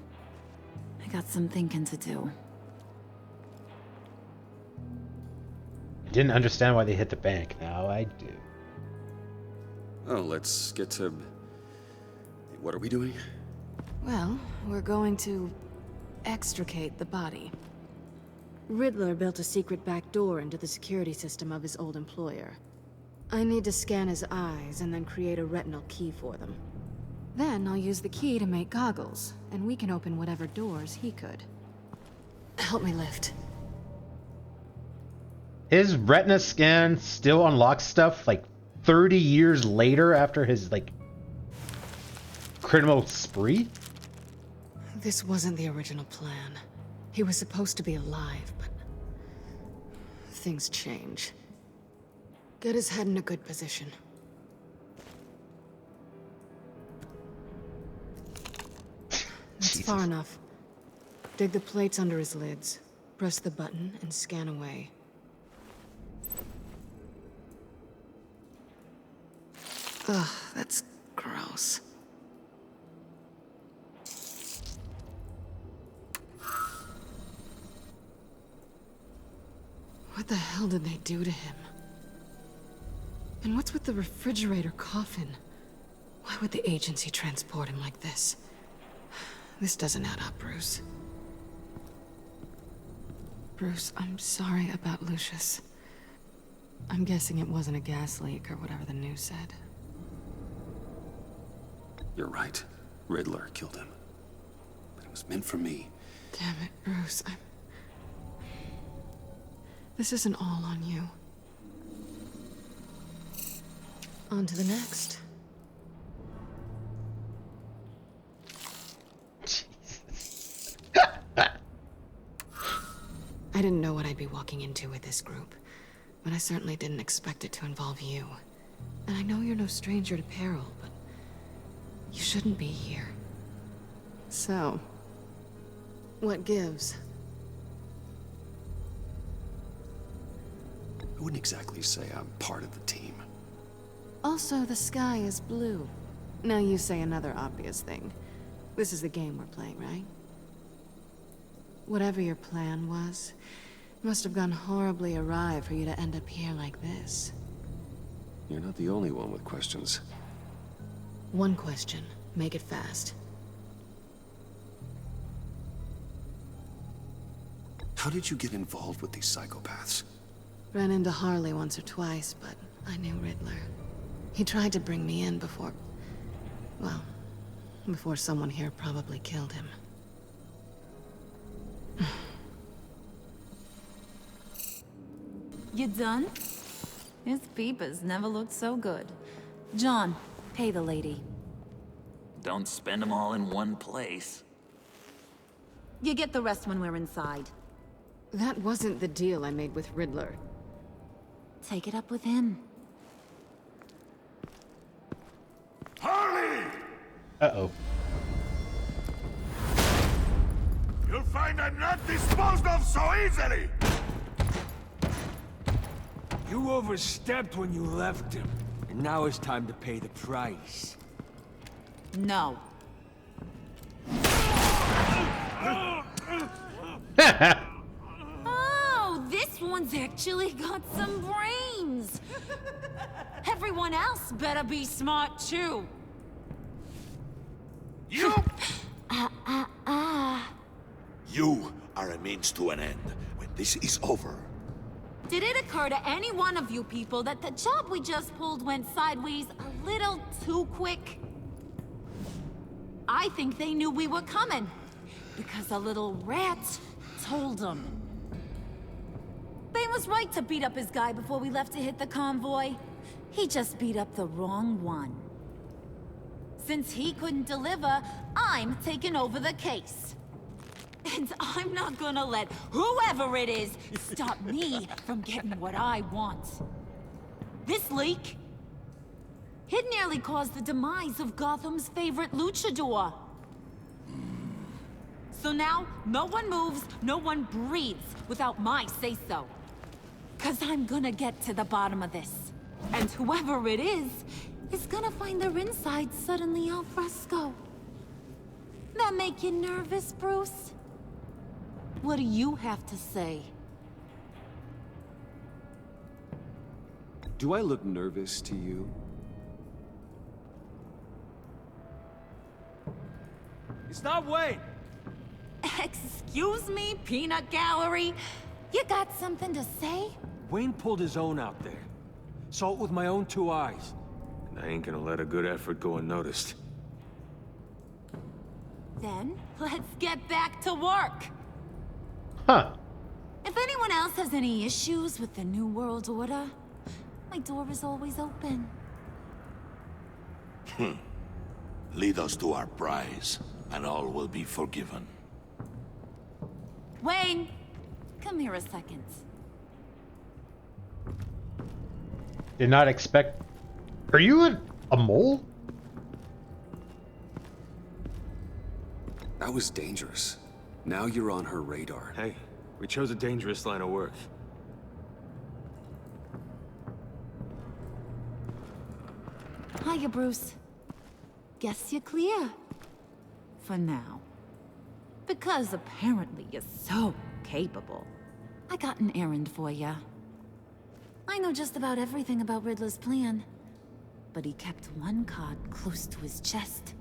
I got some thinking to do. I didn't understand why they hit the bank. Now I do. Oh, let's get to... What are we doing? Well, we're going to extricate the body. Riddler built a secret back door into the security system of his old employer. I need to scan his eyes and then create a retinal key for them. Then I'll use the key to make goggles, and we can open whatever doors he could. Help me lift. His retina scan still unlocks stuff like 30 years later after his like criminal spree? This wasn't the original plan. He was supposed to be alive, but things change. Get his head in a good position. That's far enough. Dig the plates under his lids. Press the button and scan away. Ugh, that's gross. What the hell did they do to him? And what's with the refrigerator coffin? Why would the agency transport him like this? This doesn't add up, Bruce. Bruce, I'm sorry about Lucius. I'm guessing it wasn't a gas leak or whatever the news said. You're right. Riddler killed him. But it was meant for me. Damn it, Bruce. This isn't all on you. On to the next. I didn't know what I'd be walking into with this group, but I certainly didn't expect it to involve you. And I know you're no stranger to peril, but you shouldn't be here. So, what gives? I wouldn't exactly say I'm part of the team. Also, the sky is blue. Now you say another obvious thing. This is the game we're playing, right? Whatever your plan was, it must have gone horribly awry for you to end up here like this. You're not the only one with questions. One question. Make it fast. How did you get involved with these psychopaths? Ran into Harley once or twice, but I knew Riddler. He tried to bring me in before... well, before someone here probably killed him. You done? His peepers never looked so good. John, pay the lady. Don't spend them all in one place. You get the rest when we're inside. That wasn't the deal I made with Riddler. Take it up with him. Harley! Uh-oh. You'll find I'm not disposed of so easily! You overstepped when you left him, and now it's time to pay the price. No. Oh, this one's actually got some brains. Everyone else better be smart too. You! You are a means to an end. When this is over, Did it occur to any one of you people that the job we just pulled went sideways a little too quick? I think they knew we were coming, because a little rat told them. Bane was right to beat up his guy before we left to hit the convoy. He just beat up the wrong one. Since he couldn't deliver, I'm taking over the case. And I'm not gonna let whoever it is stop me from getting what I want. This leak, it nearly caused the demise of Gotham's favorite luchador. So now, no one moves, no one breathes without my say-so. 'Cause I'm gonna get to the bottom of this. And whoever it is gonna find their inside suddenly al fresco. That make you nervous, Bruce? What do you have to say? Do I look nervous to you? It's not Wayne! Excuse me, peanut gallery? You got something to say? Wayne pulled his own out there. Saw it with my own 2 eyes. And I ain't gonna let a good effort go unnoticed. Then, let's get back to work. Huh. If anyone else has any issues with the New World Order, my door is always open. lead us to our prize, and all will be forgiven. Wayne, come here a second. Did not expect... Are you a mole? That was dangerous. Now you're on her radar. Hey, we chose a dangerous line of work. Hiya, Bruce. Guess you're clear. For now. Because apparently you're so capable. I got an errand for ya. I know just about everything about Riddler's plan. But he kept one card close to his chest.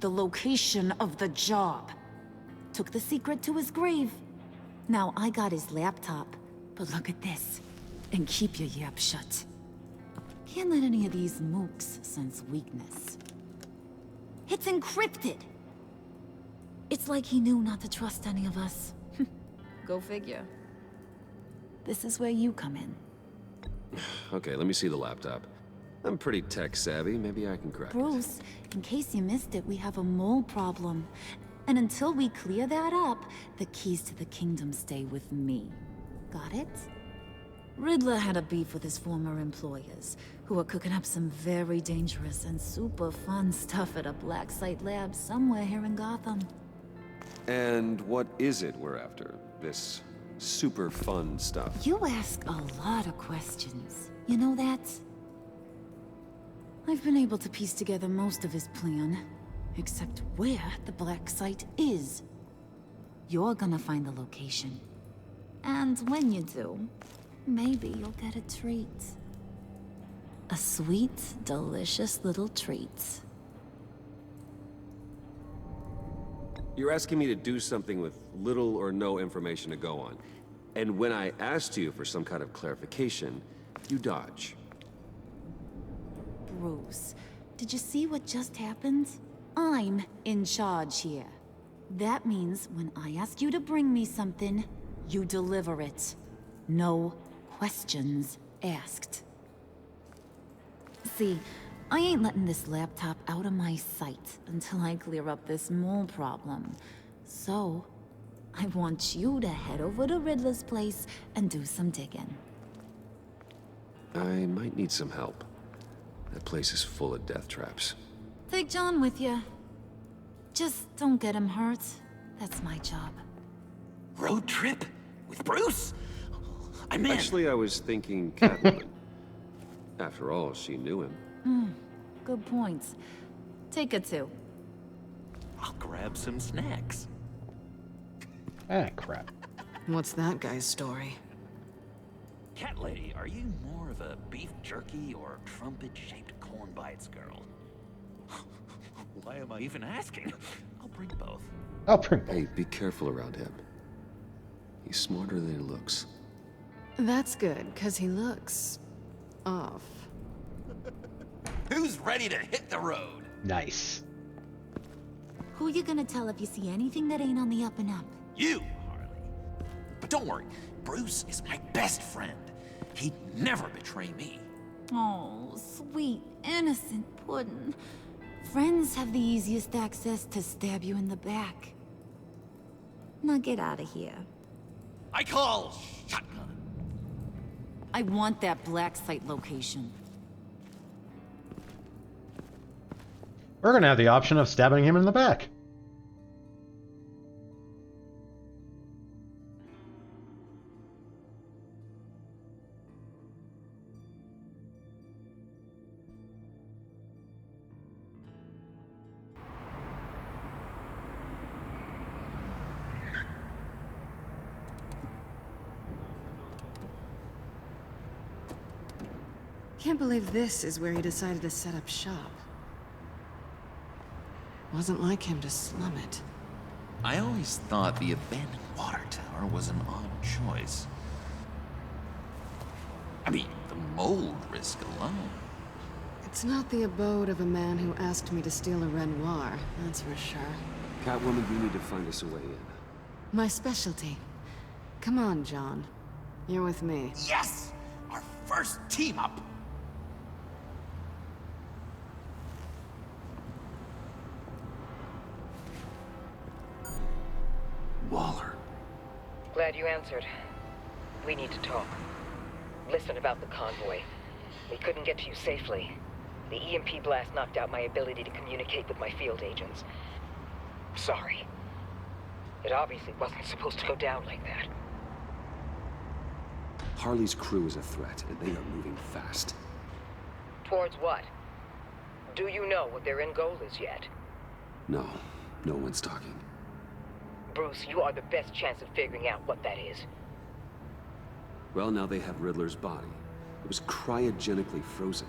The location of the job. Took the secret to his grave. Now I got his laptop. But look at this. And keep your yap shut. Can't let any of these mooks sense weakness. It's encrypted. It's like he knew not to trust any of us. Go figure. This is where you come in. Okay, let me see the laptop. I'm pretty tech savvy. Maybe I can crack it. Bruce, in case you missed it, we have a mole problem. And until we clear that up, the keys to the kingdom stay with me. Got it? Riddler had a beef with his former employers, who were cooking up some very dangerous and super fun stuff at a black site lab somewhere here in Gotham. And what is it we're after? This super fun stuff? You ask a lot of questions. You know that? I've been able to piece together most of his plan, except where the black site is. You're gonna find the location. And when you do, maybe you'll get a treat. A sweet, delicious little treat. You're asking me to do something with little or no information to go on. And when I asked you for some kind of clarification, you dodge. Bruce, did you see what just happened? I'm in charge here. That means when I ask you to bring me something, you deliver it. No questions asked. See, I ain't letting this laptop out of my sight until I clear up this mole problem. So, I want you to head over to Riddler's place and do some digging. I might need some help. That place is full of death traps. Take John with you. Just don't get him hurt. That's my job. Road trip? With Bruce? I'm in. Actually, I was thinking Catwoman. After all, she knew him. Good point. Take her too. I'll grab some snacks. Ah, crap. What's that guy's story? Cat lady, are you more of a beef jerky or trumpet-shaped corn bites girl? Why am I even asking? I'll bring both. I'll bring both. Hey, be careful around him. He's smarter than he looks. That's good, because he looks... off. Who's ready to hit the road? Nice. Who you gonna tell if you see anything that ain't on the up and up? You, Harley. But don't worry, Bruce is my best friend. He'd never betray me. Oh, sweet, innocent Puddin'. Friends have the easiest access to stab you in the back. Now get out of here. I call shotgun. I want that black site location. We're gonna have the option of stabbing him in the back. Can't believe this is where he decided to set up shop. Wasn't like him to slum it. I always thought the abandoned water tower was an odd choice. I mean, the mold risk alone. It's not the abode of a man who asked me to steal a Renoir, that's for sure. Catwoman, you need to find us a way in. My specialty. Come on, John. You're with me. Yes! Our first team up! Waller. Glad you answered. We need to talk. Listen about the convoy. We couldn't get to you safely. The EMP blast knocked out my ability to communicate with my field agents. Sorry. It obviously wasn't supposed to go down like that. Harley's crew is a threat, and they are moving fast. Towards what? Do you know what their end goal is yet? No, no one's talking. Bruce, you are the best chance of figuring out what that is. Well, now they have Riddler's body. It was cryogenically frozen.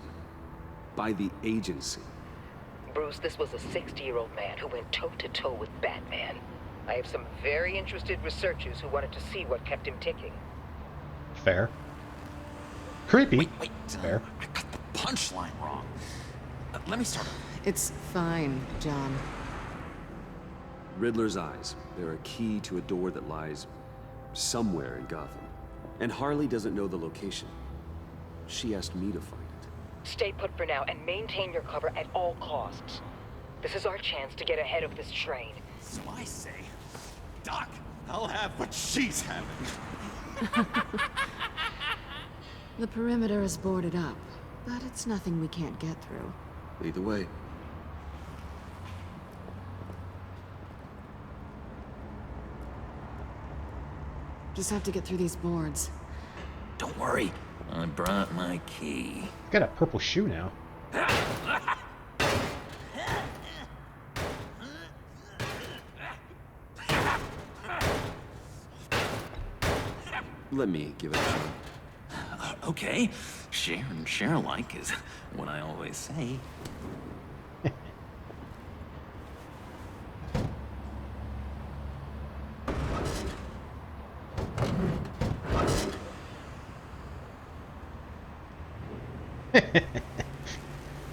By the agency. Bruce, this was a 60-year-old man who went toe-to-toe with Batman. I have some very interested researchers who wanted to see what kept him ticking. Fair. Creepy. Wait, Fair. I got the punchline wrong. Let me start over. It's fine, John. Riddler's eyes. They're a key to a door that lies somewhere in Gotham. And Harley doesn't know the location. She asked me to find it. Stay put for now and maintain your cover at all costs. This is our chance to get ahead of this train. So I say, Doc, I'll have what she's having. The perimeter is boarded up, but it's nothing we can't get through. Lead the way. Just have to get through these boards. Don't worry, I brought my key. Got a purple shoe now. Let me give it a shot. Okay, share and share alike is what I always say.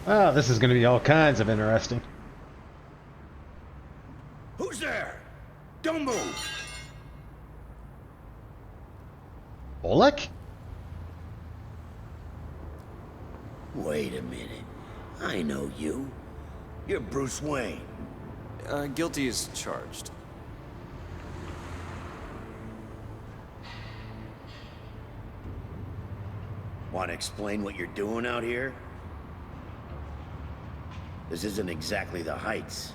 Well, this is going to be all kinds of interesting. Who's there? Don't move! Bullock? Wait a minute. I know you. You're Bruce Wayne. Guilty as charged. Want to explain what you're doing out here? This isn't exactly the Heights.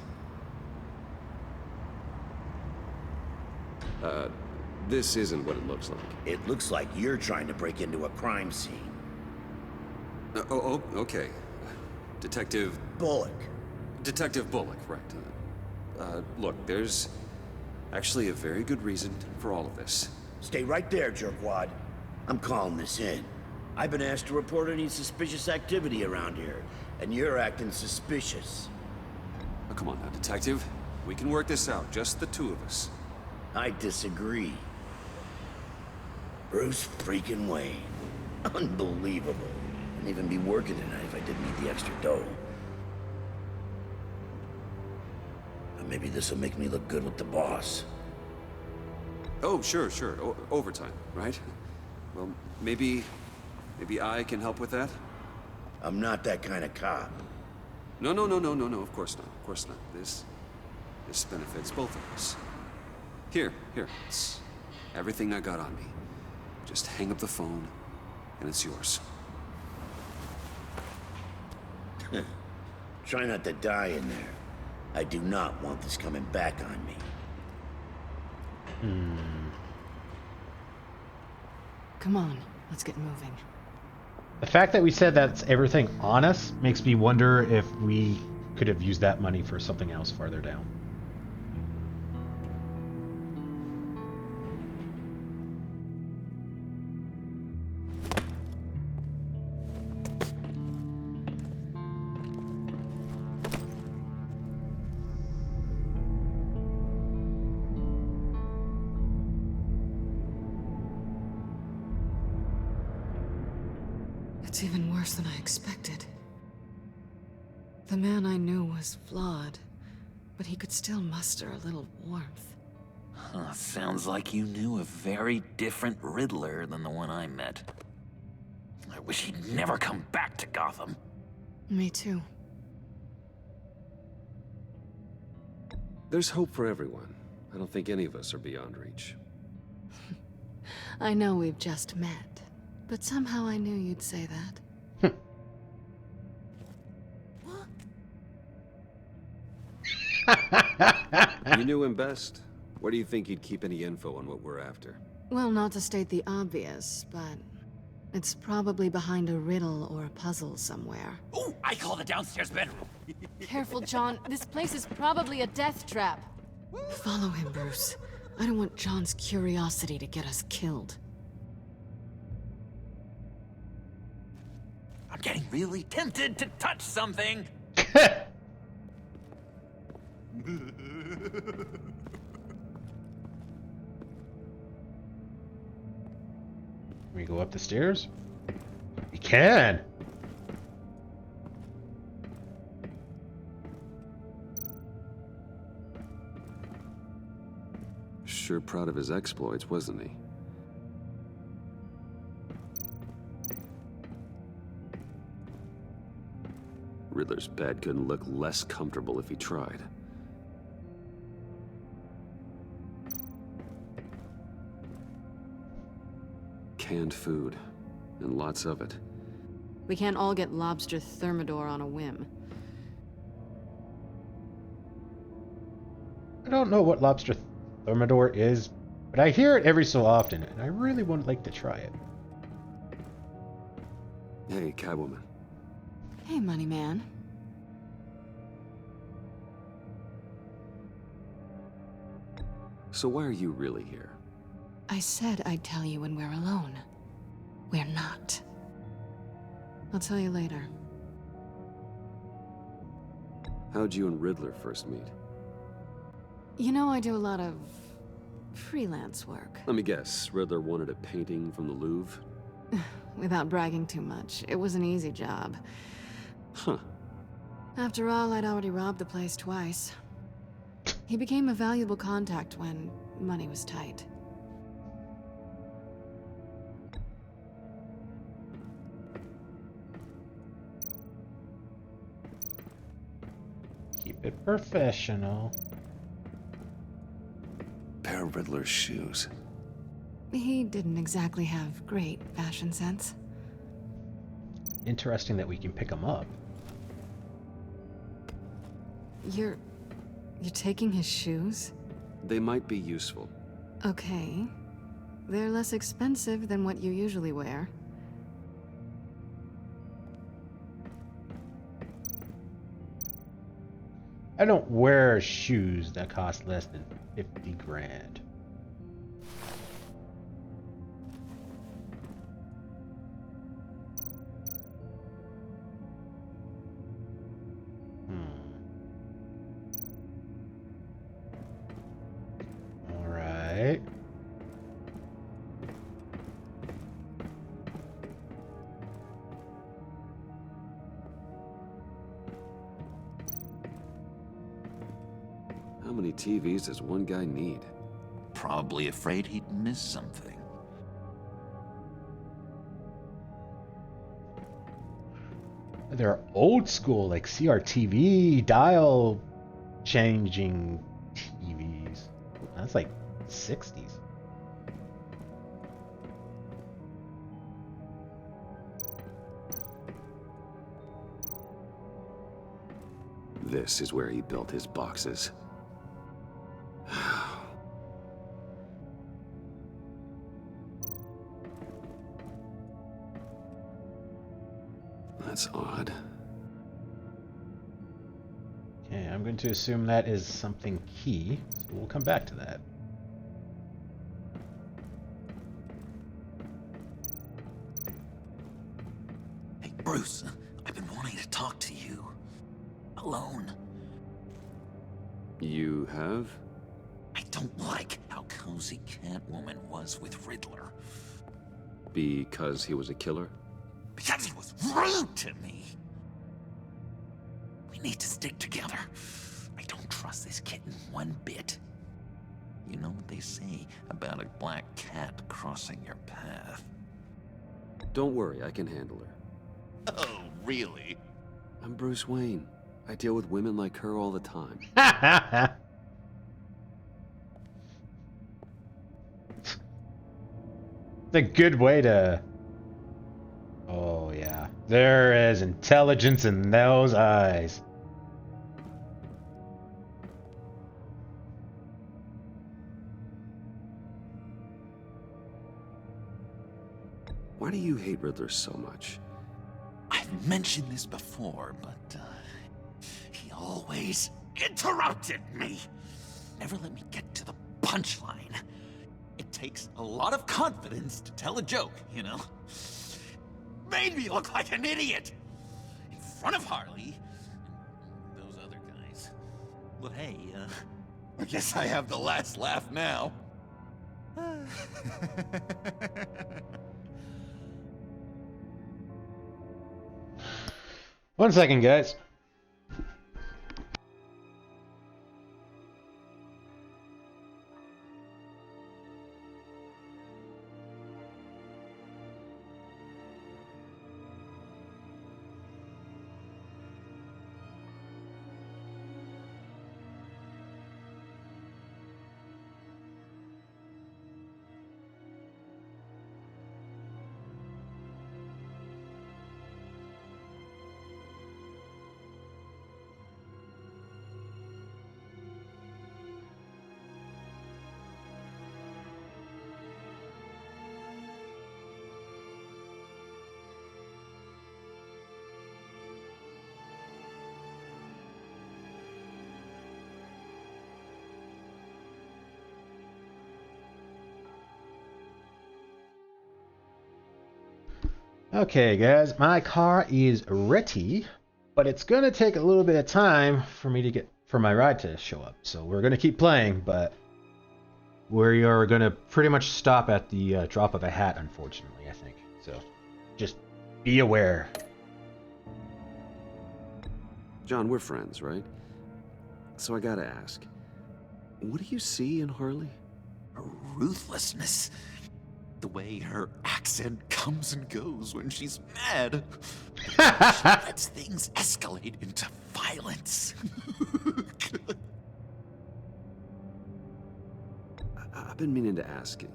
This isn't what it looks like. It looks like you're trying to break into a crime scene. Okay. Detective... Bullock. Detective Bullock, right. Look, there's actually a very good reason for all of this. Stay right there, jerkwad. I'm calling this in. I've been asked to report any suspicious activity around here, and you're acting suspicious. Oh, come on now, Detective. We can work this out, just the two of us. I disagree. Bruce freaking Wayne. Unbelievable. Wouldn't even be working tonight if I didn't need the extra dough. Or maybe this'll make me look good with the boss. Oh, sure. Overtime, right? Well, maybe I can help with that? I'm not that kind of cop. No, of course not. This benefits both of us. Here, it's everything I got on me. Just hang up the phone, and it's yours. Try not to die in there. I do not want this coming back on me. Come on, let's get moving. The fact that we said that's everything on us makes me wonder if we could have used that money for something else farther down. It's even worse than I expected. The man I knew was flawed, but he could still muster a little warmth. Sounds like you knew a very different Riddler than the one I met. I wish he'd never come back to Gotham. Me too. There's hope for everyone. I don't think any of us are beyond reach. I know we've just met, but somehow I knew you'd say that. You knew him best. Where do you think he'd keep any info on what we're after? Well, not to state the obvious, but it's probably behind a riddle or a puzzle somewhere. Ooh, I call the downstairs bedroom. Careful, John. This place is probably a death trap. Follow him, Bruce. I don't want John's curiosity to get us killed. I'm getting really tempted to touch something. Can we go up the stairs? We can! Sure proud of his exploits, wasn't he? Riddler's bed couldn't look less comfortable if he tried. canned food, and lots of it. We can't all get lobster thermidor on a whim. I don't know what lobster thermidor is, but I hear it every so often, and I really would like to try it. Hey, Catwoman. Hey, money man. So why are you really here? I said I'd tell you when we're alone. We're not. I'll tell you later. How'd you and Riddler first meet? You know, I do a lot of freelance work. Let me guess, Riddler wanted a painting from the Louvre? Without bragging too much, it was an easy job. Huh. After all, I'd already robbed the place twice. He became a valuable contact when money was tight. Keep it professional. Pair of Riddler's shoes. He didn't exactly have great fashion sense. Interesting that we can pick them up. You're taking his shoes? They might be useful. Okay. They're less expensive than what you usually wear. I don't wear shoes that cost less than 50 grand. All right. How many TVs does one guy need? Probably afraid he'd miss something. They're old school, like CRTV dial changing TVs. That's like 60s. This is where he built his boxes. That's odd. Okay, I'm going to assume that is something key, so we'll come back to that. Hey, Bruce, I've been wanting to talk to you. Alone. You have? I don't like how cozy Catwoman was with Riddler. Because he was a killer? Because he was rude to me. We need to stick together. I don't trust this kitten one bit. You know what they say about a black cat crossing your path? Don't worry, I can handle her. Oh, really? I'm Bruce Wayne. I deal with women like her all the time. It's a good way to... Oh, yeah. There is intelligence in those eyes. Why do you hate Riddler so much? I've mentioned this before, but he always interrupted me. Never let me get to the punchline. It takes a lot of confidence to tell a joke, you know? Made me look like an idiot in front of Harley and those other guys. But hey, I guess I have the last laugh now. One second, guys. Okay, guys, my car is ready, but it's gonna take a little bit of time for my ride to show up. So we're gonna keep playing, but we are gonna pretty much stop at the drop of a hat, unfortunately, I think. So just be aware. John, we're friends, right? So I gotta ask, what do you see in Harley? Her ruthlessness. The way her accent comes and goes when she's mad. She lets things escalate into violence. I've been meaning to ask you.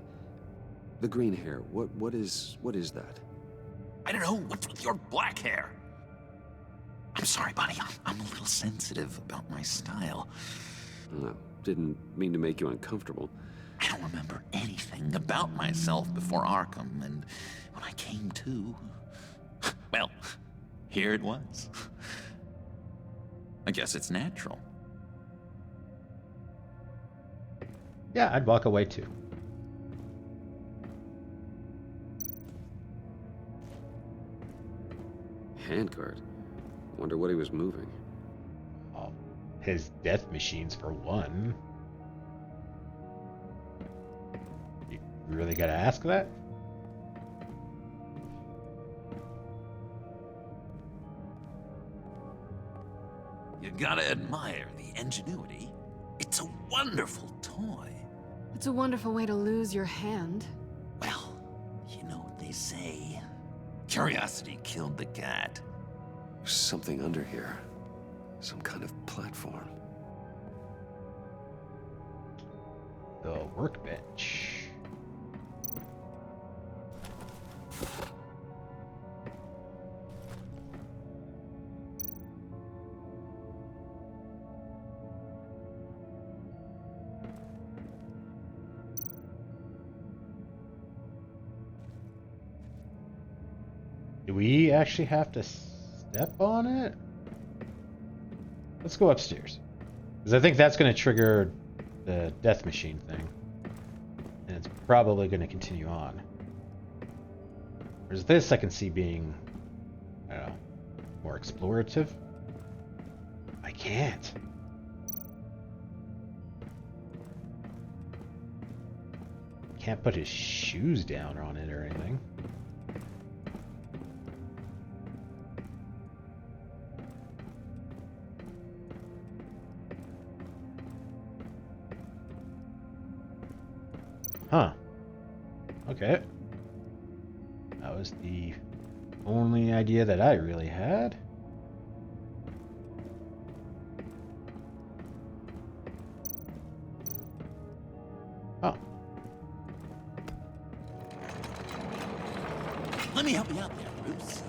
The green hair, what is that? I don't know, what's with your black hair? I'm sorry, buddy, I'm a little sensitive about my style. Didn't mean to make you uncomfortable. I don't remember anything about myself before Arkham, and when I came to, well, here it was. I guess it's natural. Yeah, I'd walk away too. Handguard. Wonder what he was moving. Oh, his death machines for one. You really gotta ask that? You gotta admire the ingenuity. It's a wonderful toy. It's a wonderful way to lose your hand. Well, you know what they say. Curiosity killed the cat. There's something under here. Some kind of platform. The workbench. Do we actually have to step on it? Let's go upstairs. Because I think that's going to trigger the death machine thing. And it's probably going to continue on. Whereas this I can see being, I don't know, more explorative. I can't. Can't put his shoes down on it or anything. Huh. Okay. That was the only idea that I really had. Oh. Let me help you out there, Bruce.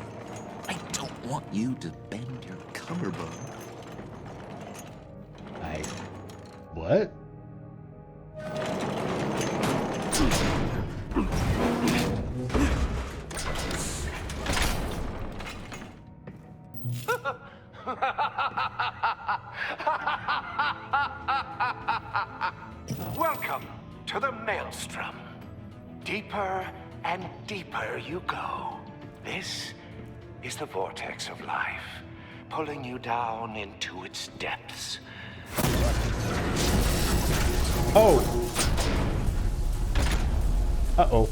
I don't want you to bend your collarbone. What? Welcome to the Maelstrom. Deeper and deeper you go. This is the vortex of life, pulling you down into its depths. Oh. Uh-oh.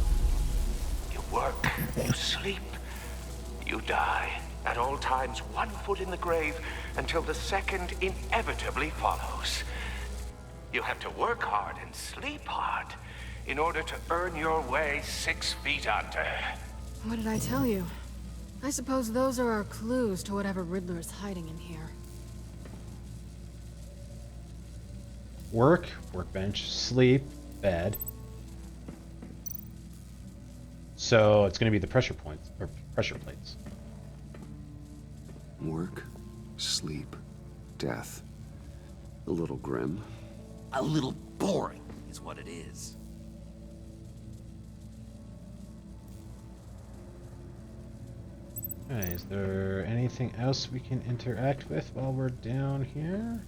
You work, you sleep, you die. At all times, 1 foot in the grave until the second inevitably follows. You have to work hard and sleep hard in order to earn your way 6 feet under. What did I tell you? I suppose those are our clues to whatever Riddler is hiding in here. Work, workbench, sleep, bed. So it's going to be the pressure points or pressure plates. Work, sleep, death. A little grim. A little boring is what it is. Okay, is there anything else we can interact with while we're down here?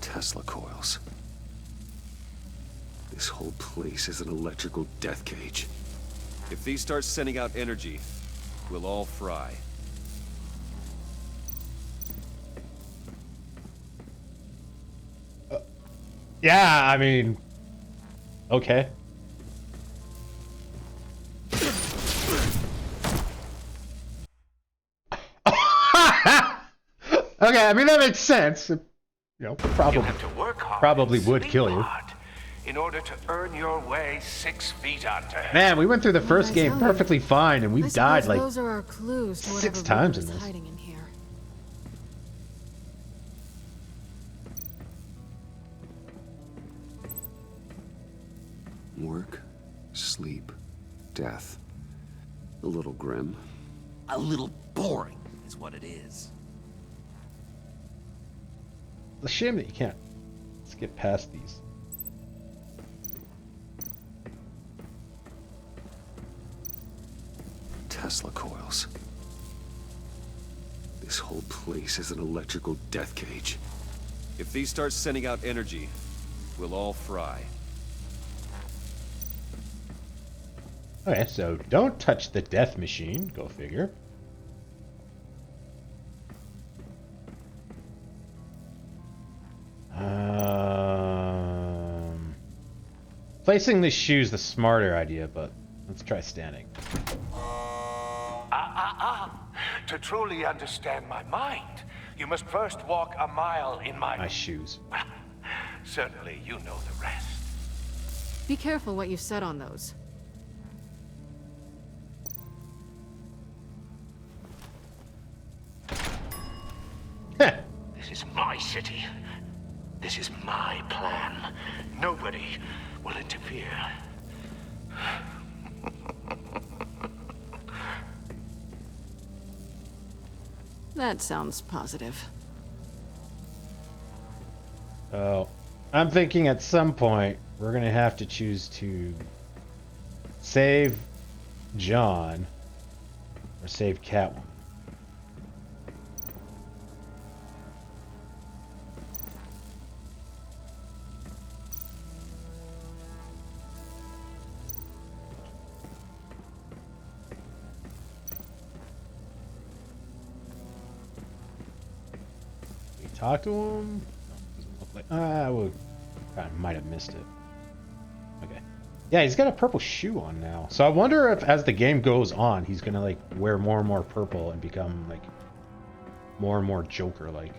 Tesla coils. This whole place is an electrical death cage. If these start sending out energy, we'll all fry. Yeah, I mean, okay. Okay, I mean that makes sense. You know, probably would kill you. In order to earn your way 6 feet under. Man, we went through the first game perfectly fine, and we've died like those are our clues to 6 times in Riddler's this. hiding in here. Work, sleep, death. A little grim. A little boring is what it is. It's a shame that you can't skip past these. Tesla coils. This whole place is an electrical death cage. If these start sending out energy, we'll all fry. Okay, so don't touch the death machine. Go figure. Placing the shoes the smarter idea, but let's try standing. To truly understand my mind, you must first walk a mile in my shoes. Certainly, you know the rest. Be careful what you set on those. This is my city. This is my plan. Nobody will interfere. That sounds positive. Oh, I'm thinking at some point we're gonna have to choose to save John or save Catwoman. Talk to him? Doesn't look like. I might have missed it. Okay. Yeah, he's got a purple shoe on now. So I wonder if, as the game goes on, he's gonna like wear more and more purple and become like more and more Joker-like.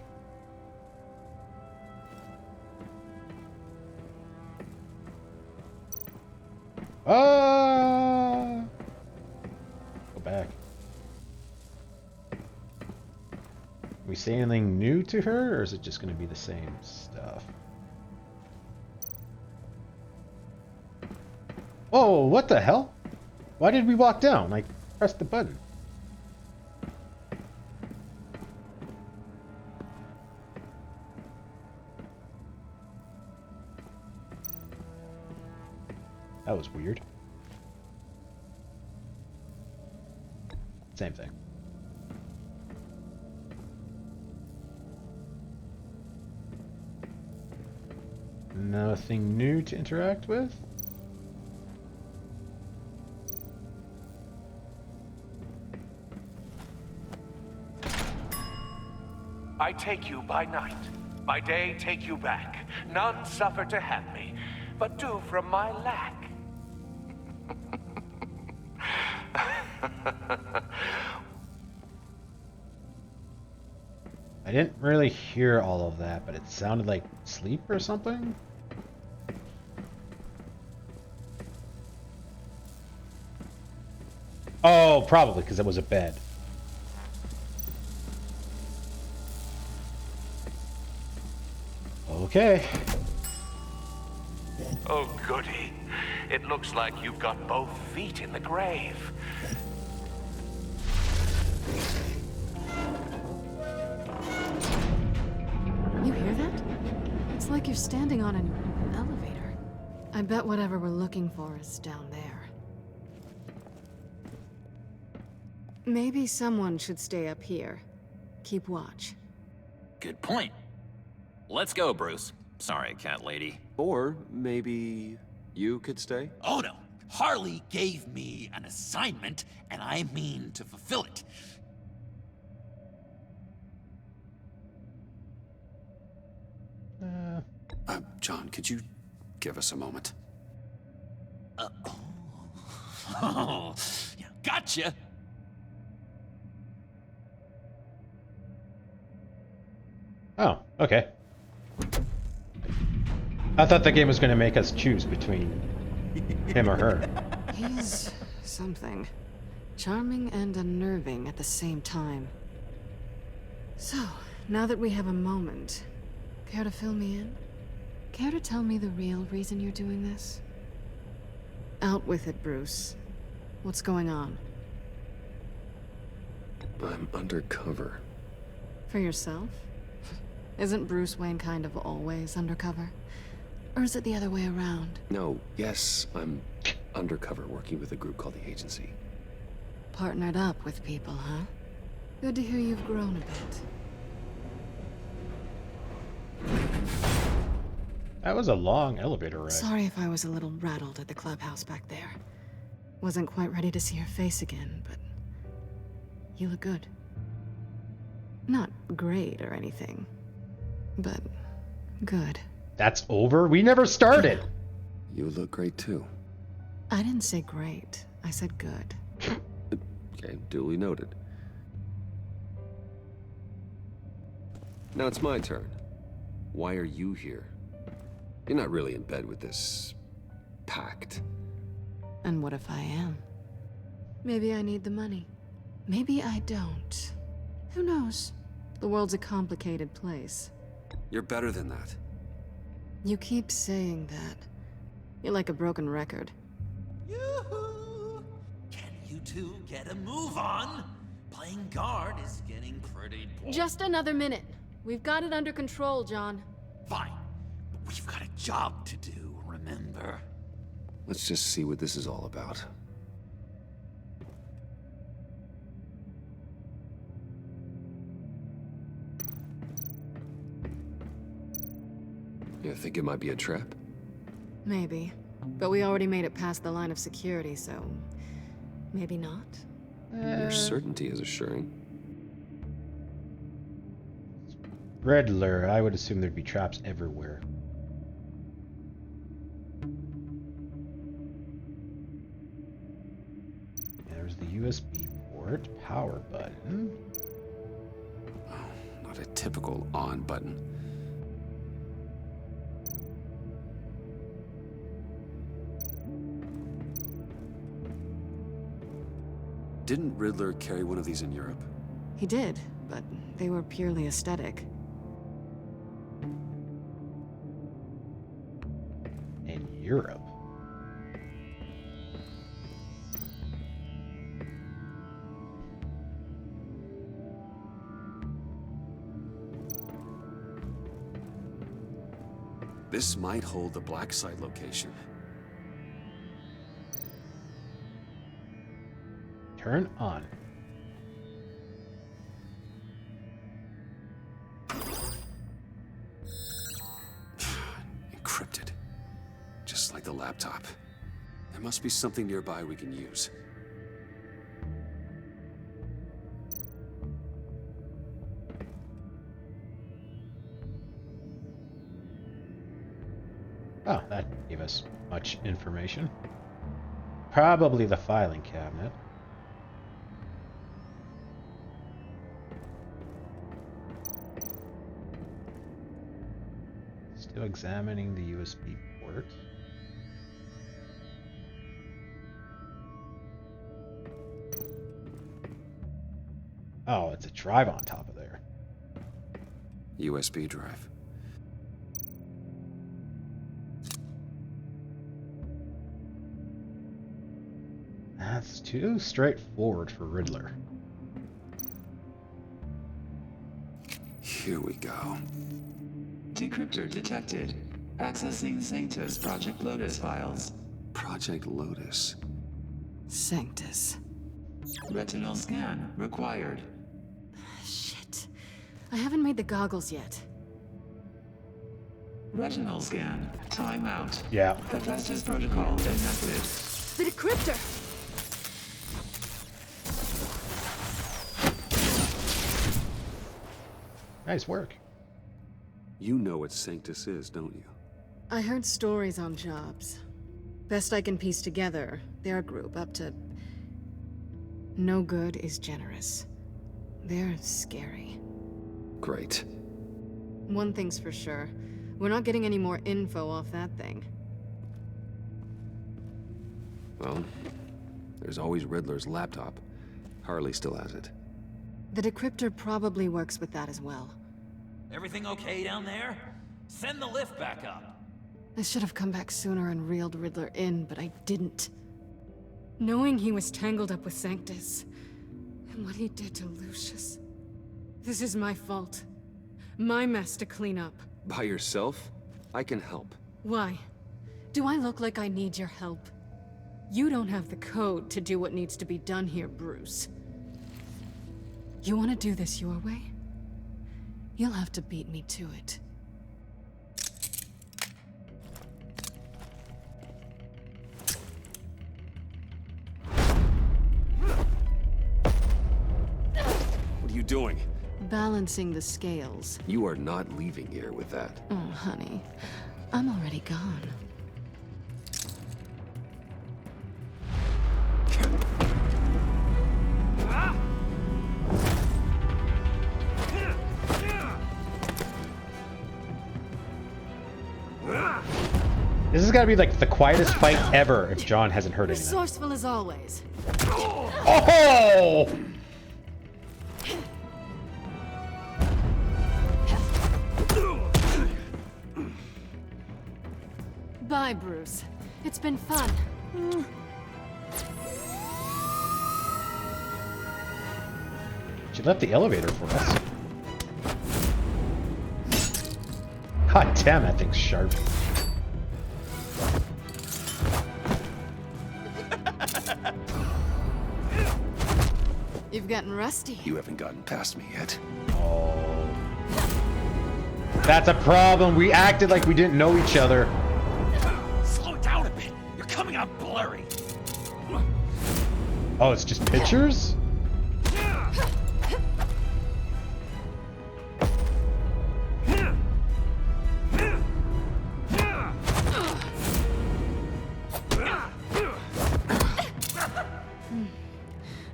Go back. We say anything new to her, or is it just going to be the same stuff? Oh, what the hell? Why did we walk down? Like, press the button. That was weird. Same thing. Nothing new to interact with? I take you by night. By day, take you back. None suffer to have me, but do from my lack. I didn't really hear all of that, but it sounded like sleep or something? Oh, probably, because it was a bed. Okay. Oh, goody. It looks like you've got both feet in the grave. You hear that? It's like you're standing on an elevator. I bet whatever we're looking for is down there. Maybe someone should stay up here. Keep watch. Good point. Let's go, Bruce. Sorry, cat lady. Or maybe You could stay? Oh no. Harley gave me an assignment, and I mean to fulfill it. John, could you give us a moment? Oh, yeah, gotcha. Oh, okay. I thought the game was going to make us choose between him or her. He's something. Charming and unnerving at the same time. So, now that we have a moment, care to fill me in? Care to tell me the real reason you're doing this? Out with it, Bruce. What's going on? I'm undercover. For yourself? Isn't Bruce Wayne kind of always undercover? Or is it the other way around? No, yes, I'm undercover working with a group called the Agency. Partnered up with people, huh? Good to hear you've grown a bit. That was a long elevator ride. Sorry if I was a little rattled at the clubhouse back there. Wasn't quite ready to see your face again, but you look good. Not great or anything, but good. That's over? We never started! You look great too. I didn't say great. I said good. Okay, duly noted. Now it's my turn. Why are you here? You're not really in bed with this pact. And what if I am? Maybe I need the money. Maybe I don't. Who knows? The world's a complicated place. You're better than that. You keep saying that. You're like a broken record. Yoo-hoo! Can you two get a move on? Playing guard is getting pretty boring. Just another minute. We've got it under control, John. Fine. But we've got a job to do, remember? Let's just see what this is all about. You think it might be a trap? Maybe. But we already made it past the line of security, so... maybe not? Your certainty is assuring. Riddler, I would assume there'd be traps everywhere. There's the USB port, power button. Oh, not a typical on button. Didn't Riddler carry one of these in Europe? He did, but they were purely aesthetic. In Europe? This might hold the black site location. Turn on. Encrypted. Just like the laptop. There must be something nearby we can use. Oh, that gave us much information. Probably the filing cabinet. Still examining the USB port. Oh, it's a drive on top of there. USB drive. That's too straightforward for Riddler. Here we go. Decryptor detected. Accessing Sanctus Project Lotus files. Project Lotus. Sanctus. Retinal scan required. Shit. I haven't made the goggles yet. Retinal scan. Timeout. Yeah. Hephaestus protocol enacted. The decryptor! Nice work. You know what Sanctus is, don't you? I heard stories on jobs. Best I can piece together, they're a group up to... No good is generous. They're scary. Great. One thing's for sure. We're not getting any more info off that thing. Well, there's always Riddler's laptop. Harley still has it. The decryptor probably works with that as well. Everything okay down there? Send the lift back up. I should have come back sooner and reeled Riddler in, but I didn't. Knowing he was tangled up with Sanctus, and what he did to Lucius. This is my fault. My mess to clean up. By yourself? I can help. Why? Do I look like I need your help? You don't have the code to do what needs to be done here, Bruce. You want to do this your way? You'll have to beat me to it. What are you doing? Balancing the scales. You are not leaving here with that. Oh, honey. I'm already gone. This has got to be like the quietest fight ever if John hasn't heard anything. Resourceful as always. Oh! Bye, Bruce. It's been fun. She left the elevator for us. God damn, that thing's sharp. You've gotten rusty. You haven't gotten past me yet. Oh. That's a problem. We acted like we didn't know each other. Slow down a bit. You're coming out blurry. Oh, it's just pictures?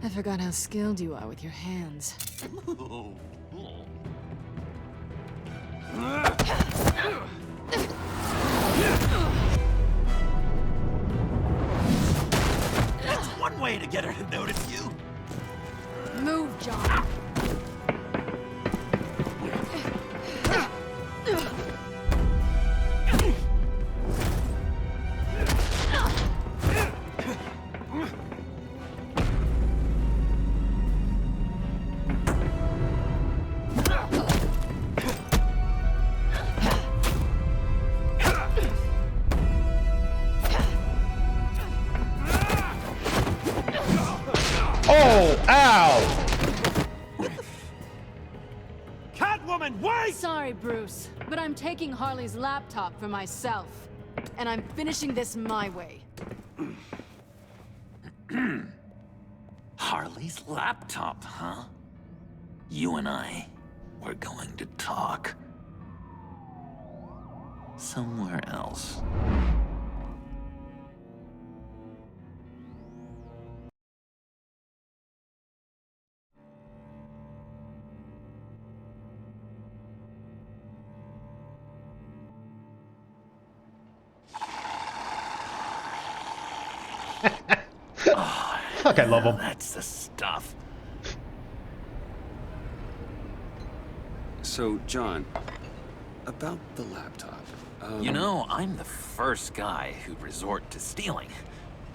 I forgot how skilled you are with your hands. That's one way to get her to notice you. Move, John. Oh, ow! Catwoman, wait! Sorry, Bruce, but I'm taking Harley's laptop for myself. And I'm finishing this my way. Harley's laptop, huh? You and I, we're going to talk. Somewhere else. Fuck, I love him. That's the stuff. So, John, about the laptop. You know, I'm the first guy who'd resort to stealing.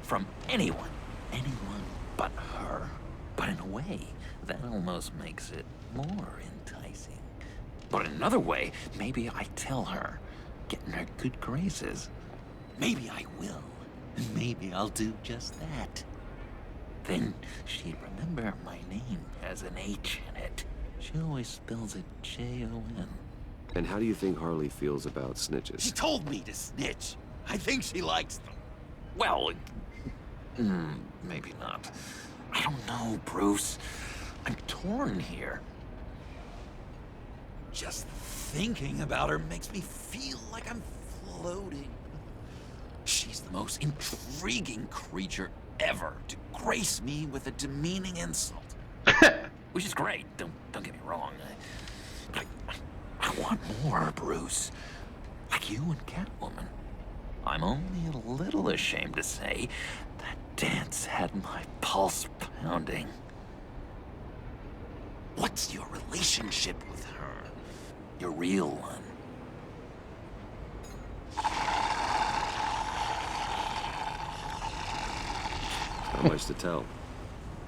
From anyone. Anyone but her. But in a way, that almost makes it more enticing. But in another way, maybe I tell her, get in her good graces. Maybe I will. And maybe I'll do just that. Then she'd remember my name has an H in it. She always spells it Jon. And how do you think Harley feels about snitches? She told me to snitch. I think she likes them. Well, maybe not. I don't know, Bruce. I'm torn here. Just thinking about her makes me feel like I'm floating. She's the most intriguing creature ever to grace me with a demeaning insult. Which is great, don't get me wrong. I want more, Bruce. Like you and Catwoman. I'm only a little ashamed to say that dance had my pulse pounding. What's your relationship with her? Your real one? Not much to tell.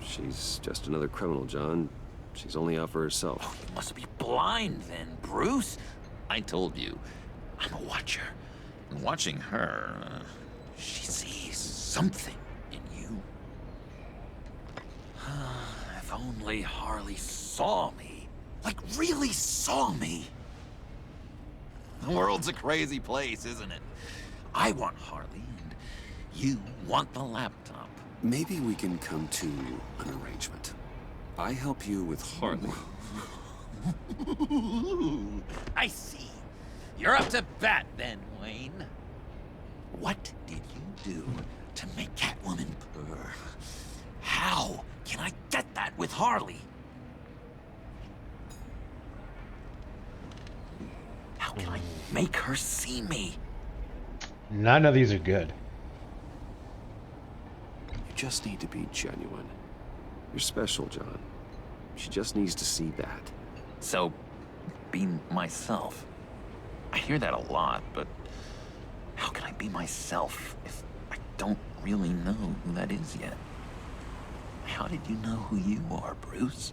She's just another criminal, John. She's only out for herself. Oh, you must be blind then, Bruce. I told you, I'm a watcher. And watching her, she sees something in you. If only Harley saw me. Like, really saw me. The world's a crazy place, isn't it? I want Harley, and you want the laptop. Maybe we can come to an arrangement. I help you with Harley. I see. You're up to bat then, Wayne. What did you do to make Catwoman purr? How can I get that with Harley? How can I make her see me? None of these are good. You just need to be genuine. You're special, John. She just needs to see that. So, be myself. I hear that a lot, but how can I be myself if I don't really know who that is yet? How did you know who you are, Bruce?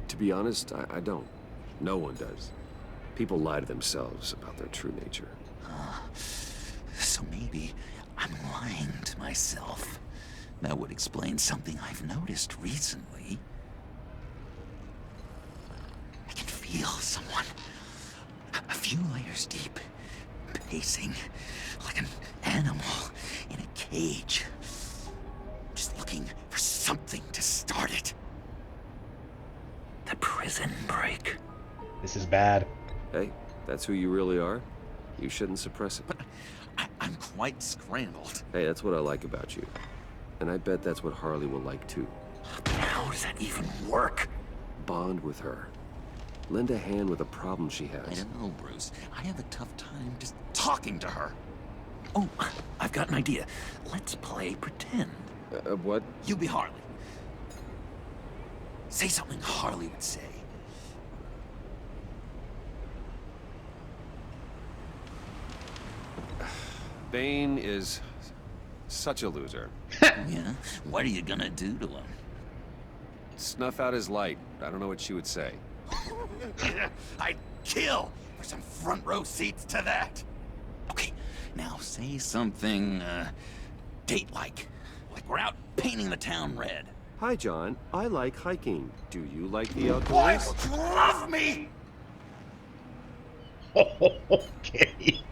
To be honest, I don't. No one does. People lie to themselves about their true nature. So maybe I'm lying to myself. That would explain something I've noticed recently. I can feel someone a few layers deep, pacing like an animal in a cage. Just looking for something to start it. The prison break. This is bad. Hey, that's who you really are. You shouldn't suppress it. But I'm quite scrambled. Hey, that's what I like about you. And I bet that's what Harley will like too. But how does that even work? Bond with her. Lend a hand with a problem she has. I don't know, Bruce. I have a tough time just talking to her. Oh, I've got an idea. Let's play pretend. What? You be Harley. Say something Harley would say. Bane is such a loser. Yeah? What are you gonna do to him? Snuff out his light. I don't know what she would say. I'd kill for some front row seats to that. Okay, now say something, date-like. Like we're out painting the town red. Hi, John. I like hiking. Do you like the outdoors? Why don't you love me? Okay.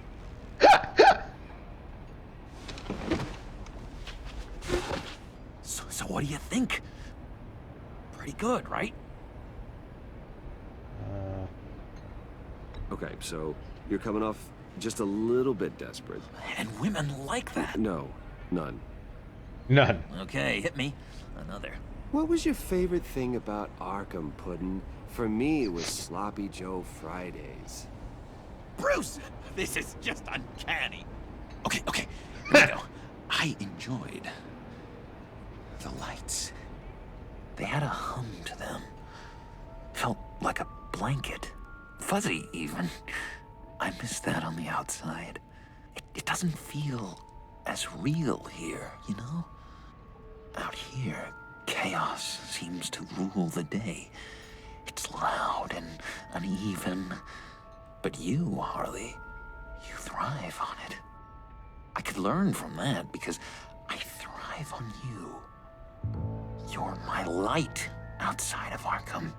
So what do you think? Pretty good, right? Okay, so you're coming off just a little bit desperate. And women like that. No, none. None. Okay, hit me. Another. What was your favorite thing about Arkham, Puddin'? For me, it was Sloppy Joe Fridays. Bruce! This is just uncanny. Okay, here we go. I enjoyed the lights. They had a hum to them. Felt like a blanket. Fuzzy, even. I miss that on the outside. It doesn't feel as real here, you know? Out here, chaos seems to rule the day. It's loud and uneven. But you, Harley, you thrive on it. I could learn from that because I thrive on you. You're my light outside of Arkham.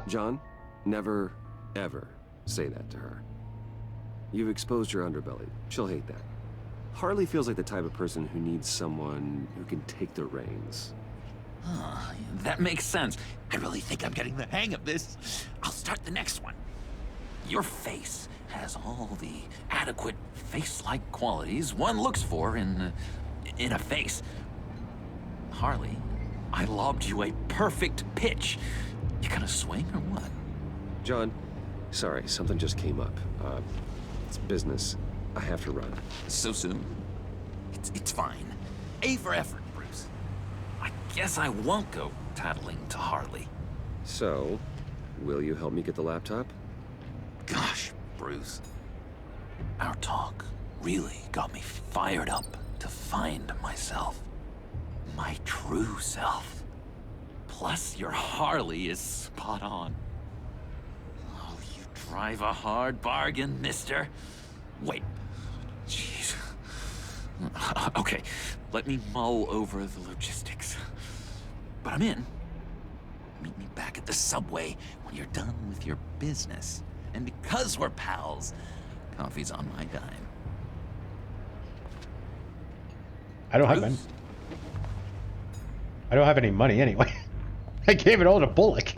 John, never, ever say that to her. You've exposed your underbelly. She'll hate that. Harley feels like the type of person who needs someone who can take the reins. That makes sense. I really think I'm getting the hang of this. I'll start the next one. Your face has all the adequate face-like qualities one looks for in a face. Harley, I lobbed you a perfect pitch. You gonna swing or what? John, sorry, something just came up. It's business. I have to run. So soon? It's fine. A for effort, Bruce. I guess I won't go tattling to Harley. So, will you help me get the laptop? Gosh, Bruce. Our talk really got me fired up to find myself. My true self. Plus, your Harley is spot on. Oh, you drive a hard bargain, mister. Wait. Jeez. Okay, let me mull over the logistics. But I'm in. Meet me back at the subway when you're done with your business. And because we're pals, coffee's on my dime. I don't have any money anyway. I gave it all to Bullock.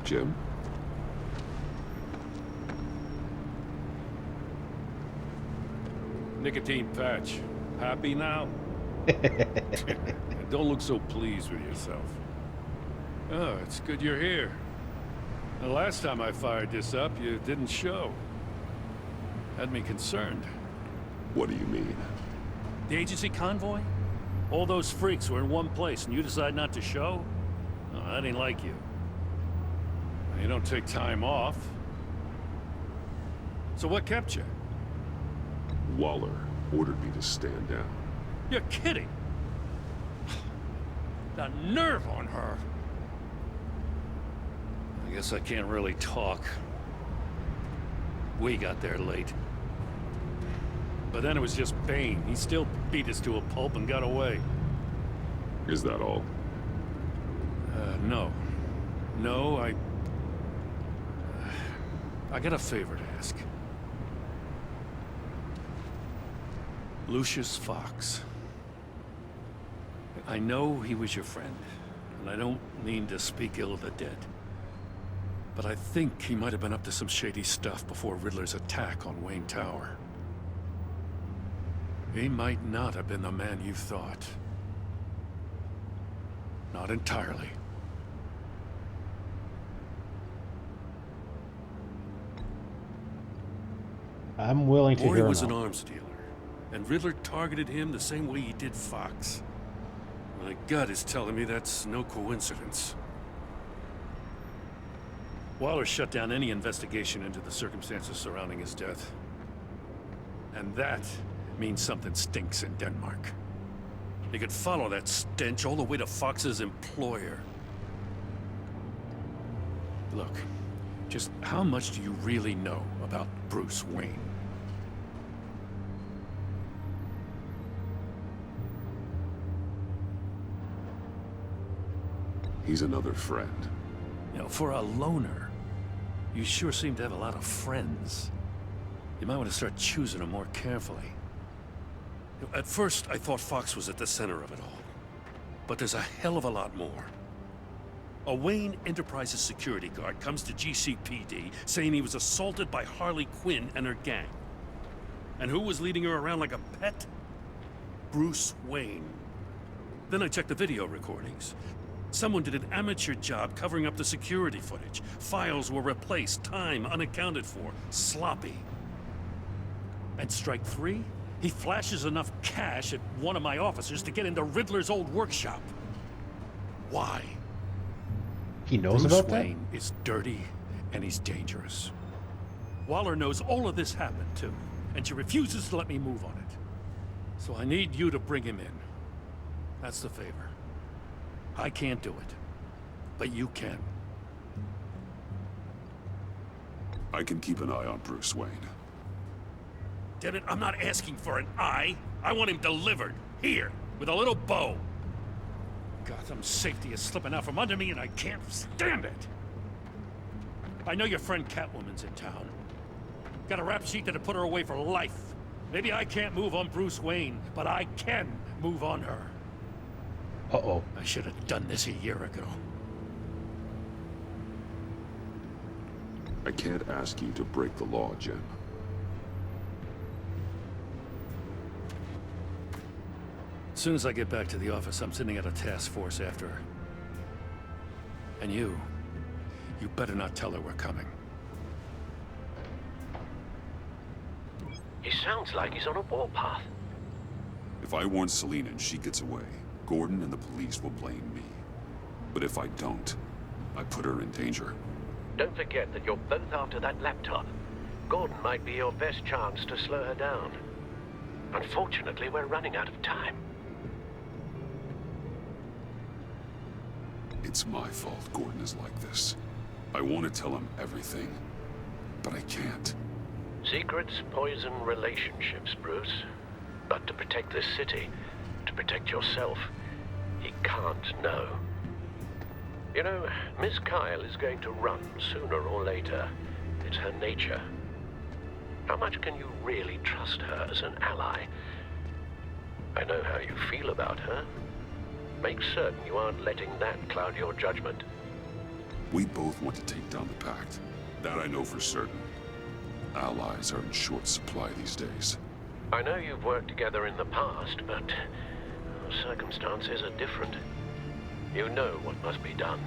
Jim? Nicotine patch. Happy now? Don't look so pleased with yourself. Oh, it's good you're here. The last time I fired this up, you didn't show. Had me concerned. What do you mean? The agency convoy? All those freaks were in one place and you decide not to show? Oh, that ain't like you. You don't take time off. So what kept you? Waller ordered me to stand down. You're kidding! The nerve on her! I guess I can't really talk. We got there late. But then it was just Bane. He still beat us to a pulp and got away. Is that all? No. No, I got a favor to ask. Lucius Fox. I know he was your friend, and I don't mean to speak ill of the dead. But I think he might have been up to some shady stuff before Riddler's attack on Wayne Tower. He might not have been the man you thought. Not entirely. I'm willing to hear Mori was him an out. arms dealer, and Riddler targeted him the same way he did Fox. My gut is telling me that's no coincidence. Waller shut down any investigation into the circumstances surrounding his death. And that means something stinks in Denmark. He could follow that stench all the way to Fox's employer. Look, just how much do you really know about Bruce Wayne? He's another friend. You know, for a loner, you sure seem to have a lot of friends. You might want to start choosing them more carefully. You know, at first, I thought Fox was at the center of it all. But there's a hell of a lot more. A Wayne Enterprises security guard comes to GCPD saying he was assaulted by Harley Quinn and her gang. And who was leading her around like a pet? Bruce Wayne. Then I checked the video recordings. Someone did an amateur job covering up the security footage. Files were replaced, time unaccounted for, sloppy. And strike three, he flashes enough cash at one of my officers to get into Riddler's old workshop. Why? He knows Bruce about that? Wayne is dirty, And he's dangerous. Waller knows all of this happened, too. And she refuses to let me move on it. So I need you to bring him in. That's the favor. I can't do it. But you can. I can keep an eye on Bruce Wayne. Damn it, I'm not asking for an eye. I want him delivered. Here, with a little bow. Gotham's safety is slipping out from under me and I can't stand it. I know your friend Catwoman's in town. Got a rap sheet that'll put her away for life. Maybe I can't move on Bruce Wayne, but I can move on her. Uh-oh. I should have done this a year ago. I can't ask you to break the law, Jim. As soon as I get back to the office, I'm sending out a task force after her. And you better not tell her we're coming. He sounds like he's on a warpath. If I warn Selina and she gets away, Gordon and the police will blame me. But if I don't, I put her in danger. Don't forget that you're both after that laptop. Gordon might be your best chance to slow her down. Unfortunately, we're running out of time. It's my fault Gordon is like this. I want to tell him everything, but I can't. Secrets poison relationships, Bruce. But to protect this city, to protect yourself, he can't know. You know, Miss Kyle is going to run sooner or later. It's her nature. How much can you really trust her as an ally? I know how you feel about her. Make certain you aren't letting that cloud your judgment. We both want to take down the Pact. That I know for certain. Allies are in short supply these days. I know you've worked together in the past, but circumstances are different. You know what must be done.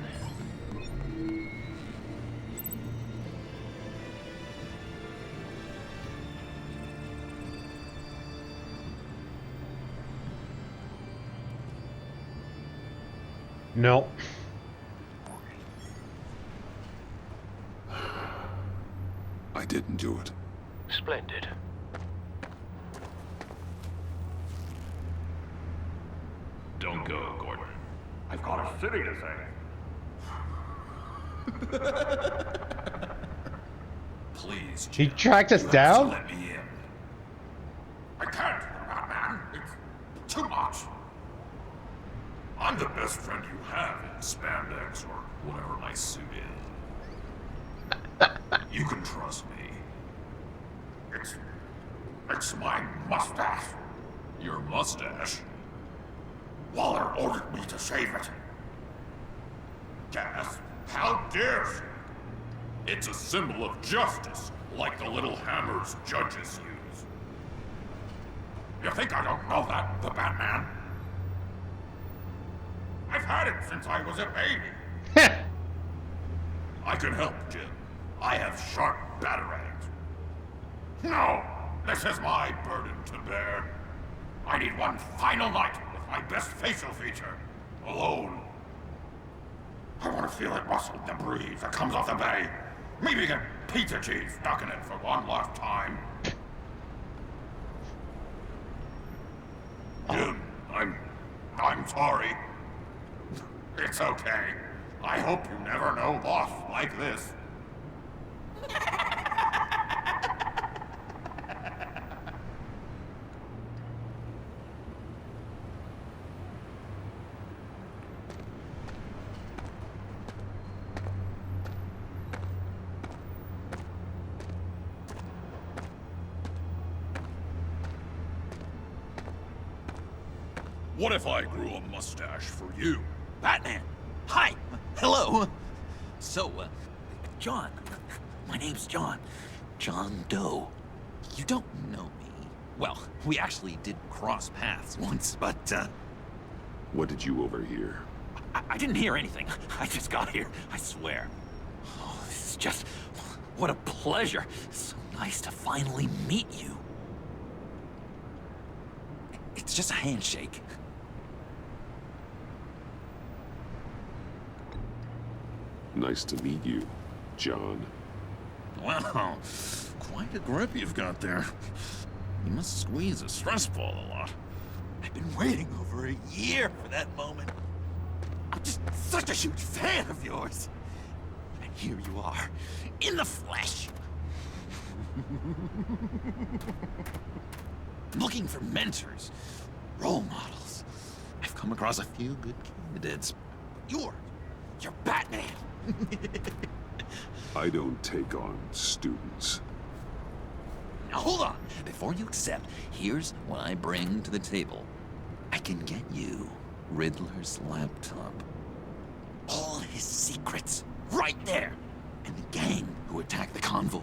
No. I didn't do it. Splendid. Don't go, Gordon. I've got a city to save. Please, He Jim, tracked us you have down? to let me in. I can't, Batman. It's too much. I'm the best friend you have in spandex or whatever my suit is. You can trust me. It's my mustache. Your mustache? Waller ordered me to shave it. Gas, how dare she? It's a symbol of justice, like the little hammers judges use. You think I don't know that, the Batman? I've had it since I was a baby. I can help, Jim. I have sharp batarangs. No, this is my burden to bear. I need one final night with my best facial feature, alone. I want to feel it rustle in the breeze that comes off the bay. Maybe get pizza cheese stuck in it for one last time. Jim, I'm sorry. It's okay. I hope you never know boss like this. What if I grew a mustache for you? Batman! Hi! Hello! So, John. My name's John. John Doe. You don't know me. Well, we actually did cross paths once, but, What did you overhear? I didn't hear anything. I just got here, I swear. Oh, this is just... what a pleasure. So nice to finally meet you. It's just a handshake. Nice to meet you. John. Wow, quite a grip you've got there. You must squeeze a stress ball a lot. I've been waiting over a year for that moment. I'm just such a huge fan of yours. And here you are, in the flesh. Looking for mentors, role models. I've come across a few good candidates. You're Batman. I don't take on students. Now hold on. Before you accept, here's what I bring to the table. I can get you Riddler's laptop. All his secrets, right there. And the gang who attacked the convoy,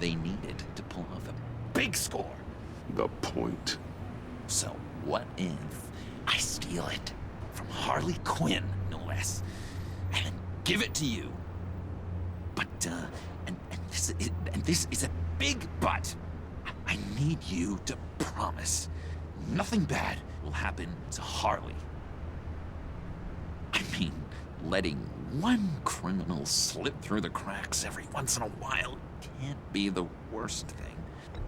they needed to pull off a big score. The point. So what if I steal it from Harley Quinn, no less, and then give it to you? But, and this is a big but. I need you to promise nothing bad will happen to Harley. I mean, letting one criminal slip through the cracks every once in a while can't be the worst thing.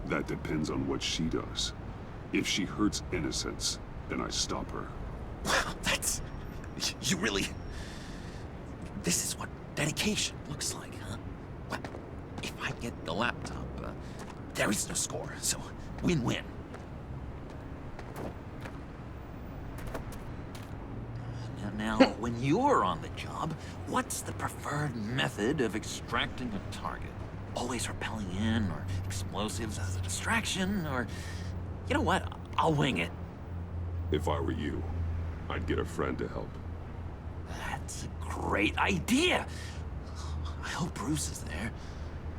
That depends on what she does. If she hurts innocents, then I stop her. Wow, that's... You really... This is what dedication looks like, huh? Well, if I get the laptop, there is no score, so win-win. Now, when you're on the job, what's the preferred method of extracting a target? Always rappelling in, or explosives as a distraction, or... You know what? I'll wing it. If I were you, I'd get a friend to help. That's a great idea! I hope Bruce is there.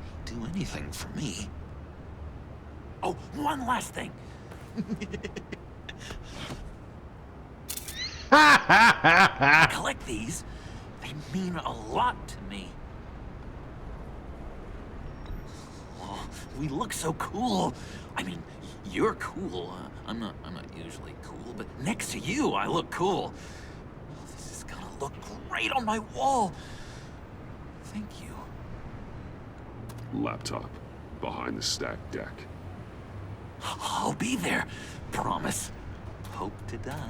He'd do anything for me. Oh, one last thing! I collect these. They mean a lot to me. Oh, we look so cool. I mean, you're cool. I'm not usually cool, but next to you, I look cool. Oh, this is gonna look great on my wall. Thank you. Laptop. Behind the stacked deck. I'll be there. Promise. Hope to die.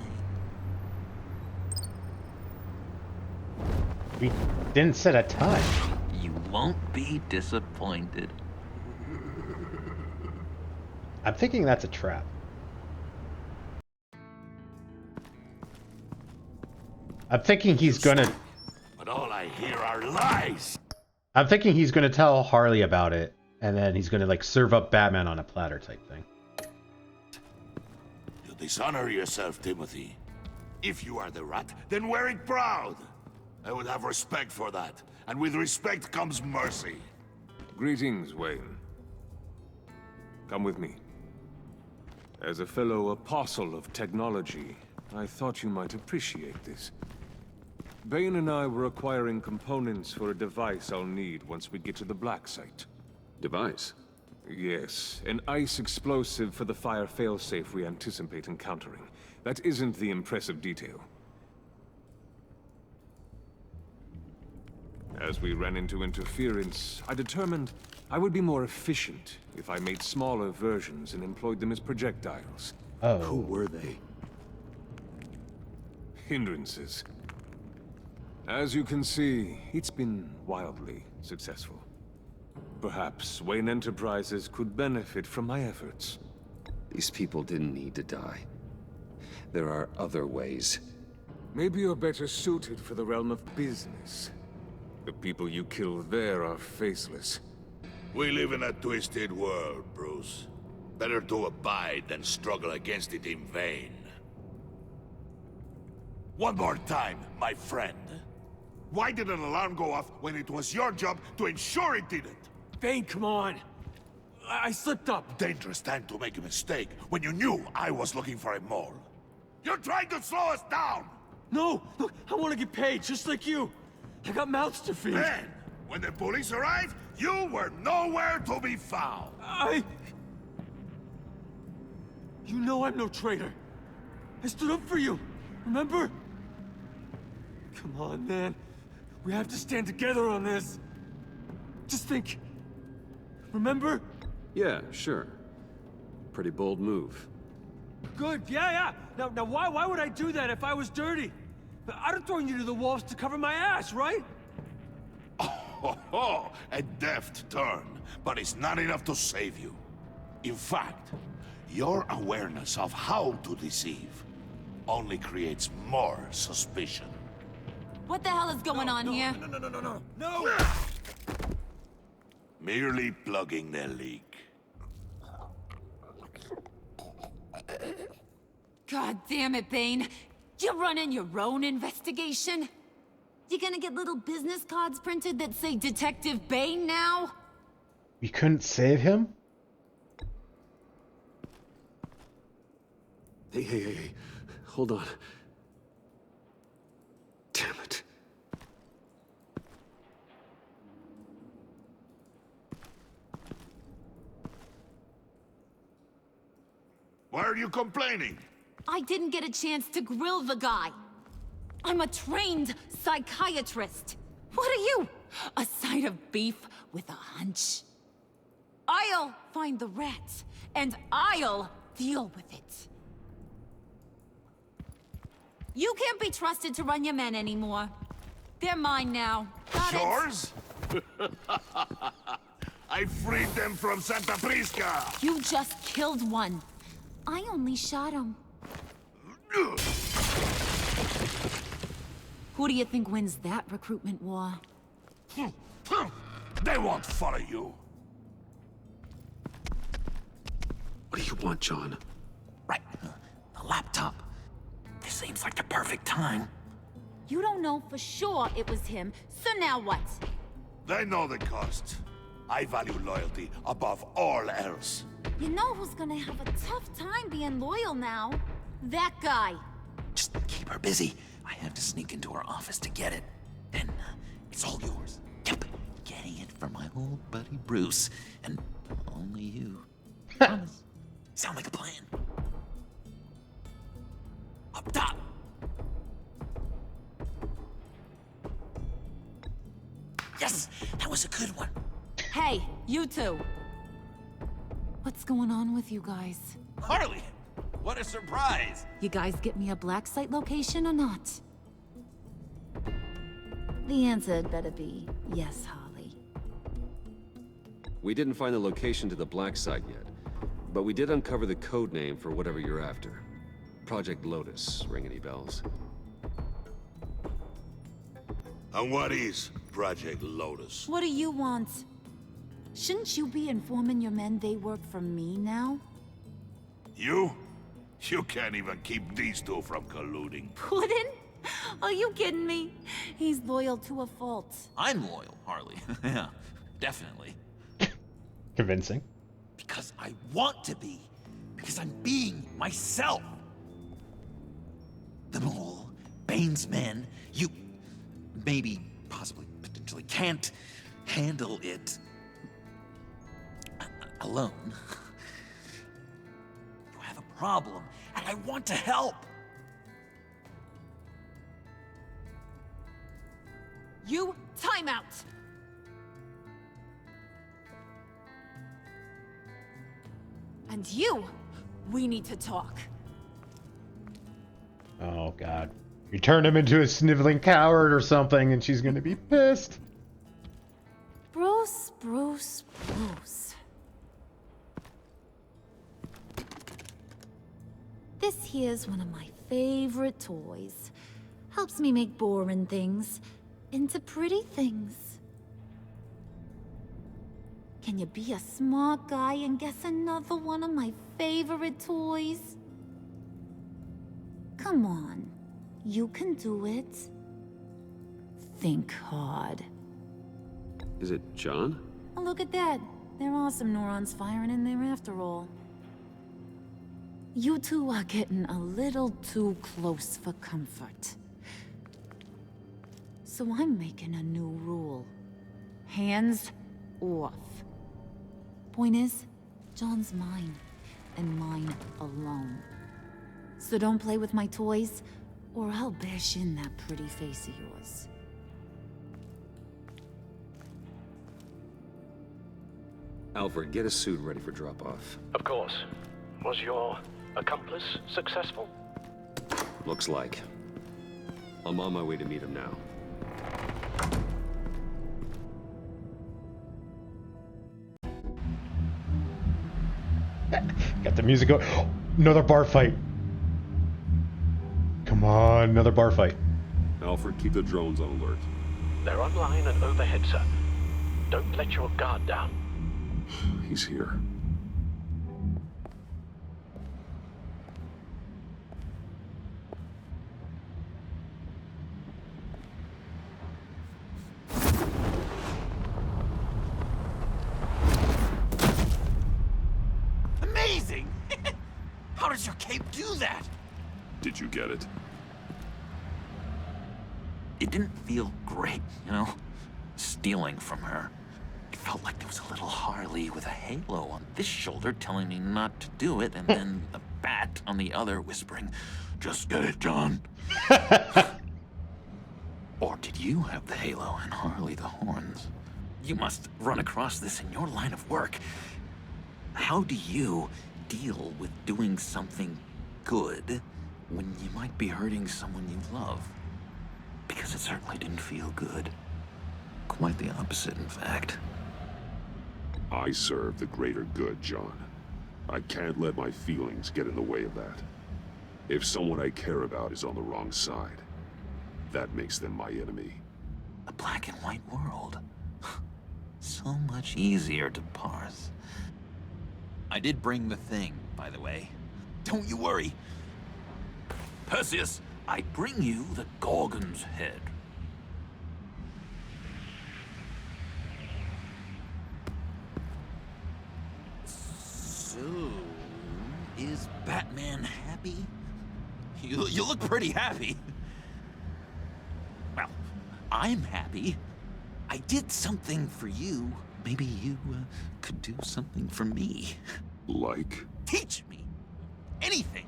We didn't set a time. You won't be disappointed. I'm thinking that's a trap. I'm thinking he's gonna... But all I hear are lies! I'm thinking he's gonna tell Harley about it, and then he's gonna, like, serve up Batman on a platter type thing. You dishonor yourself, Timothy. If you are the rat, then wear it proud! I would have respect for that, and with respect comes mercy. Greetings, Wayne. Come with me. As a fellow apostle of technology, I thought you might appreciate this. Bane and I were acquiring components for a device I'll need once we get to the Black Site. Device? Yes, an ice explosive for the fire failsafe we anticipate encountering. That isn't the impressive detail. As we ran into interference, I determined I would be more efficient if I made smaller versions and employed them as projectiles. Oh. Who were they? Hindrances. As you can see, it's been wildly successful. Perhaps Wayne Enterprises could benefit from my efforts. These people didn't need to die. There are other ways. Maybe you're better suited for the realm of business. The people you kill there are faceless. We live in a twisted world, Bruce. Better to abide than struggle against it in vain. One more time, my friend. Why did an alarm go off when it was your job to ensure it didn't? Bane, come on! I slipped up! Dangerous time to make a mistake when you knew I was looking for a mole. You're trying to slow us down! No! Look, I want to get paid, just like you! I got mouths to feed! Then, when the police arrived, you were nowhere to be found! You know I'm no traitor! I stood up for you, remember? Come on, man. We have to stand together on this. Just think. Remember? Yeah, sure. Pretty bold move. Good, yeah. Now why would I do that if I was dirty? I'd have thrown you to the wolves to cover my ass, right? Oh, a deft turn, but it's not enough to save you. In fact, your awareness of how to deceive only creates more suspicion. What the hell is going on here? No! Merely plugging the leak. God damn it, Bane. You're running your own investigation? You gonna get little business cards printed that say Detective Bane now? We couldn't save him? Hey. Hold on. Damn it. Why are you complaining? I didn't get a chance to grill the guy. I'm a trained psychiatrist. What are you? A side of beef with a hunch? I'll find the rat, and I'll deal with it. You can't be trusted to run your men anymore. They're mine now. Got it? Yours? I freed them from Santa Prisca! You just killed one. I only shot him. Who do you think wins that recruitment war? They won't follow you. What do you want, John? Right. A laptop. This seems like the perfect time. You don't know for sure it was him, so now what? They know the cost. I value loyalty above all else. You know who's gonna have a tough time being loyal now? That guy. Just keep her busy. I have to sneak into her office to get it. Then it's all yours. Yep. Getting it from my old buddy Bruce. And only you. Promise. Sound like a plan. Up top. Yes, that was a good one. Hey, you two. What's going on with you guys? Harley, what a surprise. You guys get me a black site location or not? The answer had better be yes, Harley. We didn't find the location to the black site yet, but we did uncover the code name for whatever you're after. Project Lotus. Ring any bells? And what is Project Lotus? What do you want? Shouldn't you be informing your men they work for me now? You? You can't even keep these two from colluding. Puddin'? Are you kidding me? He's loyal to a fault. I'm loyal, Harley. Yeah, definitely. Convincing. Because I want to be. Because I'm being myself. The Mole, Bane's men, you maybe, possibly, potentially can't handle it alone. You have a problem, and I want to help. You, time out! And you, we need to talk. Oh, God. You turn him into a sniveling coward or something, and she's gonna be pissed. Bruce. This here's one of my favorite toys. Helps me make boring things into pretty things. Can you be a smart guy and guess another one of my favorite toys? Come on, you can do it. Think hard. Is it John? Oh, look at that. There are some neurons firing in there after all. You two are getting a little too close for comfort. So I'm making a new rule. Hands off. Point is, John's mine, and mine alone. So don't play with my toys, or I'll bash in that pretty face of yours. Alfred, get a suit ready for drop-off. Of course. Was your accomplice successful? Looks like. I'm on my way to meet him now. Got the music going. Another bar fight. Come on, another bar fight. Alfred, keep the drones on alert. They're online and overhead, sir. Don't let your guard down. He's here. Amazing! How does your cape do that? Did you get it? It didn't feel great, you know? Stealing from her. It felt like there was a little Harley with a halo on this shoulder telling me not to do it, and then a bat on the other whispering, "Just get it, John." Or did you have the halo and Harley the horns? You must run across this in your line of work. How do you deal with doing something good when you might be hurting someone you love? Because it certainly didn't feel good. Quite the opposite, in fact. I serve the greater good, John. I can't let my feelings get in the way of that. If someone I care about is on the wrong side, that makes them my enemy. A black and white world. So much easier to parse. I did bring the thing, by the way. Don't you worry. Perseus, I bring you the Gorgon's head. So, is Batman happy? You look pretty happy. Well, I'm happy. I did something for you. Maybe you could do something for me. Like? Teach me. Anything.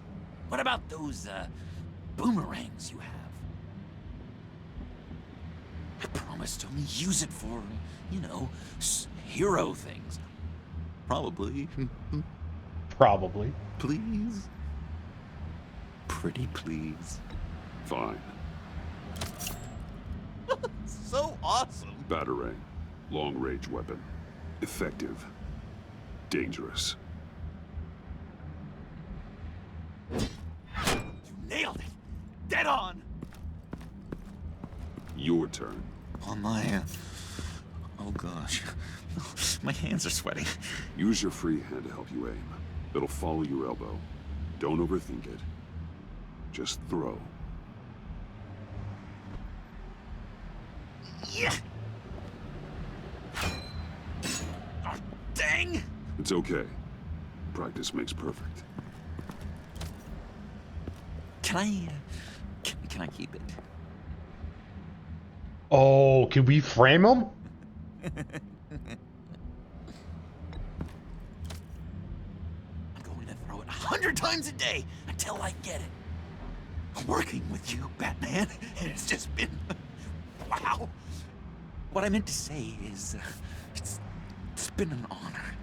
What about those, boomerangs you have? I promise to only use it for, you know, hero things. Probably. Probably. Please? Pretty please. Fine. So awesome. Batarang. Long-range weapon. Effective. Dangerous. You nailed it. Dead on. Your turn. On my, oh gosh. My hands are sweating. Use your free hand to help you aim. It'll follow your elbow. Don't overthink it. Just throw. Yeah. Oh, dang. It's okay. Practice makes perfect. Can I, can I keep it? Oh, can we frame him? I'm going to throw it 100 times a day until I get it. Working with you, Batman, it's just been... wow. What I meant to say is, it's been an honor.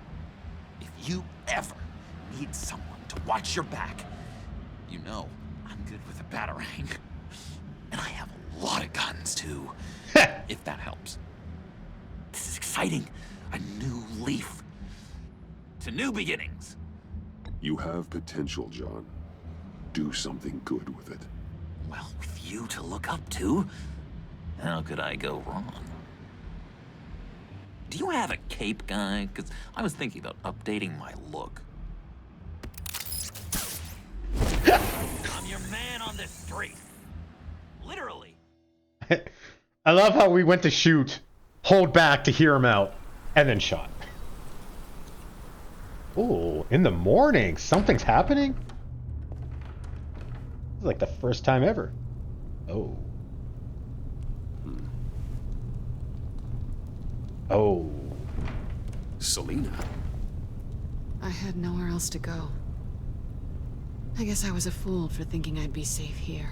If you ever need someone to watch your back, you know I'm good with a batarang. And I have a lot of guns, too, if that helps. This is exciting. A new leaf. To new beginnings. You have potential, John. Do something good with it. Well, with you to look up to, how could I go wrong? Do you have a cape, guy? Because I was thinking about updating my look. I'm your man on this street. Literally. I love how we went to shoot, hold back to hear him out, and then shot. Ooh, in the morning, something's happening? This is like the first time ever. Oh. Oh. Selina. I had nowhere else to go. I guess I was a fool for thinking I'd be safe here.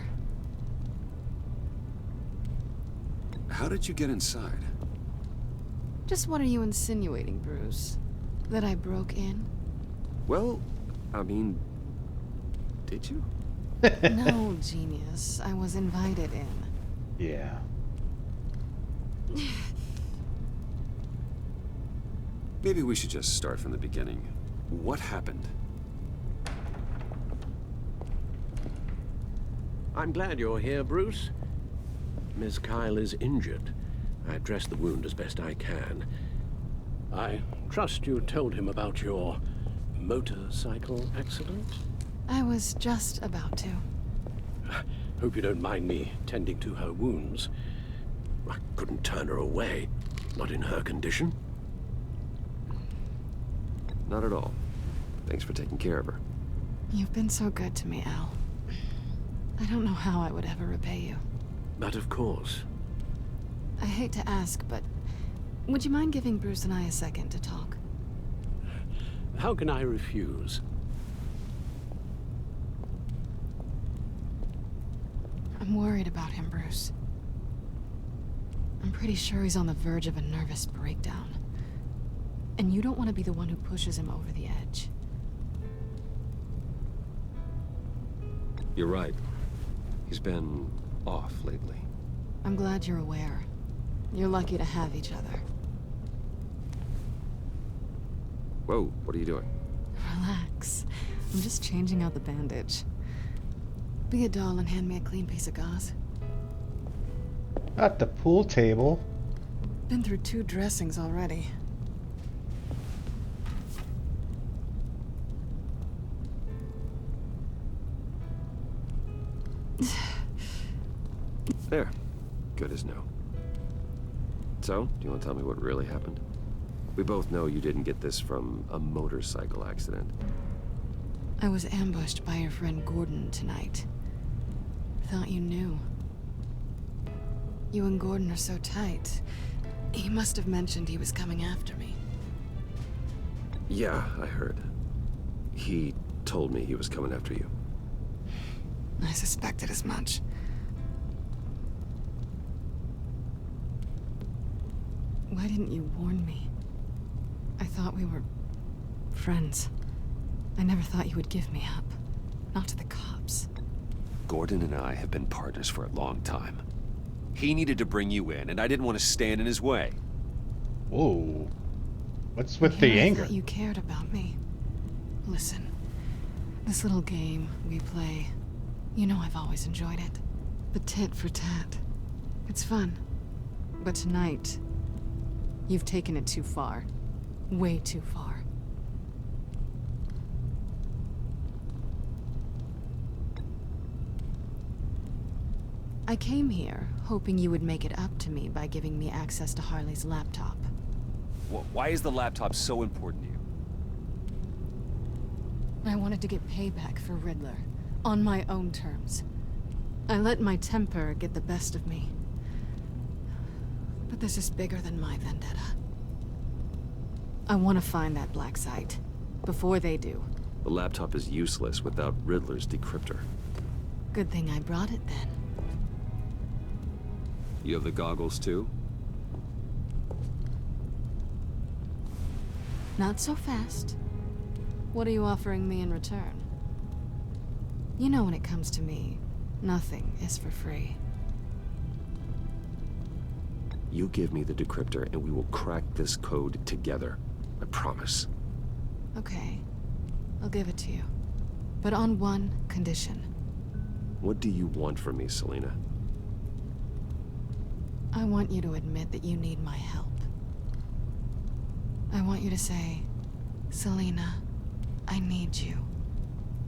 How did you get inside? Just what are you insinuating, Bruce? That I broke in? Well, I mean, did you? No, genius. I was invited in. Yeah. Maybe we should just start from the beginning. What happened? I'm glad you're here, Bruce. Miss Kyle is injured. I dressed the wound as best I can. I trust you told him about your motorcycle accident? I was just about to. Hope you don't mind me tending to her wounds. I couldn't turn her away, not in her condition. Not at all. Thanks for taking care of her. You've been so good to me, Al. I don't know how I would ever repay you. But of course. I hate to ask, but would you mind giving Bruce and I a second to talk? How can I refuse? I'm worried about him, Bruce. I'm pretty sure he's on the verge of a nervous breakdown. And you don't want to be the one who pushes him over the edge. You're right. He's been off lately. I'm glad you're aware. You're lucky to have each other. Whoa, what are you doing? Relax. I'm just changing out the bandage. Be a doll and hand me a clean piece of gauze. At the pool table. Been through 2 dressings already. There. Good as new. So, do you want to tell me what really happened? We both know you didn't get this from a motorcycle accident. I was ambushed by your friend Gordon tonight. Thought you knew. You and Gordon are so tight. He must have mentioned he was coming after me. Yeah, I heard. He told me he was coming after you. I suspected as much. Why didn't you warn me? I thought we were friends. I never thought you would give me up. Not to the cops. Gordon and I have been partners for a long time. He needed to bring you in, and I didn't want to stand in his way. Whoa. What's with the anger? I thought you cared about me. Listen, this little game we play, you know I've always enjoyed it. The tit for tat. It's fun. But tonight, you've taken it too far. Way too far. I came here hoping you would make it up to me by giving me access to Harley's laptop. Why is the laptop so important to you? I wanted to get payback for Riddler, on my own terms. I let my temper get the best of me. But this is bigger than my vendetta. I want to find that black site, before they do. The laptop is useless without Riddler's decryptor. Good thing I brought it then. You have the goggles too? Not so fast. What are you offering me in return? You know when it comes to me, nothing is for free. You give me the decryptor and we will crack this code together. I promise. Okay. I'll give it to you. But on one condition. What do you want from me, Selina? I want you to admit that you need my help. I want you to say, Selina, I need you.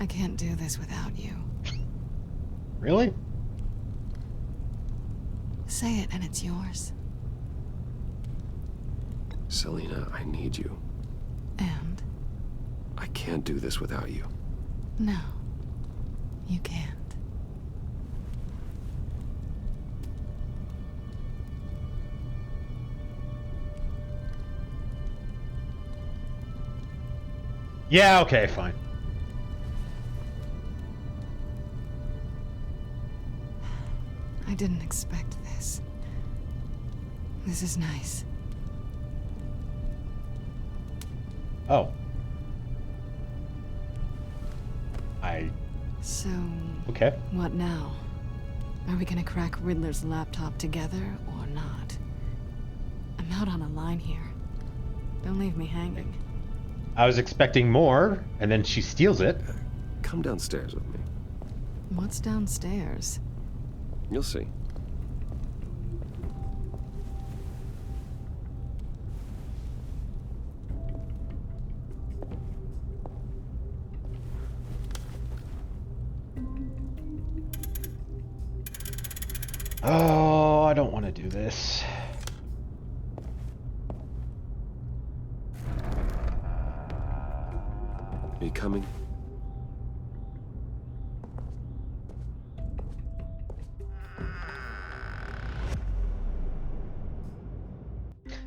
I can't do this without you. Really? Say it and it's yours. Selina, I need you. And? I can't do this without you. No, you can't. Yeah, okay, fine. I didn't expect this. This is nice. Oh. So... Okay. What now? Are we gonna crack Riddler's laptop together, or not? I'm out on a line here. Don't leave me hanging. I was expecting more, and then she steals it. Come downstairs with me. What's downstairs? You'll see. Oh, I don't want to do this. Are you coming?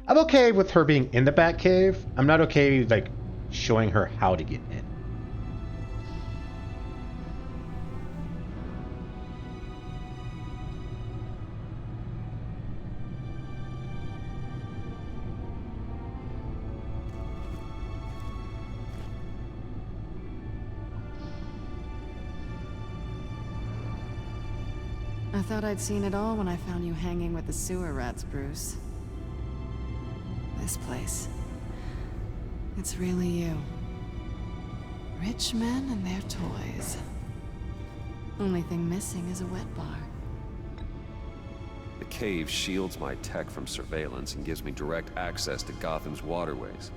I'm okay with her being in the Batcave. I'm not okay, like, showing her how to get in. I thought I'd seen it all when I found you hanging with the sewer rats, Bruce. This place. It's really you. Rich men and their toys. Only thing missing is a wet bar. The cave shields my tech from surveillance and gives me direct access to Gotham's waterways.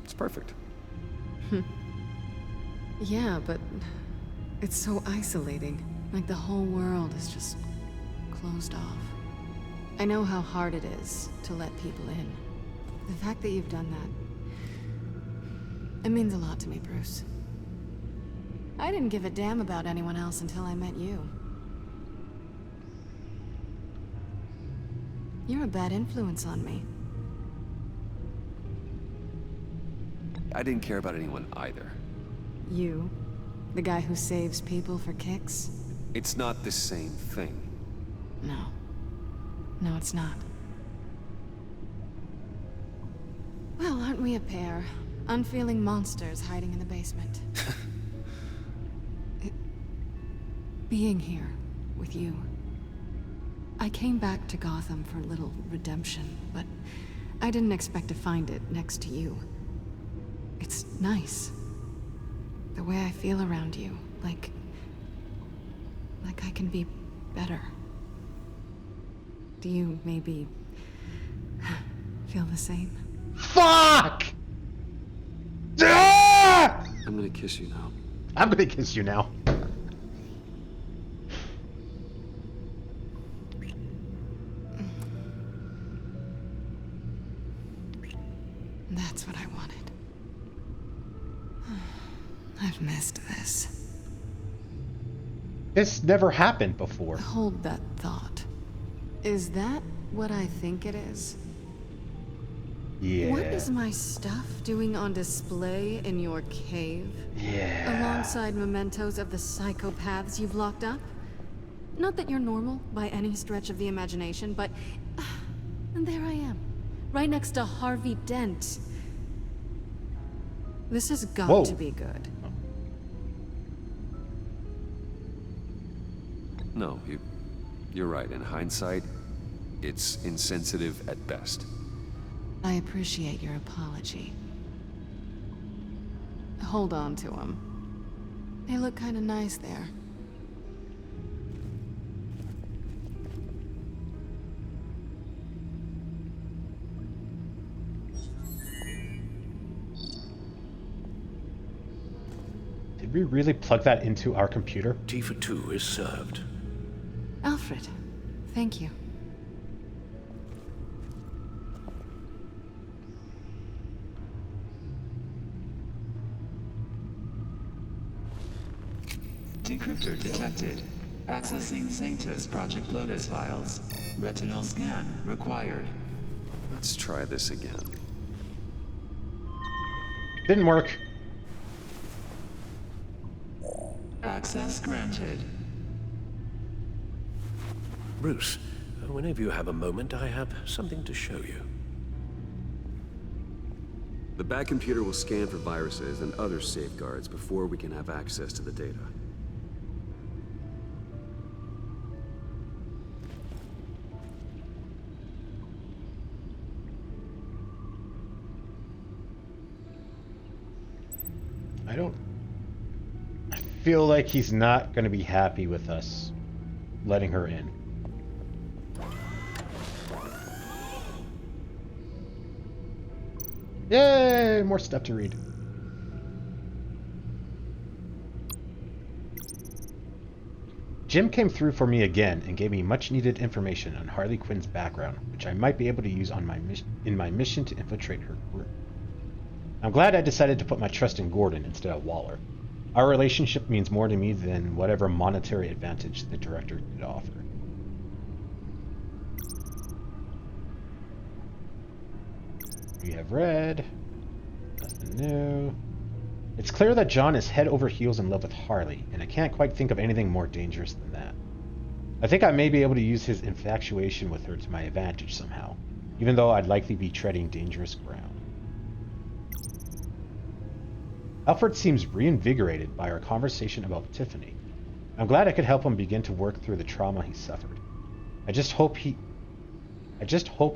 It's perfect. Yeah, but it's so isolating. Like the whole world is just closed off. I know how hard it is to let people in. The fact that you've done that, it means a lot to me, Bruce. I didn't give a damn about anyone else until I met you. You're a bad influence on me. I didn't care about anyone either. You? The guy who saves people for kicks? It's not the same thing. No. No, it's not. Well, aren't we a pair? Unfeeling monsters hiding in the basement. Being here with you. I came back to Gotham for a little redemption, but I didn't expect to find it next to you. It's nice. The way I feel around you, like I can be better. Do you maybe feel the same? Fuck! Ah! I'm gonna kiss you now. I'm gonna kiss you now. That's what I wanted. I've missed this. This never happened before. Hold that thought. Is that what I think it is? Yeah. What is my stuff doing on display in your cave? Yeah. Alongside mementos of the psychopaths you've locked up? Not that you're normal by any stretch of the imagination, but... and there I am. Right next to Harvey Dent. This has got to be good. No, you're right. In hindsight, it's insensitive at best. I appreciate your apology. Hold on to them. They look kind of nice there. Did we really plug that into our computer? Tea for two is served. Alfred, thank you. Decryptor detected. Accessing Sanctus Project Lotus files. Retinal scan required. Let's try this again. Didn't work. Access granted. Bruce, whenever you have a moment, I have something to show you. The back computer will scan for viruses and other safeguards before we can have access to the data. I feel like he's not going to be happy with us letting her in. Yay! More stuff to read. Jim came through for me again and gave me much needed information on Harley Quinn's background, which I might be able to use on my mission to infiltrate her group. I'm glad I decided to put my trust in Gordon instead of Waller. Our relationship means more to me than whatever monetary advantage the director could offer. We have read. Nothing new. It's clear that John is head over heels in love with Harley, and I can't quite think of anything more dangerous than that. I think I may be able to use his infatuation with her to my advantage somehow, even though I'd likely be treading dangerous ground. Alfred seems reinvigorated by our conversation about Tiffany. I'm glad I could help him begin to work through the trauma he suffered. I just hope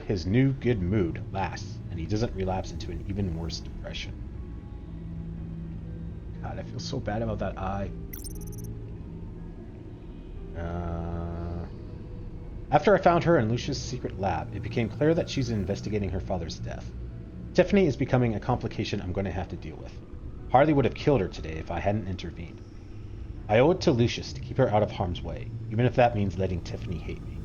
his new good mood lasts and he doesn't relapse into an even worse depression. God, I feel so bad about that eye. After I found her in Lucia's secret lab, it became clear that she's investigating her father's death. Tiffany is becoming a complication I'm going to have to deal with. Harley would have killed her today if I hadn't intervened. I owe it to Lucius to keep her out of harm's way, even if that means letting Tiffany hate me.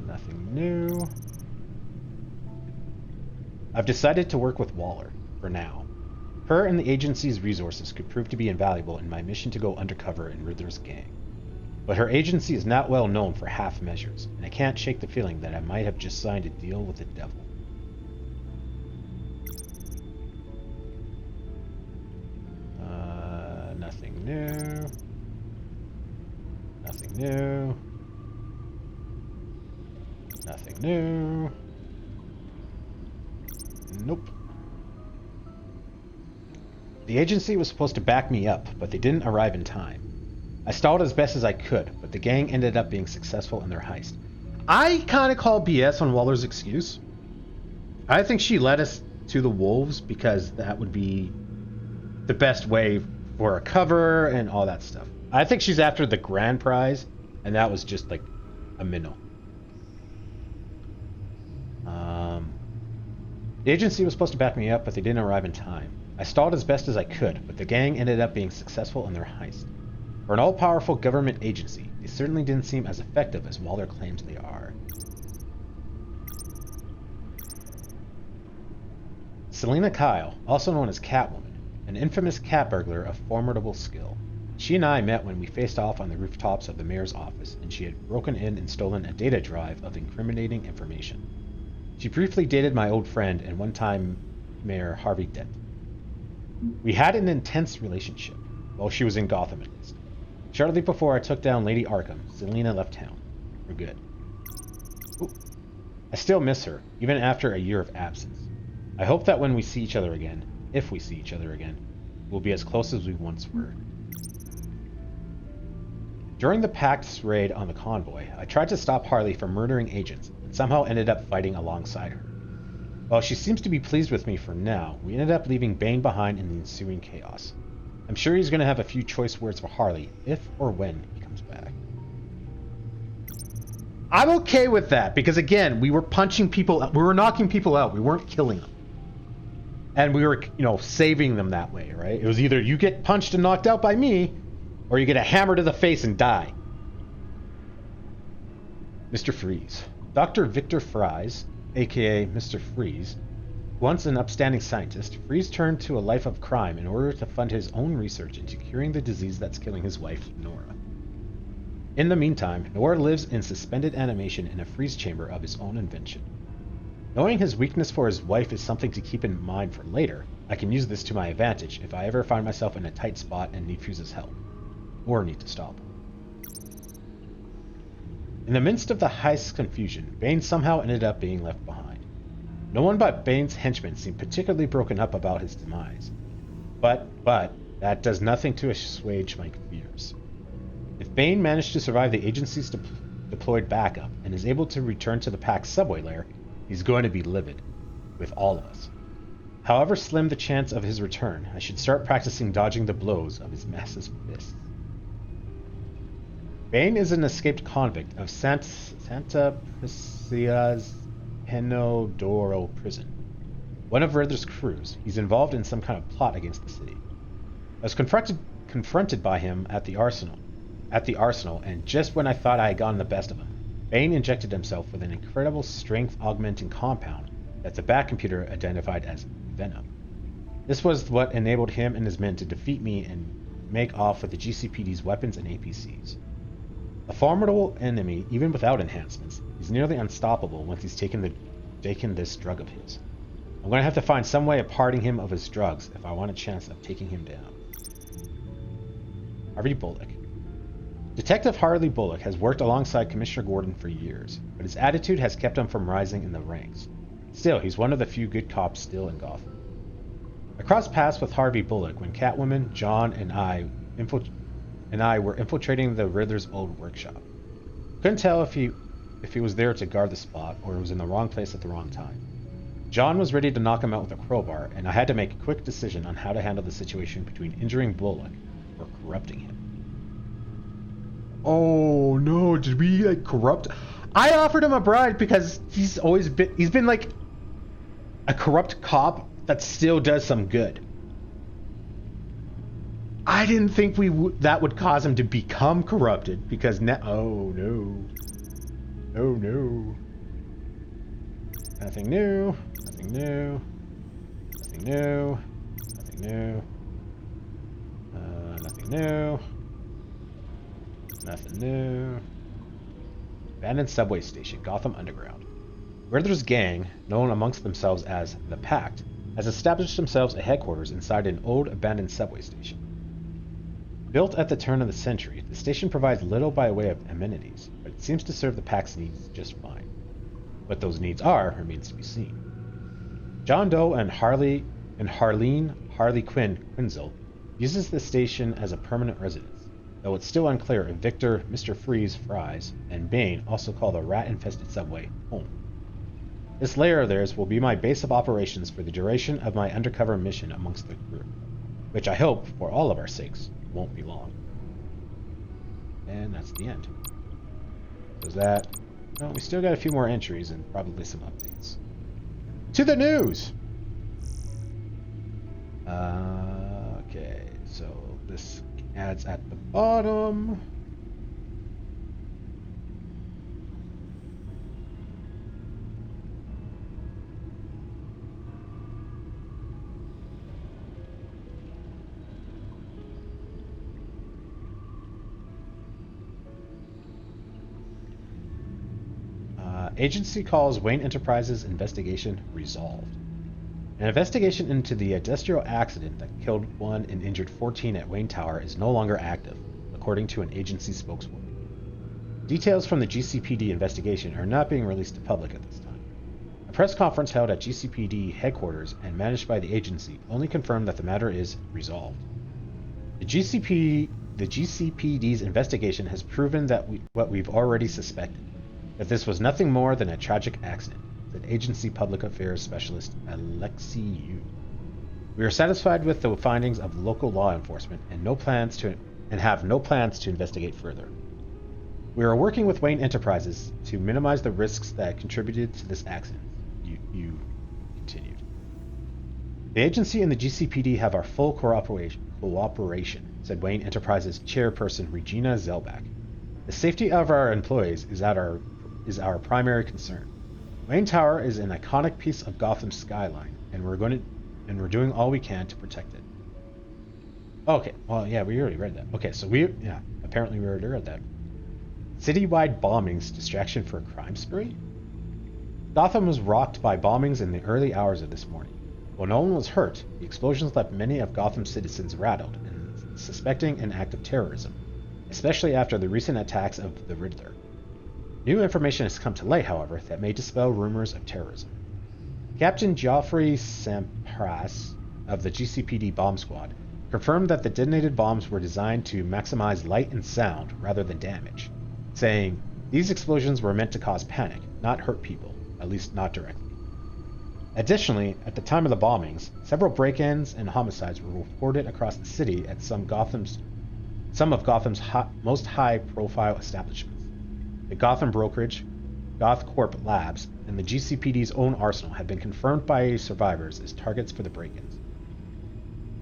Nothing new. I've decided to work with Waller, for now. Her and the agency's resources could prove to be invaluable in my mission to go undercover in Riddler's gang. But her agency is not well known for half measures, and I can't shake the feeling that I might have just signed a deal with the devil. Nothing new. Nothing new. Nothing new. Nope. The agency was supposed to back me up, but they didn't arrive in time. I stalled as best as I could, but the gang ended up being successful in their heist. I kind of call BS on Waller's excuse. I think she led us to the wolves because that would be the best way for a cover and all that stuff. I think she's after the grand prize, and that was just like a minnow. The agency was supposed to back me up, but they didn't arrive in time. I stalled as best as I could, but the gang ended up being successful in their heist. For an all-powerful government agency, they certainly didn't seem as effective as Waller claims they are. Selina Kyle, also known as Catwoman, an infamous cat burglar of formidable skill. She and I met when we faced off on the rooftops of the mayor's office, and she had broken in and stolen a data drive of incriminating information. She briefly dated my old friend and one-time Mayor Harvey Dent. We had an intense relationship, while she was in Gotham at least. Shortly before I took down Lady Arkham, Selina left town. For good. Ooh. I still miss her, even after a year of absence. I hope that when we see each other again, if we see each other again, we'll be as close as we once were. During the Pact's raid on the convoy, I tried to stop Harley from murdering agents, and somehow ended up fighting alongside her. While she seems to be pleased with me for now, we ended up leaving Bane behind in the ensuing chaos. I'm sure he's going to have a few choice words for Harley, if or when he comes back. I'm okay with that, because again, we were punching people, we were knocking people out, we weren't killing them. And we were, saving them that way, right? It was either you get punched and knocked out by me, or you get a hammer to the face and die. Mr. Freeze. Dr. Victor Fries, aka Mr. Freeze, once an upstanding scientist, Freeze turned to a life of crime in order to fund his own research into curing the disease that's killing his wife, Nora. In the meantime, Nora lives in suspended animation in a freeze chamber of his own invention. Knowing his weakness for his wife is something to keep in mind for later, I can use this to my advantage if I ever find myself in a tight spot and need Freeze's help. Or need to stop him. In the midst of the heist's confusion, Bane somehow ended up being left behind. No one but Bane's henchmen seemed particularly broken up about his demise. But that does nothing to assuage my fears. If Bane managed to survive the agency's deployed backup and is able to return to the Pack's subway lair, he's going to be livid. With all of us. However slim the chance of his return, I should start practicing dodging the blows of his massive fists. Bane is an escaped convict of Santa Priscilla's Penodoro prison. One of Riddler's crews, he's involved in some kind of plot against the city. I was confronted by him at the arsenal, and just when I thought I had gotten the best of him, Bane injected himself with an incredible strength-augmenting compound that the Bat-computer identified as Venom. This was what enabled him and his men to defeat me and make off with the GCPD's weapons and APCs. A formidable enemy, even without enhancements, he's nearly unstoppable once he's taken this drug of his. I'm going to have to find some way of parting him of his drugs if I want a chance of taking him down. Harvey Bullock. Detective Harley Bullock has worked alongside Commissioner Gordon for years, but his attitude has kept him from rising in the ranks. Still, he's one of the few good cops still in Gotham. I crossed paths with Harvey Bullock when Catwoman, John, and I were infiltrating the Riddler's old workshop. Couldn't tell if he was there to guard the spot or was in the wrong place at the wrong time. John was ready to knock him out with a crowbar, and I had to make a quick decision on how to handle the situation between injuring Bullock or corrupting him. Oh no, did we corrupt? I offered him a bribe because he's been like a corrupt cop that still does some good. I didn't think that would cause him to become corrupted because oh no. Nothing new. Nothing new. Nothing new. Nothing new. Nothing new. Nothing new. Abandoned subway station, Gotham Underground. Riddler's gang, known amongst themselves as the Pact, has established themselves a headquarters inside an old abandoned subway station. Built at the turn of the century, the station provides little by way of amenities, but it seems to serve the Pact's needs just fine. What those needs are remains to be seen. John Doe and Harley Quinn Quinzel uses the station as a permanent residence, though it's still unclear if Victor, Mr. Freeze, Fries, and Bane also call the rat-infested subway home. This lair of theirs will be my base of operations for the duration of my undercover mission amongst the crew, which I hope, for all of our sakes, won't be long. And that's the end. So is that... Well, we still got a few more entries and probably some updates. To the news! Okay, so this adds at the bottom. Agency calls Wayne Enterprises investigation resolved. An investigation into the industrial accident that killed 1 and injured 14 at Wayne Tower is no longer active, according to an agency spokeswoman. Details from the GCPD investigation are not being released to public at this time. A press conference held at GCPD headquarters and managed by the agency only confirmed that the matter is resolved. The GCPD's investigation has proven that what we've already suspected, that this was nothing more than a tragic accident, said Agency Public Affairs Specialist Alexei Yu. We are satisfied with the findings of local law enforcement and have no plans to investigate further. We are working with Wayne Enterprises to minimize the risks that contributed to this accident, Yu continued. The agency and the GCPD have our full cooperation, said Wayne Enterprises chairperson Regina Zellback. The safety of our employees is our primary concern. Wayne Tower is an iconic piece of Gotham's skyline, and we're doing all we can to protect it. Okay, well, yeah, we already read that. Okay, so apparently we already read that. Citywide bombings, distraction for a crime spree? Gotham was rocked by bombings in the early hours of this morning. While no one was hurt, the explosions left many of Gotham's citizens rattled and suspecting an act of terrorism, especially after the recent attacks of the Riddler. New information has come to light, however, that may dispel rumors of terrorism. Captain Geoffrey Sampras of the GCPD bomb squad confirmed that the detonated bombs were designed to maximize light and sound rather than damage, saying, "These explosions were meant to cause panic, not hurt people, at least not directly." Additionally, at the time of the bombings, several break-ins and homicides were reported across the city at some of Gotham's most high-profile establishments. The Gotham Brokerage, GothCorp Labs, and the GCPD's own arsenal have been confirmed by survivors as targets for the break-ins.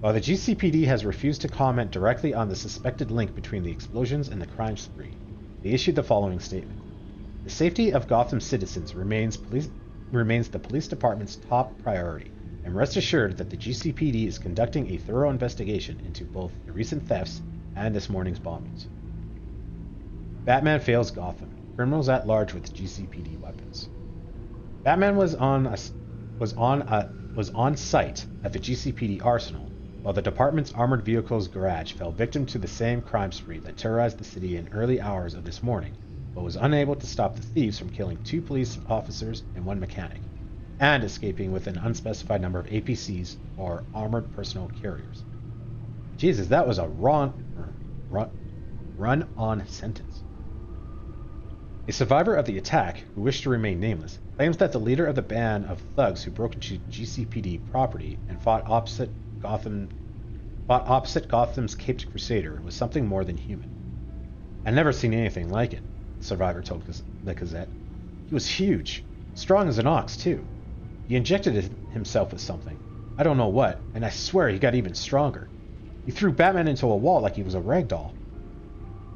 While the GCPD has refused to comment directly on the suspected link between the explosions and the crime spree, they issued the following statement. The safety of Gotham citizens remains the police department's top priority, and rest assured that the GCPD is conducting a thorough investigation into both the recent thefts and this morning's bombings. Batman fails Gotham. Criminals at large with GCPD weapons. Batman was on site at the GCPD arsenal, while the department's armored vehicles garage fell victim to the same crime spree that terrorized the city in early hours of this morning, but was unable to stop the thieves from killing 2 police officers and 1 mechanic, and escaping with an unspecified number of APCs, or armored personnel carriers. Jesus, that was a run-on sentence. A survivor of the attack, who wished to remain nameless, claims that the leader of the band of thugs who broke into GCPD property and fought opposite Gotham's Caped Crusader was something more than human. "I've never seen anything like it," the survivor told the Gazette. "He was huge. Strong as an ox, too. He injected himself with something. I don't know what, and I swear he got even stronger. He threw Batman into a wall like he was a ragdoll."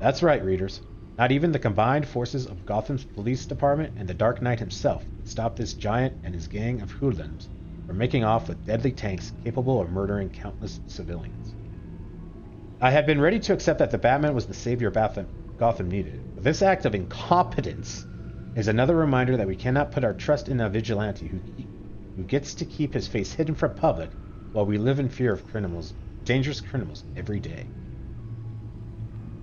That's right, readers. Not even the combined forces of Gotham's police department and the Dark Knight himself could stop this giant and his gang of hoodlums from making off with deadly tanks capable of murdering countless civilians. I had been ready to accept that the Batman was the savior Gotham needed, but this act of incompetence is another reminder that we cannot put our trust in a vigilante who gets to keep his face hidden from public while we live in fear of dangerous criminals every day.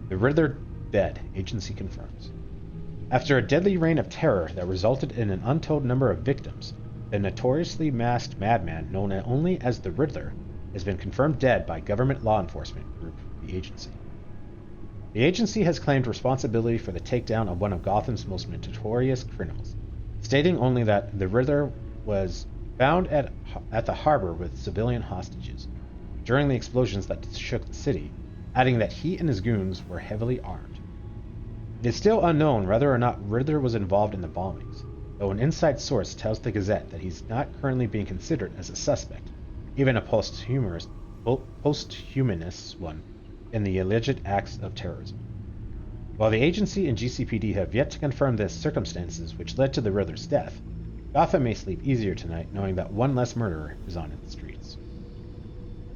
The Riddler dead, agency confirms. After a deadly reign of terror that resulted in an untold number of victims, the notoriously masked madman known only as the Riddler has been confirmed dead by government law enforcement group, the Agency. The Agency has claimed responsibility for the takedown of one of Gotham's most notorious criminals, stating only that the Riddler was found at the harbor with civilian hostages during the explosions that shook the city, adding that he and his goons were heavily armed. It is still unknown whether or not Riddler was involved in the bombings, though an inside source tells the Gazette that he's not currently being considered as a suspect, even a posthumous one, in the alleged acts of terrorism. While the Agency and GCPD have yet to confirm the circumstances which led to the Riddler's death, Gotham may sleep easier tonight knowing that one less murderer is on its streets.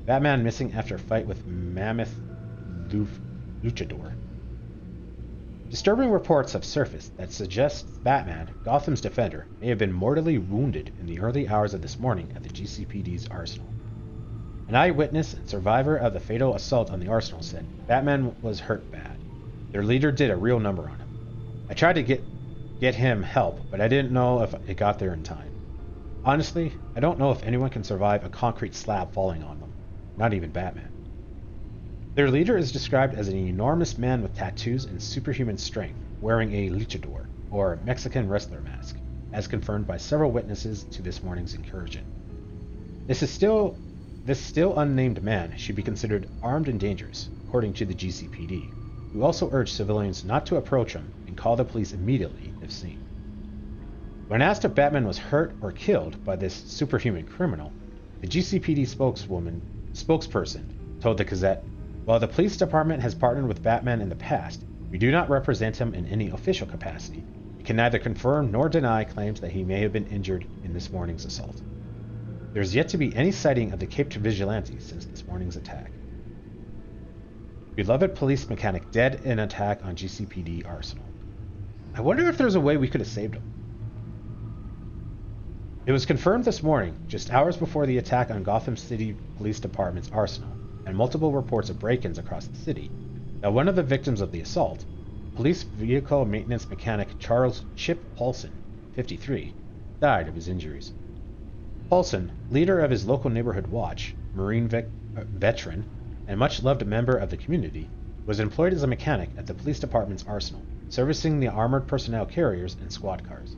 Batman missing after fight with Mammoth Luchador. Disturbing reports have surfaced that suggest Batman, Gotham's defender, may have been mortally wounded in the early hours of this morning at the GCPD's arsenal. An eyewitness and survivor of the fatal assault on the arsenal said Batman was hurt bad. Their leader did a real number on him. I tried to get him help, but I didn't know if it got there in time. Honestly, I don't know if anyone can survive a concrete slab falling on them, not even Batman. Their leader is described as an enormous man with tattoos and superhuman strength, wearing a luchador, or Mexican wrestler mask, as confirmed by several witnesses to this morning's incursion. This still unnamed man should be considered armed and dangerous, according to the GCPD, who also urged civilians not to approach him and call the police immediately if seen. When asked if Batman was hurt or killed by this superhuman criminal, the GCPD spokesperson told the Gazette, "While the police department has partnered with Batman in the past, we do not represent him in any official capacity. We can neither confirm nor deny claims that he may have been injured in this morning's assault. There is yet to be any sighting of the Caped Vigilante since this morning's attack." Beloved police mechanic dead in attack on GCPD arsenal. I wonder if there's a way we could have saved him. It was confirmed this morning, just hours before the attack on Gotham City Police Department's arsenal, and multiple reports of break-ins across the city, that one of the victims of the assault, police vehicle maintenance mechanic Charles Chip Paulson, 53, died of his injuries. Paulson, leader of his local neighborhood watch, Marine veteran, and much loved member of the community, was employed as a mechanic at the police department's arsenal, servicing the armored personnel carriers and squad cars.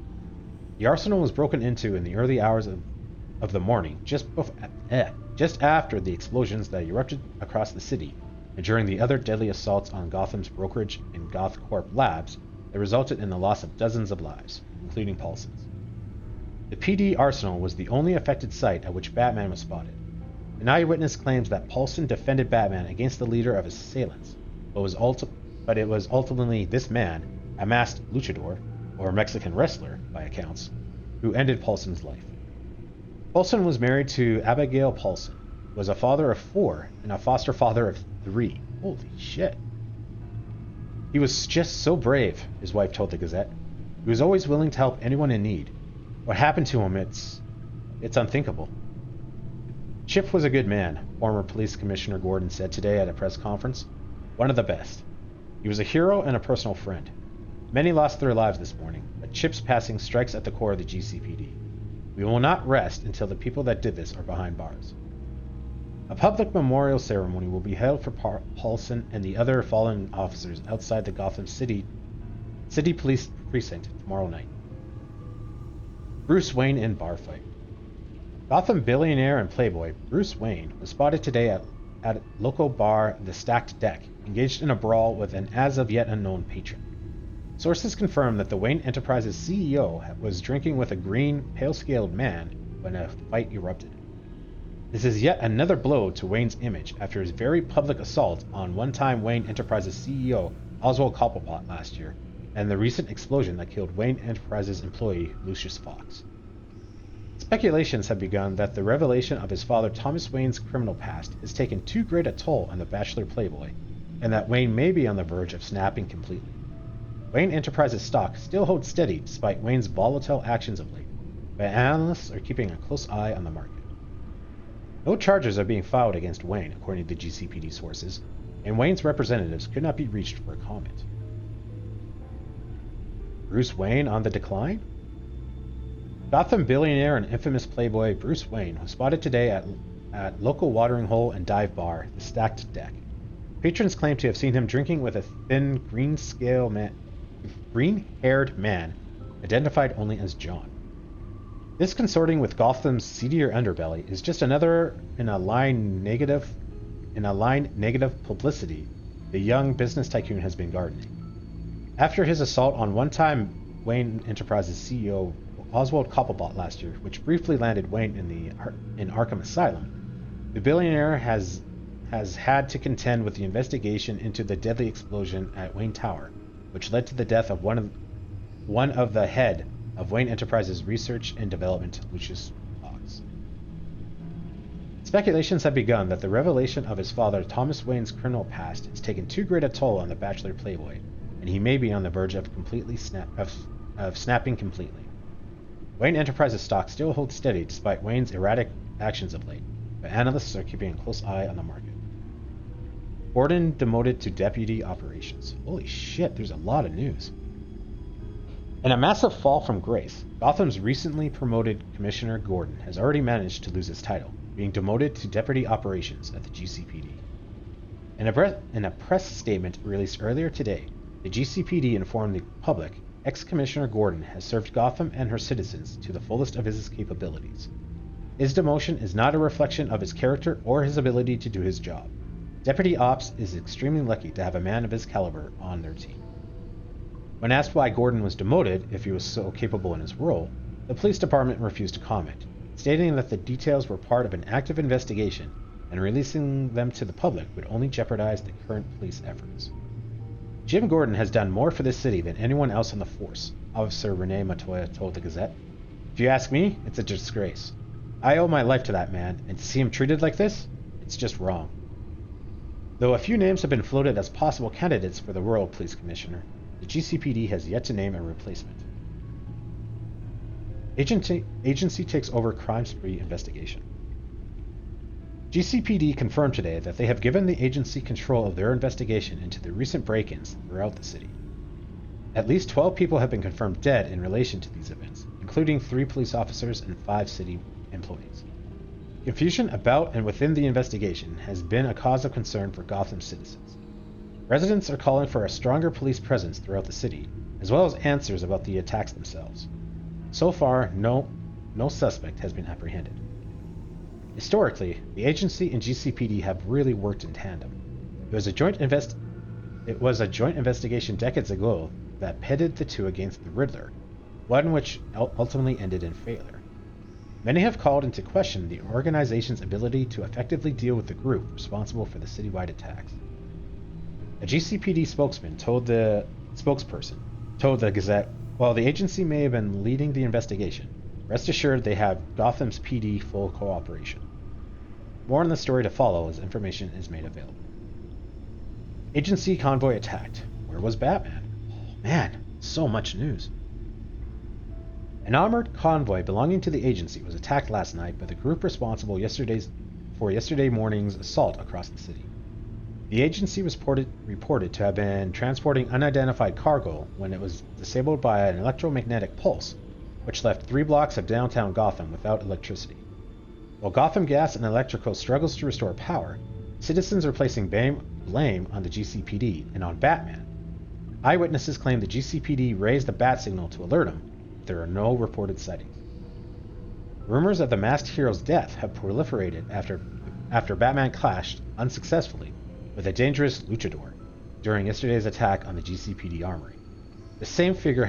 The arsenal was broken into in the early hours of the morning, just after the explosions that erupted across the city, and during the other deadly assaults on Gotham's brokerage and GothCorp labs that resulted in the loss of dozens of lives, including Paulson's. The PD arsenal was the only affected site at which Batman was spotted. An eyewitness claims that Paulson defended Batman against the leader of his assailants, but it was ultimately this man, a masked luchador, or Mexican wrestler, by accounts, who ended Paulson's life. Paulson was married to Abigail Paulson, was a father of 4, and a foster father of 3. Holy shit. He was just so brave, his wife told the Gazette. He was always willing to help anyone in need. What happened to him, it's unthinkable. Chip was a good man, former Police Commissioner Gordon said today at a press conference. One of the best. He was a hero and a personal friend. Many lost their lives this morning, but Chip's passing strikes at the core of the GCPD. We will not rest until the people that did this are behind bars. A public memorial ceremony will be held for Paulson and the other fallen officers outside the Gotham City Police Precinct tomorrow night. Bruce Wayne in bar fight. Gotham billionaire and playboy Bruce Wayne was spotted today at a local bar, The Stacked Deck, engaged in a brawl with an as-of-yet unknown patron. Sources confirm that the Wayne Enterprises CEO was drinking with a green, pale-scaled man when a fight erupted. This is yet another blow to Wayne's image after his very public assault on one-time Wayne Enterprises CEO Oswald Cobblepot last year, and the recent explosion that killed Wayne Enterprises employee Lucius Fox. Speculations have begun that the revelation of his father Thomas Wayne's criminal past has taken too great a toll on the bachelor playboy, and that Wayne may be on the verge of snapping completely. Wayne Enterprises stock still holds steady despite Wayne's volatile actions of late, but analysts are keeping a close eye on the market. No charges are being filed against Wayne, according to GCPD sources, and Wayne's representatives could not be reached for a comment. Bruce Wayne on the decline? Gotham billionaire and infamous playboy Bruce Wayne was spotted today at local watering hole and dive bar, The Stacked Deck. Patrons claim to have seen him drinking with a thin, green-haired man, identified only as John. This consorting with Gotham's seedier underbelly is just another in a line negative publicity the young business tycoon has been garnering. After his assault on one-time Wayne Enterprises CEO Oswald Cobblepot last year, which briefly landed Wayne in Arkham Asylum, the billionaire has had to contend with the investigation into the deadly explosion at Wayne Tower, which led to the death of one of the head of Wayne Enterprises Research and Development, Lucius Fox. Speculations have begun that the revelation of his father Thomas Wayne's criminal past has taken too great a toll on the bachelor playboy, and he may be on the verge of snapping completely. Wayne Enterprises stock still holds steady despite Wayne's erratic actions of late, but analysts are keeping a close eye on the market. Gordon demoted to Deputy Operations. Holy shit, there's a lot of news. In a massive fall from grace, Gotham's recently promoted Commissioner Gordon has already managed to lose his title, being demoted to Deputy Operations at the GCPD. In a press statement released earlier today, the GCPD informed the public ex-Commissioner Gordon has served Gotham and her citizens to the fullest of his capabilities. His demotion is not a reflection of his character or his ability to do his job. Deputy Ops is extremely lucky to have a man of his caliber on their team. When asked why Gordon was demoted, if he was so capable in his role, the police department refused to comment, stating that the details were part of an active investigation and releasing them to the public would only jeopardize the current police efforts. Jim Gordon has done more for this city than anyone else on the force, Officer Rene Matoya told the Gazette. If you ask me, it's a disgrace. I owe my life to that man, and to see him treated like this, it's just wrong. Though a few names have been floated as possible candidates for the World Police Commissioner, the GCPD has yet to name a replacement. Agency takes over crime spree investigation. GCPD confirmed today that they have given the agency control of their investigation into the recent break-ins throughout the city. At least 12 people have been confirmed dead in relation to these events, including 3 police officers and 5 city employees. Confusion about and within the investigation has been a cause of concern for Gotham citizens. Residents are calling for a stronger police presence throughout the city, as well as answers about the attacks themselves. So far, no suspect has been apprehended. Historically, the agency and GCPD have really worked in tandem. It was a joint investigation decades ago that pitted the two against the Riddler, one which ultimately ended in failure. Many have called into question the organization's ability to effectively deal with the group responsible for the citywide attacks. A GCPD spokesperson told the Gazette, while the agency may have been leading the investigation, rest assured they have Gotham's PD full cooperation. More on the story to follow as information is made available. Agency convoy attacked. Where was Batman? Oh, man, so much news. An armored convoy belonging to the agency was attacked last night by the group responsible for yesterday morning's assault across the city. The agency was reported to have been transporting unidentified cargo when it was disabled by an electromagnetic pulse, which left 3 blocks of downtown Gotham without electricity. While Gotham Gas and Electrical struggles to restore power, citizens are placing blame on the GCPD and on Batman. Eyewitnesses claim the GCPD raised the bat signal to alert him, but there are no reported sightings. Rumors of the masked hero's death have proliferated after Batman clashed, unsuccessfully, with a dangerous luchador during yesterday's attack on the GCPD armory. The same figure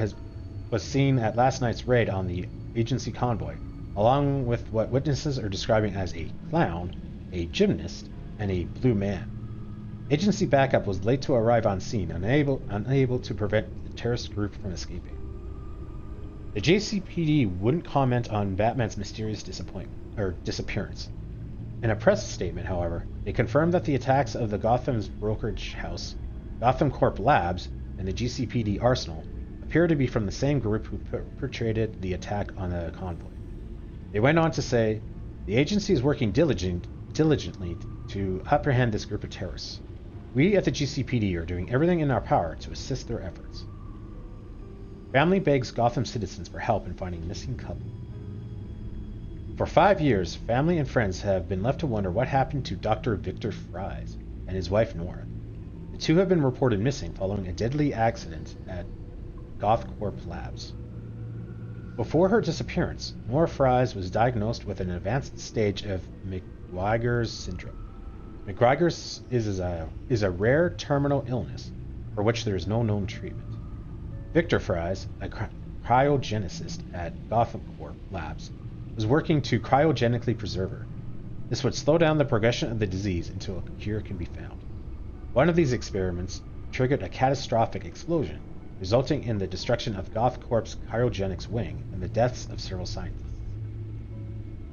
was seen at last night's raid on the agency convoy, along with what witnesses are describing as a clown, a gymnast, and a blue man. Agency backup was late to arrive on scene, unable to prevent the terrorist group from escaping. The GCPD wouldn't comment on Batman's mysterious disappearance. In a press statement, however, they confirmed that the attacks of the Gotham's brokerage house, Gotham Corp Labs, and the GCPD Arsenal appear to be from the same group who perpetrated the attack on the convoy. They went on to say, the agency is working diligently to apprehend this group of terrorists. We at the GCPD are doing everything in our power to assist their efforts. Family begs Gotham citizens for help in finding missing couple. For 5 years, family and friends have been left to wonder what happened to Dr. Victor Fries and his wife Nora. The two have been reported missing following a deadly accident at GothCorp Labs. Before her disappearance, Nora Fries was diagnosed with an advanced stage of McGuire's syndrome. McGuire's is a rare terminal illness for which there is no known treatment. Victor Fries, a cryogenicist at GothCorp Labs, was working to cryogenically preserve her. This would slow down the progression of the disease until a cure can be found. One of these experiments triggered a catastrophic explosion, resulting in the destruction of GothCorp's cryogenics wing and the deaths of several scientists.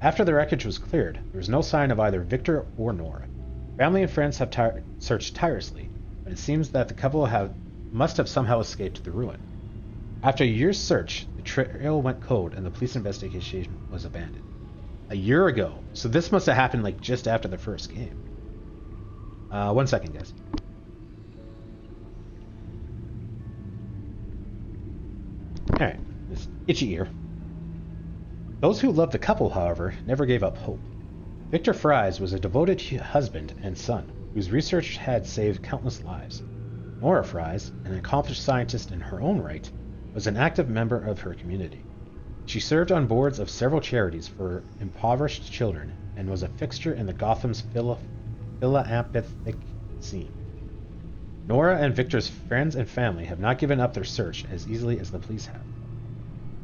After the wreckage was cleared, there was no sign of either Victor or Nora. Family and friends have searched tirelessly, but it seems that the couple must have somehow escaped the ruin. After a year's search, the trail went cold and the police investigation was abandoned. A year ago, so this must have happened like just after the first game. 1 second, guys. Alright, this itchy ear. Those who loved the couple, however, never gave up hope. Victor Fries was a devoted husband and son whose research had saved countless lives. Nora Fries, an accomplished scientist in her own right, was an active member of her community. She served on boards of several charities for impoverished children and was a fixture in the Gotham's philanthropic scene. Nora and Victor's friends and family have not given up their search as easily as the police have.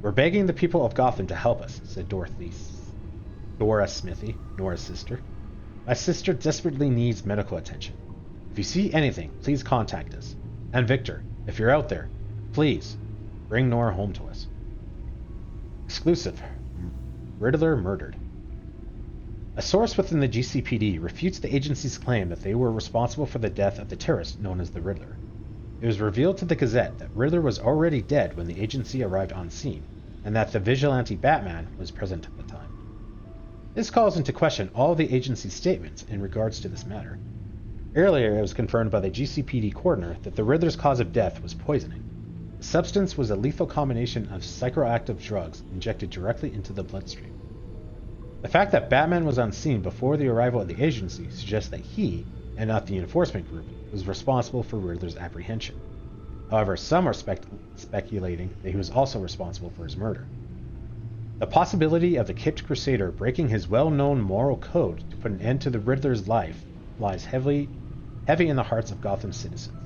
We're begging the people of Gotham to help us, said Dora Smithy, Nora's sister. My sister desperately needs medical attention. If you see anything, please contact us. And Victor, if you're out there, please bring Nora home to us. Exclusive. Riddler murdered. A source within the GCPD refutes the agency's claim that they were responsible for the death of the terrorist known as the Riddler. It was revealed to the Gazette that Riddler was already dead when the agency arrived on scene, and that the vigilante Batman was present at the time. This calls into question all the agency's statements in regards to this matter. Earlier, it was confirmed by the GCPD coroner that the Riddler's cause of death was poisoning. The substance was a lethal combination of psychoactive drugs injected directly into the bloodstream. The fact that Batman was on scene before the arrival of the agency suggests that he, and not the enforcement group, was responsible for Riddler's apprehension. However, some are speculating that he was also responsible for his murder. The possibility of the Caped Crusader breaking his well-known moral code to put an end to the Riddler's life lies heavy in the hearts of Gotham's citizens.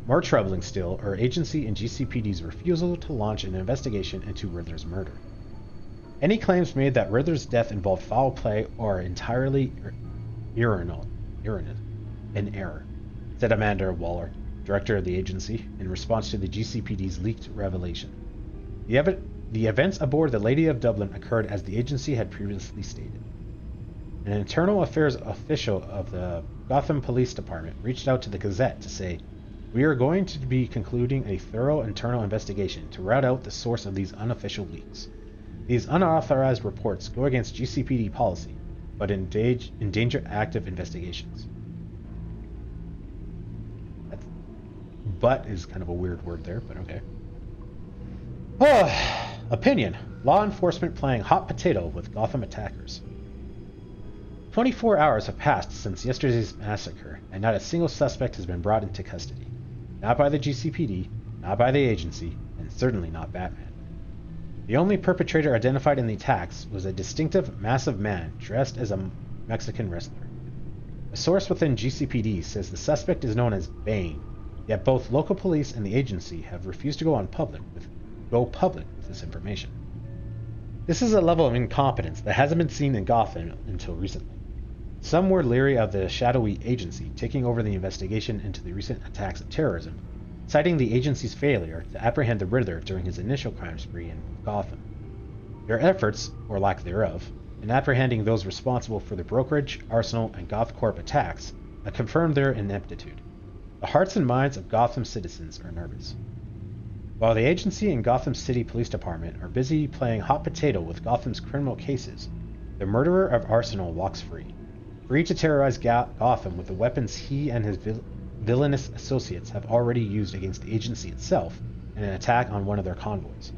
More troubling still are Agency and GCPD's refusal to launch an investigation into Riddler's murder. Any claims made that Riddler's death involved foul play are entirely erroneous in error, said Amanda Waller, director of the agency, in response to the GCPD's leaked revelation. The events aboard the Lady of Dublin occurred as the agency had previously stated. An internal affairs official of the Gotham Police Department reached out to the Gazette to say, "We are going to be concluding a thorough internal investigation to rout out the source of these unofficial leaks. These unauthorized reports go against GCPD policy, but endanger active investigations." But is kind of a weird word there, but okay. Opinion. Law enforcement playing hot potato with Gotham attackers. 24 hours have passed since yesterday's massacre, and not a single suspect has been brought into custody. Not by the GCPD, not by the agency, and certainly not Batman. The only perpetrator identified in the attacks was a distinctive, massive man dressed as a Mexican wrestler. A source within GCPD says the suspect is known as Bane, yet both local police and the agency have refused to go public with this information. This is a level of incompetence that hasn't been seen in Gotham until recently. Some were leery of the shadowy agency taking over the investigation into the recent attacks of terrorism, citing the agency's failure to apprehend the Riddler during his initial crime spree in Gotham. Their efforts, or lack thereof, in apprehending those responsible for the Brokerage, Arsenal, and GothCorp attacks have confirmed their ineptitude. The hearts and minds of Gotham citizens are nervous. While the agency and Gotham City Police Department are busy playing hot potato with Gotham's criminal cases, the murderer of Arsenal walks free to terrorize Gotham with the weapons he and his villainous associates have already used against the agency itself in an attack on one of their convoys.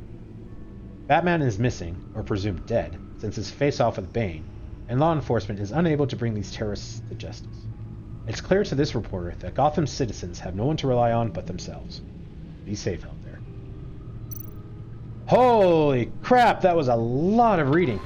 Batman is missing, or presumed dead, since his face-off with Bane, and law enforcement is unable to bring these terrorists to justice. It's clear to this reporter that Gotham's citizens have no one to rely on but themselves. Be safe out there. Holy crap, that was a lot of reading.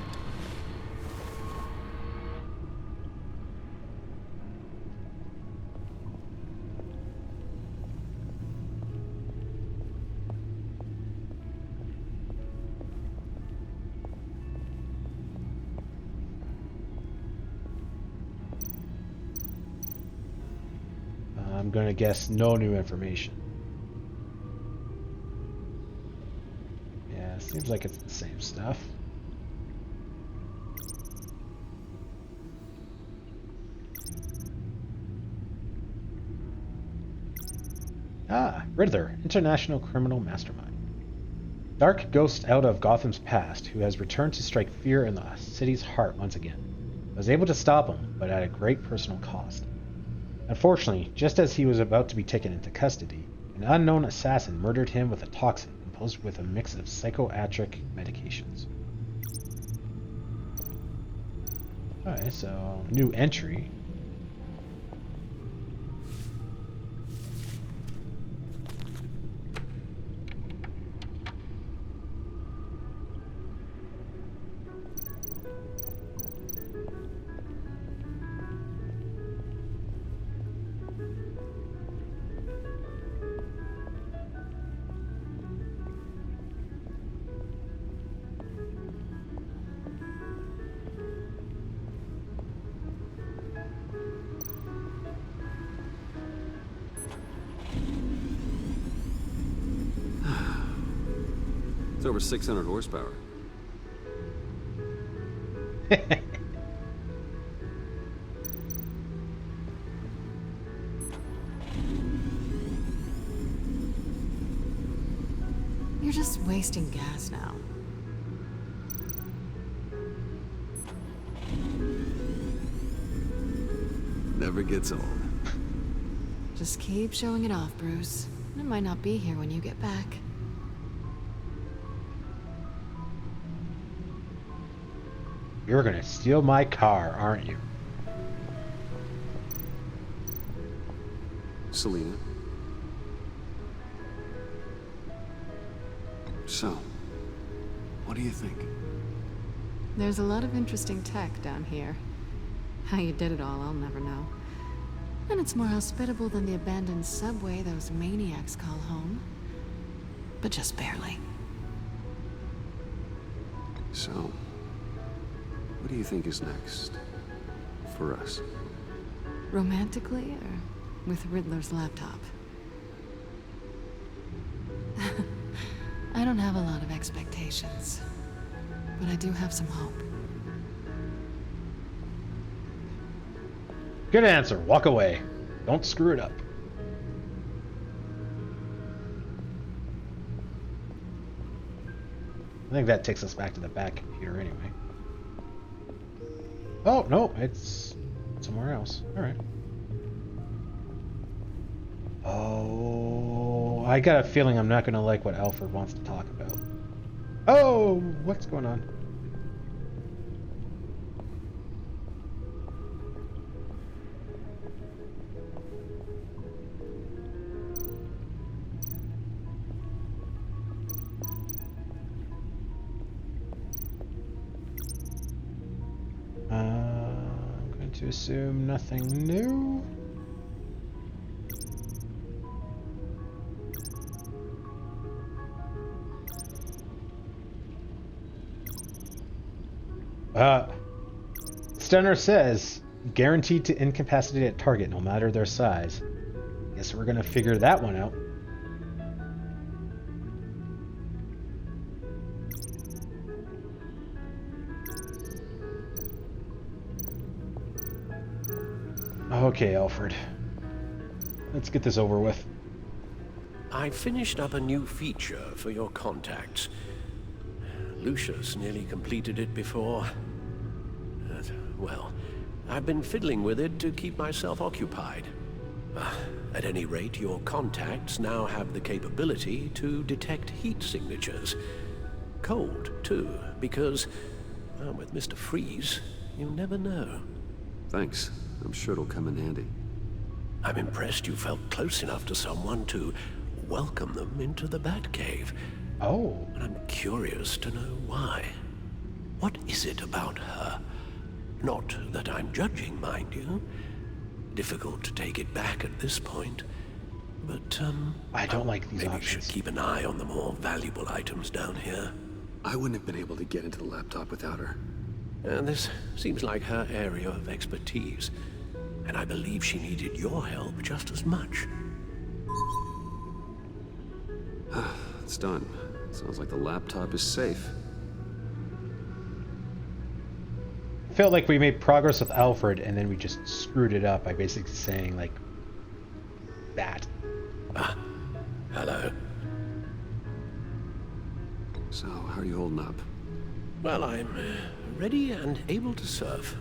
I'm going to guess no new information. Yeah, seems like it's the same stuff. Riddler, international criminal mastermind. Dark ghost out of Gotham's past, who has returned to strike fear in the city's heart once again. I was able to stop him, but at a great personal cost. Unfortunately, just as he was about to be taken into custody, an unknown assassin murdered him with a toxin composed with a mix of psychoactive medications. Alright, so new entry. It's over 600 horsepower. You're just wasting gas now. Never gets old. Just keep showing it off, Bruce. It might not be here when you get back. You're gonna steal my car, aren't you? Selina. So, what do you think? There's a lot of interesting tech down here. How you did it all, I'll never know. And it's more hospitable than the abandoned subway those maniacs call home. But just barely. So, what do you think is next? For us? Romantically, or with Riddler's laptop? I don't have a lot of expectations. But I do have some hope. Good answer. Walk away. Don't screw it up. I think that takes us back to the back computer anyway. Oh, no, it's somewhere else. Alright. Oh, I got a feeling I'm not going to like what Alfred wants to talk about. Oh, what's going on? I'm going to assume nothing new. Stunner says, guaranteed to incapacitate at target no matter their size. Guess we're gonna figure that one out. Okay, Alfred. Let's get this over with. I finished up a new feature for your contacts. Lucius nearly completed it before. Well, I've been fiddling with it to keep myself occupied. At any rate, your contacts now have the capability to detect heat signatures. Cold, too, because, well, with Mr. Freeze, you never know. Thanks. I'm sure it'll come in handy. I'm impressed you felt close enough to someone to welcome them into the Batcave. Oh. And I'm curious to know why. What is it about her? Not that I'm judging, mind you. Difficult to take it back at this point. But, I don't like these maybe options. you should keep an eye on the more valuable items down here. I wouldn't have been able to get into the laptop without her. This seems like her area of expertise. And I believe she needed your help just as much. It's done. Sounds like the laptop is safe. Felt like we made progress with Alfred and then we just screwed it up by basically saying like that. Hello. So, how are you holding up? Well, I'm ready and able to serve.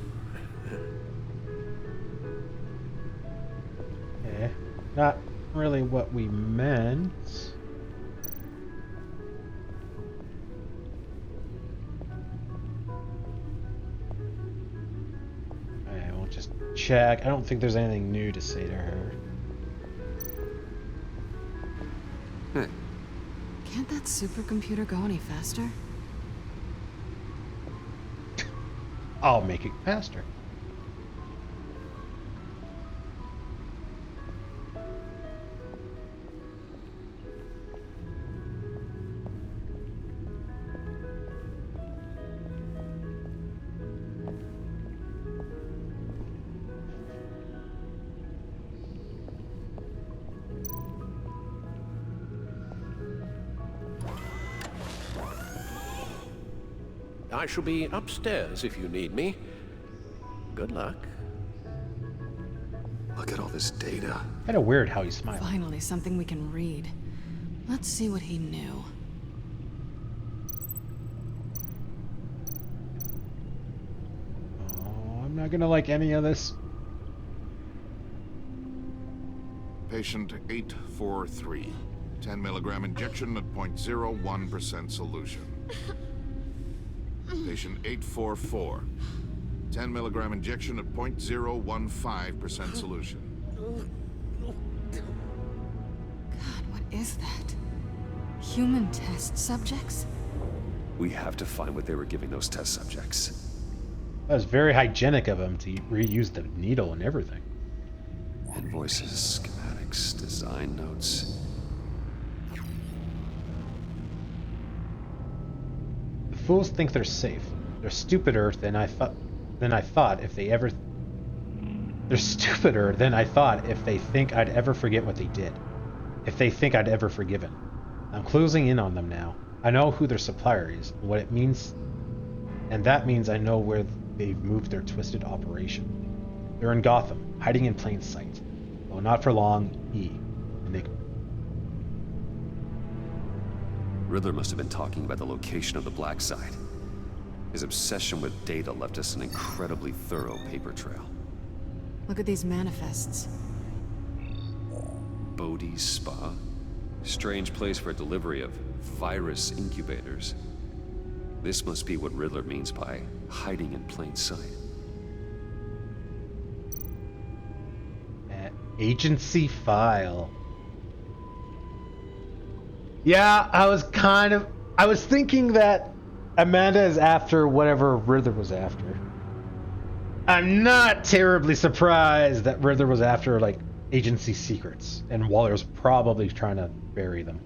Okay. Not really what we meant. Just check. I don't think there's anything new to say to her. Hey. Can't that supercomputer go any faster? I'll make it faster. I shall be upstairs if you need me. Good luck. Look at all this data. Kind of weird how he's smiling. Finally, something we can read. Let's see what he knew. Oh, I'm not gonna like any of this. Patient 843. 10 milligram injection at 0.01% solution. Patient 844. 10 milligram injection at 0.015% solution. God, what is that? Human test subjects? We have to find what they were giving those test subjects. That was very hygienic of him to reuse the needle and everything. Invoices, schematics, design notes. The fools think they're safe. They're stupider than I thought if they ever... They're stupider than I thought if they think I'd ever forget what they did. If they think I'd ever forgiven. I'm closing in on them now. I know who their supplier is, what it means, and that means I know where they've moved their twisted operation. They're in Gotham, hiding in plain sight. Though not for long, Enigma. Riddler must have been talking about the location of the Black Site. His obsession with data left us an incredibly thorough paper trail. Look at these manifests. Bodhi's Spa? Strange place for a delivery of virus incubators. This must be what Riddler means by hiding in plain sight. Agency file. Yeah, I was thinking that Amanda is after whatever Riddler was after. I'm not terribly surprised that Riddler was after, like, agency secrets, and Waller's probably trying to bury them.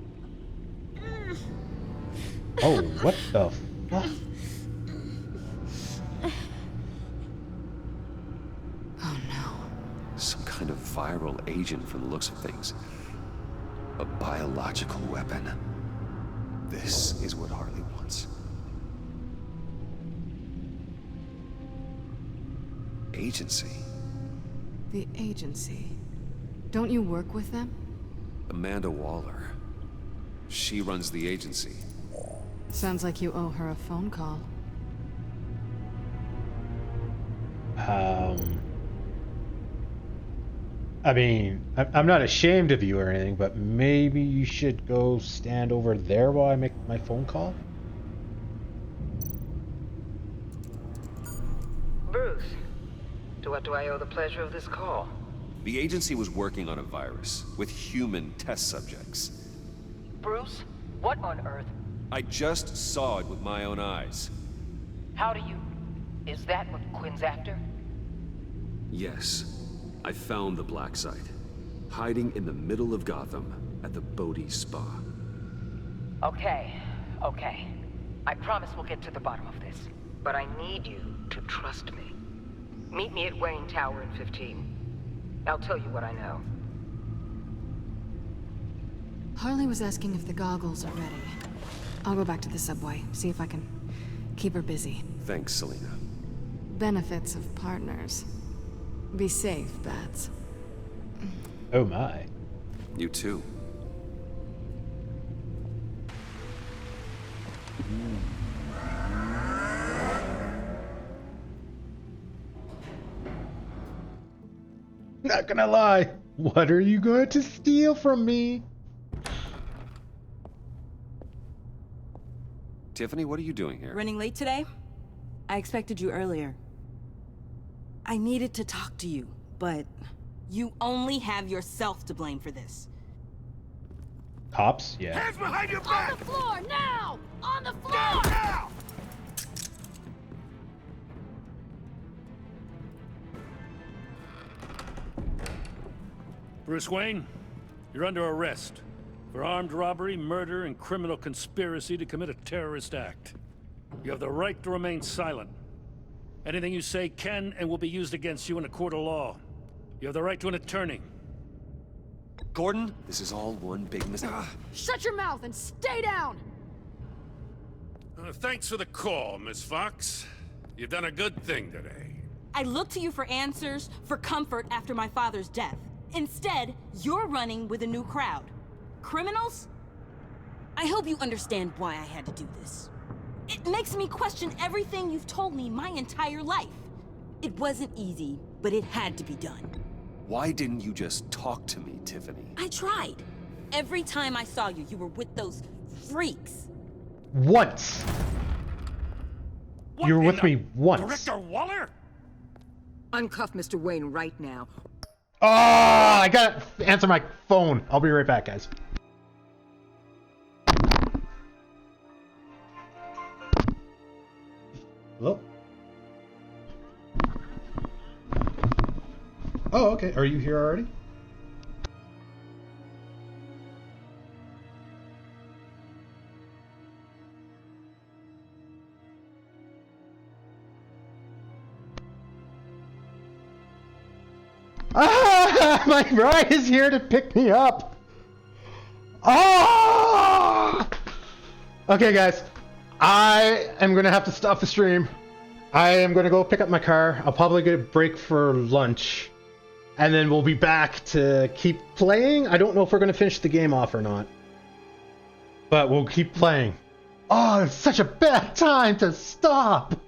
Oh, what the fuck? Oh no. Some kind of viral agent from the looks of things. A biological weapon. This is what Harley wants. Agency? The agency. Don't you work with them? Amanda Waller. She runs the agency. Sounds like you owe her a phone call. I mean, I'm not ashamed of you or anything, but maybe you should go stand over there while I make my phone call? Bruce, to what do I owe the pleasure of this call? The agency was working on a virus with human test subjects. Bruce, what on earth? I just saw it with my own eyes. How do you... Is that what Quinn's after? Yes. I found the Black Site. Hiding in the middle of Gotham at the Bodhi Spa. Okay. I promise we'll get to the bottom of this. But I need you to trust me. Meet me at Wayne Tower in 15. I'll tell you what I know. Harley was asking if the goggles are ready. I'll go back to the subway, see if I can keep her busy. Thanks, Selina. Benefits of partners. Be safe, Bats. Oh my. You too. Not gonna lie. What are you going to steal from me? Tiffany, what are you doing here? Running late today? I expected you earlier. I needed to talk to you, but you only have yourself to blame for this. Cops? Yeah. Hands behind your back! On the floor, now! On the floor! Down now! Bruce Wayne, you're under arrest for armed robbery, murder, and criminal conspiracy to commit a terrorist act. You have the right to remain silent. Anything you say can and will be used against you in a court of law. You have the right to an attorney. Gordon, this is all one big mistake. Shut your mouth and stay down! Thanks for the call, Miss Fox. You've done a good thing today. I looked to you for answers, for comfort after my father's death. Instead, you're running with a new crowd. Criminals? I hope you understand why I had to do this. It makes me question everything you've told me my entire life. It wasn't easy, but it had to be done. Why didn't you just talk to me, Tiffany? I tried. Every time I saw you, you were with those freaks. Once. You were with me once. Director Waller? Uncuff Mr. Wayne right now. Oh, I gotta answer my phone. I'll be right back, guys. Hello? Oh, okay. Are you here already? Ah! My bride is here to pick me up! Ah! Okay, guys. I am gonna have to stop the stream. I am gonna go pick up my car. I'll probably get a break for lunch. And then we'll be back to keep playing. I don't know if we're gonna finish the game off or not. But we'll keep playing. Oh, it's such a bad time to stop!